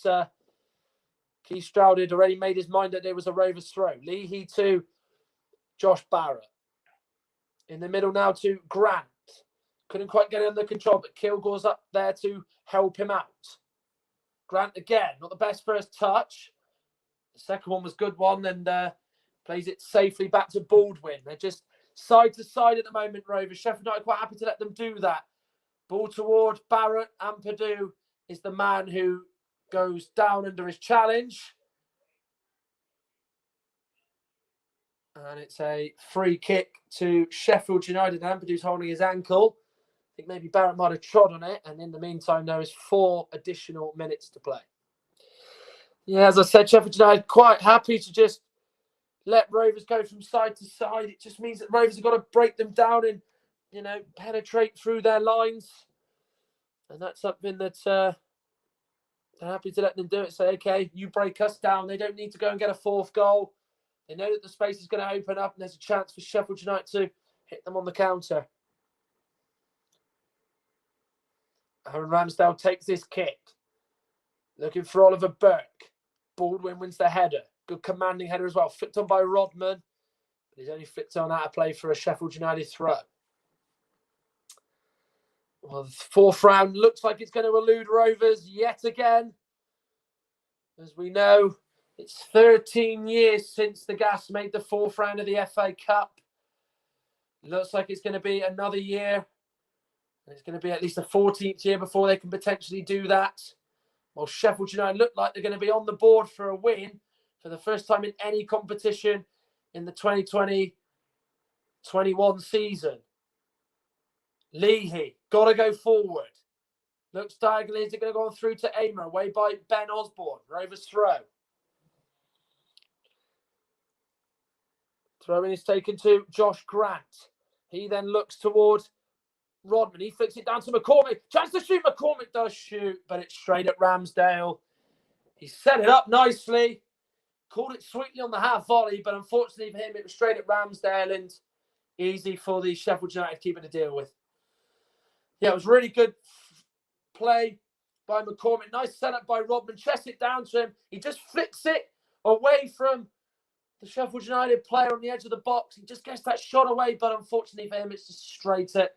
Keith Stroud had already made his mind that there was a Rovers throw. Leahy to Josh Barrett. In the middle now to Grant. Couldn't quite get it under control, but Kilgore's up there to help him out. Grant again, not the best first touch. The second one was a good one, and plays it safely back to Baldwin. They're just side to side at the moment, Rovers. Sheffield United quite happy to let them do that. Ball toward Barrett. Ampadu is the man who goes down under his challenge. And it's a free kick to Sheffield United. Ampadu's holding his ankle. I think maybe Barrett might have trod on it. And in the meantime, there is 4 additional minutes to play. Yeah, as I said, Sheffield United quite happy to just let Rovers go from side to side. It just means that Rovers have got to break them down and, penetrate through their lines. And that's something that they're happy to let them do it. Say, okay, you break us down. They don't need to go and get a 4th goal. They know that the space is going to open up and there's a chance for Sheffield United to hit them on the counter. Aaron Ramsdale takes this kick. Looking for Oliver Burke. Baldwin wins the header. Good commanding header as well. Flicked on by Rodman. But he's only flicked on out of play for a Sheffield United throw. Well, the 4th round looks like it's going to elude Rovers yet again. As we know, it's 13 years since the Gas made the 4th round of the FA Cup. It looks like it's going to be another year. It's going to be at least a 14th year before they can potentially do that. Well, Sheffield United look like they're going to be on the board for a win. for the first time in any competition in the 2020-21 season. Leahy, got to go forward. Looks diagonally. Is it going to go on through to Amer? Away by Ben Osborne. Rovers throw. Throw-in is taken to Josh Grant. He then looks towards Rodman. He flicks it down to McCormick. Chance to shoot. McCormick does shoot, but it's straight at Ramsdale. He set it up nicely. Called it sweetly on the half volley, but unfortunately for him, it was straight at Ramsdale and easy for the Sheffield United keeper to deal with. Yeah, it was really good play by McCormick. Nice setup by Rodman. Chests it down to him. He just flicks it away from the Sheffield United player on the edge of the box. He just gets that shot away, but unfortunately for him, it's just straight at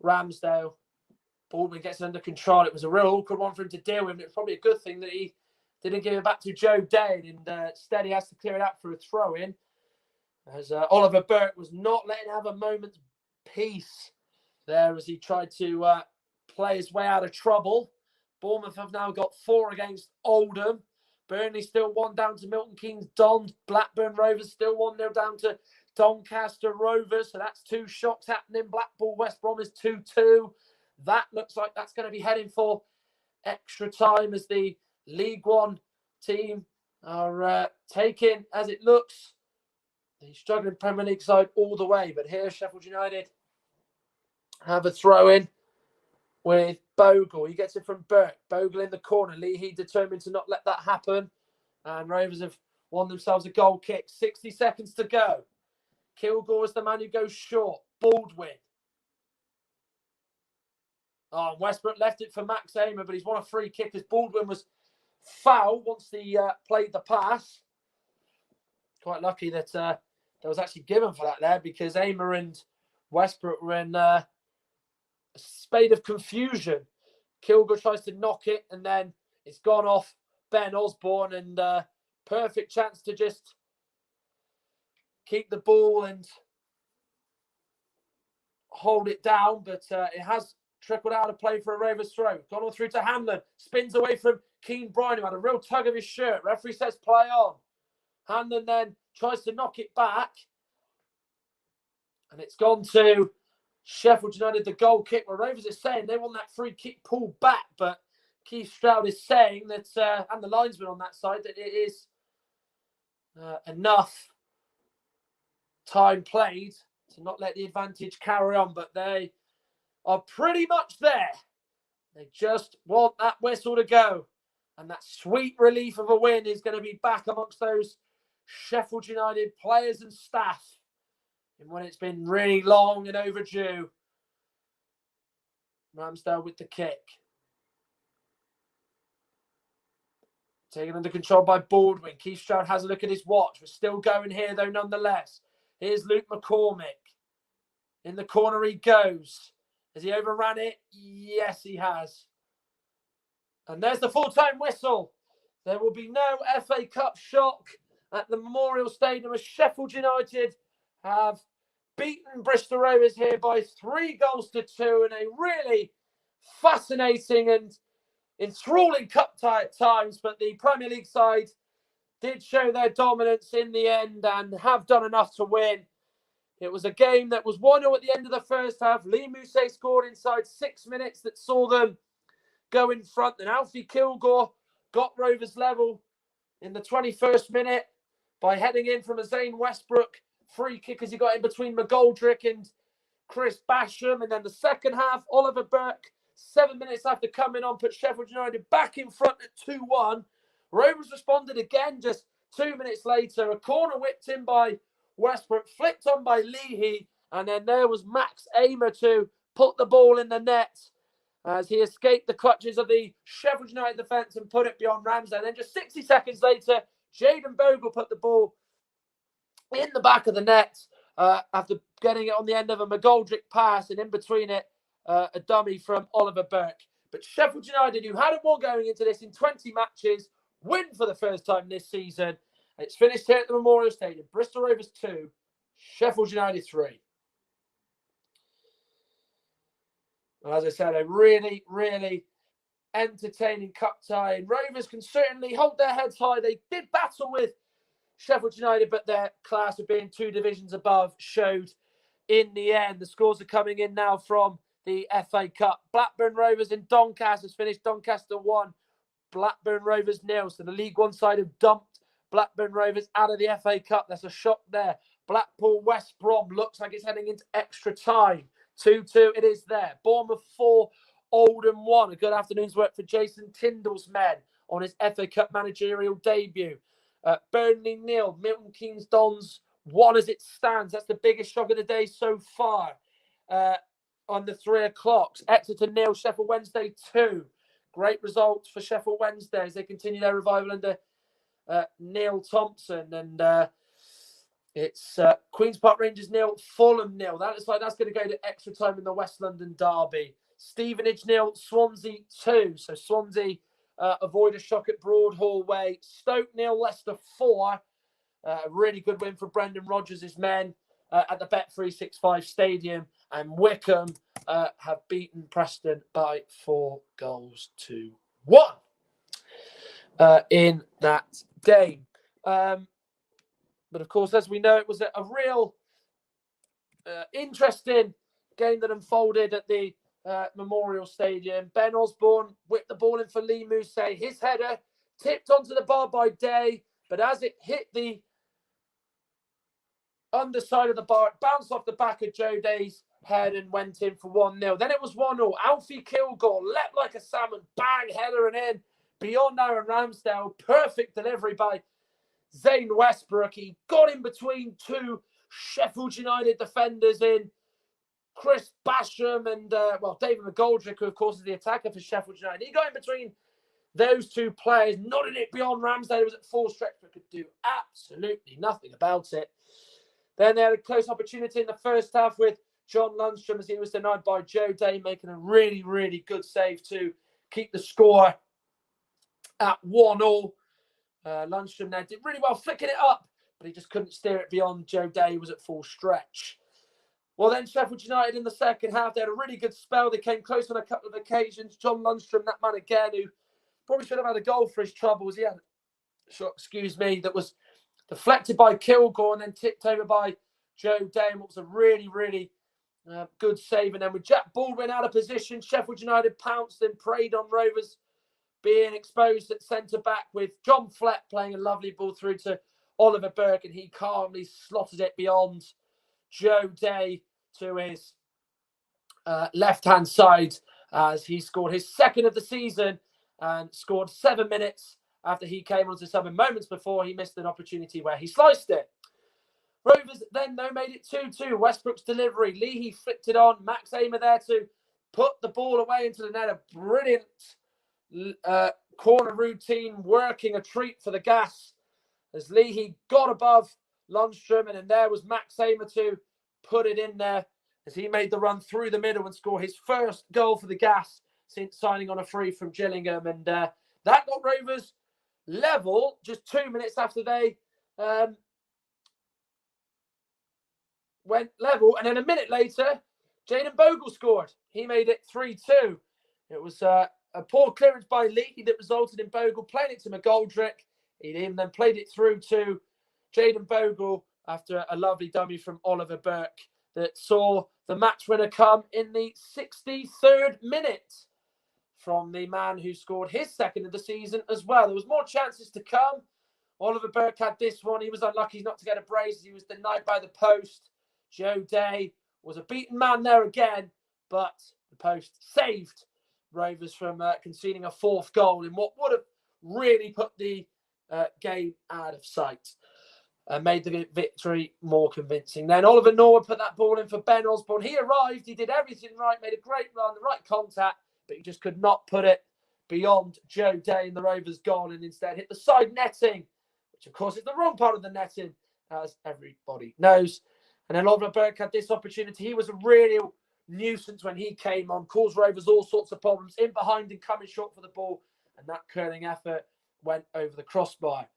Ramsdale. Baldwin gets it under control. It was a real awkward one for him to deal with. And it was probably a good thing that he didn't give it back to Joe Dane. And instead, he has to clear it out for a throw-in. As Oliver Burke was not letting have a moment's peace there as he tried to play his way out of trouble. Bournemouth have now got 4 against Oldham. Burnley still 1 down to Milton Keynes Dons. Blackburn Rovers still 1-0 down to Doncaster Rovers. So that's 2 shocks happening. Blackpool West Brom is 2-2. That looks like that's going to be heading for extra time as the League One team are taking, as it looks, the struggling Premier League side all the way. But here Sheffield United have a throw-in with Bogle. He gets it from Burke. Bogle in the corner. Leahy determined to not let that happen. And Rovers have won themselves a goal kick. 60 seconds to go. Kilgore is the man who goes short. Baldwin. Oh, Westbrook left it for Max Amer, but he's won a free kick as Baldwin was fouled once he played the pass. Quite lucky that that was actually given for that there, because Amer and Westbrook were in a spate of confusion. Kilgore tries to knock it, and then it's gone off Ben Osborne, and perfect chance to just keep the ball and hold it down, but it has trickled out of play for a Rovers throw. Gone all through to Hanlon. Spins away from Keane Bryan, who had a real tug of his shirt. Referee says play on. Hanlon then tries to knock it back. And it's gone to Sheffield United, the goal kick, where Rovers is saying they want that free kick pulled back. But Keith Stroud is saying that, and the linesman on that side, that it is enough time played to not let the advantage carry on. But they are pretty much there. They just want that whistle to go. And that sweet relief of a win is going to be back amongst those Sheffield United players and staff. And when it's been really long and overdue. Ramsdale with the kick. Taken under control by Baldwin. Keith Stroud has a look at his watch. We're still going here, though, nonetheless. Here's Luke McCormick. In the corner he goes. Has he overran it? Yes, he has. And there's the full-time whistle. There will be no FA Cup shock at the Memorial Stadium as Sheffield United have beaten Bristol Rovers here by 3-2 in a really fascinating and enthralling cup tie at times. But the Premier League side did show their dominance in the end and have done enough to win. It was a game that was 1-0 at the end of the first half. Lee Mousset scored inside 6 minutes that saw them go in front. Then Alfie Kilgore got Rovers level in the 21st minute by heading in from a Zane Westbrook free kick as he got in between McGoldrick and Chris Basham. And then the second half, Oliver Burke, 7 minutes after coming on, put Sheffield United back in front at 2-1. Rovers responded again just 2 minutes later. A corner whipped in by Westbrook, flicked on by Leahy, and then there was Max Amer to put the ball in the net as he escaped the clutches of the Sheffield United defence and put it beyond Ramsdale. Then just 60 seconds later, Jayden Bogle put the ball in the back of the net after getting it on the end of a McGoldrick pass, and in between it, a dummy from Oliver Burke. But Sheffield United, who hadn't won going into this in 20 matches, win for the first time this season. It's finished here at the Memorial Stadium. Bristol Rovers 2, Sheffield United 3. Well, as I said, a really, really entertaining cup tie. And Rovers can certainly hold their heads high. They did battle with Sheffield United, but their class of being 2 divisions above, showed in the end. The scores are coming in now from the FA Cup. Blackburn Rovers and Doncaster has finished. Doncaster 1, Blackburn Rovers 0. So the League One side have dumped Blackburn Rovers out of the FA Cup. That's a shock there. Blackpool West Brom looks like it's heading into extra time. 2-2 it is there. Bournemouth 4, Oldham 1. A good afternoon's work for Jason Tyndall's men on his FA Cup managerial debut. Burnley 0, Milton Keynes Dons 1 as it stands. That's the biggest shock of the day so far. On the 3 o'clocks, Exeter 0, Sheffield Wednesday 2. Great results for Sheffield Wednesday as they continue their revival under Neil Thompson. And it's Queen's Park Rangers 0, Fulham 0. That looks like that's going to go to extra time in the West London derby. Stevenage 0, Swansea 2. So Swansea avoid a shock at Broadhall Way. Stoke 0, Leicester 4. A really good win for Brendan Rodgers' men at the Bet365 Stadium. And Wickham have beaten Preston by 4-1 in that game. But of course, as we know, it was a real interesting game that unfolded at the Memorial Stadium. Ben Osborne whipped the ball in for Lee Mousset. His header tipped onto the bar by Day, but as it hit the underside of the bar, it bounced off the back of Joe Day's head and went in for 1-0. Then it was 1-0. Alfie Kilgore leapt like a salmon, bang, header and in. Beyond Aaron Ramsdale, perfect delivery by Zane Westbrook. He got in between 2 Sheffield United defenders in Chris Basham and, David McGoldrick, who, of course, is the attacker for Sheffield United. He got in between those 2 players, nodding it beyond Ramsdale, who was at full stretch, but could do absolutely nothing about it. Then they had a close opportunity in the first half with John Lundstrom as he was denied by Joe Day, making a really, really good save to keep the score at 1-1. Lundstrom there did really well flicking it up, but he just couldn't steer it beyond Joe Day, who was at full stretch. Well, then Sheffield United in the second half, they had a really good spell. They came close on a couple of occasions. John Lundstrom, that man again, who probably should have had a goal for his troubles. He had a shot, that was deflected by Kilgore and then tipped over by Joe Day. And what was a really, really good save. And then with Jack Baldwin out of position, Sheffield United pounced and preyed on Rovers being exposed at centre-back, with John Flett playing a lovely ball through to Oliver Burke, and he calmly slotted it beyond Joe Day to his left-hand side as he scored his second of the season and scored 7 minutes after he came onto sub, and moments before he missed an opportunity where he sliced it. Rovers then, though, made it 2-2. Westbrook's delivery. Leahy flicked it on. Max Amer there to put the ball away into the net. A brilliant corner routine, working a treat for the Gas as Leahy got above Lundstrom, and then there was Max Amer to put it in there as he made the run through the middle and score his first goal for the Gas since signing on a free from Gillingham. And that got Rovers level just 2 minutes after they went level. And then a minute later, Jayden Bogle scored. He made it 3-2. It was a poor clearance by Leahy that resulted in Bogle playing it to McGoldrick. He then played it through to Jayden Bogle after a lovely dummy from Oliver Burke that saw the match winner come in the 63rd minute from the man who scored his second of the season as well. There was more chances to come. Oliver Burke had this one. He was unlucky not to get a brace. He was denied by the post. Joe Day was a beaten man there again, but the post saved Rovers from conceding a 4th goal in what would have really put the game out of sight and made the victory more convincing. Then Oliver Norwood put that ball in for Ben Osborne. He arrived, he did everything right, made a great run, the right contact, but he just could not put it beyond Joe Day and the Rovers goal, and instead hit the side netting, which of course is the wrong part of the netting, as everybody knows. And then Oliver Burke had this opportunity. He was a real nuisance when he came on, caused Rovers all sorts of problems, in behind and coming short for the ball, and that curling effort went over the crossbar.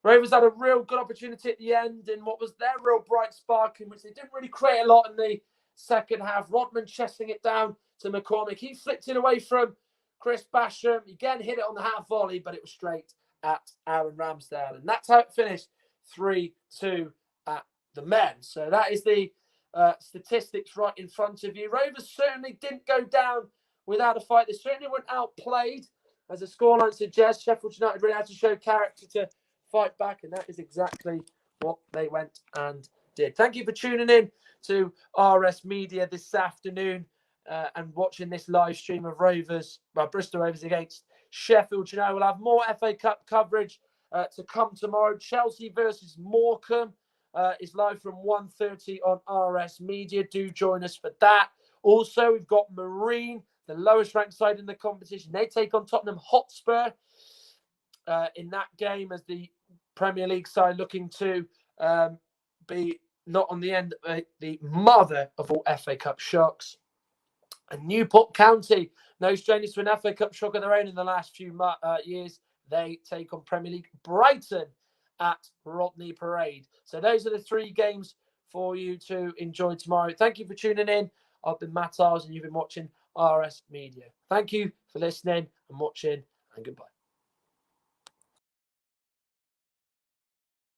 Rovers had a real good opportunity at the end in what was their real bright spark, in which they didn't really create a lot in the second half. Rodman chesting it down to McCormick. He flicked it away from Chris Basham. Again, hit it on the half volley, but it was straight at Aaron Ramsdale. And that's how it finished, 3-2 at the men. So that is the statistics right in front of you. Rovers certainly didn't go down without a fight. They certainly weren't outplayed, as the scoreline suggests. Sheffield United really had to show character to fight back, and that is exactly what they went and did. Thank you for tuning in to RS Media this afternoon and watching this live stream of Bristol Rovers against Sheffield United. We'll have more FA Cup coverage to come tomorrow. Chelsea versus Morecambe is live from 1:30 on RS Media. Do join us for that. Also, we've got Marine, the lowest ranked side in the competition. They take on Tottenham Hotspur in that game, as the Premier League side looking to be not on the end of the mother of all FA Cup shocks. And Newport County, no strangers to an FA Cup shock of their own in the last few years. They take on Premier League Brighton at Rodney Parade. So those are the 3 games for you to enjoy tomorrow. Thank you for tuning in. I've been Matt Iles, and you've been watching RS Media. Thank you for listening and watching, and goodbye.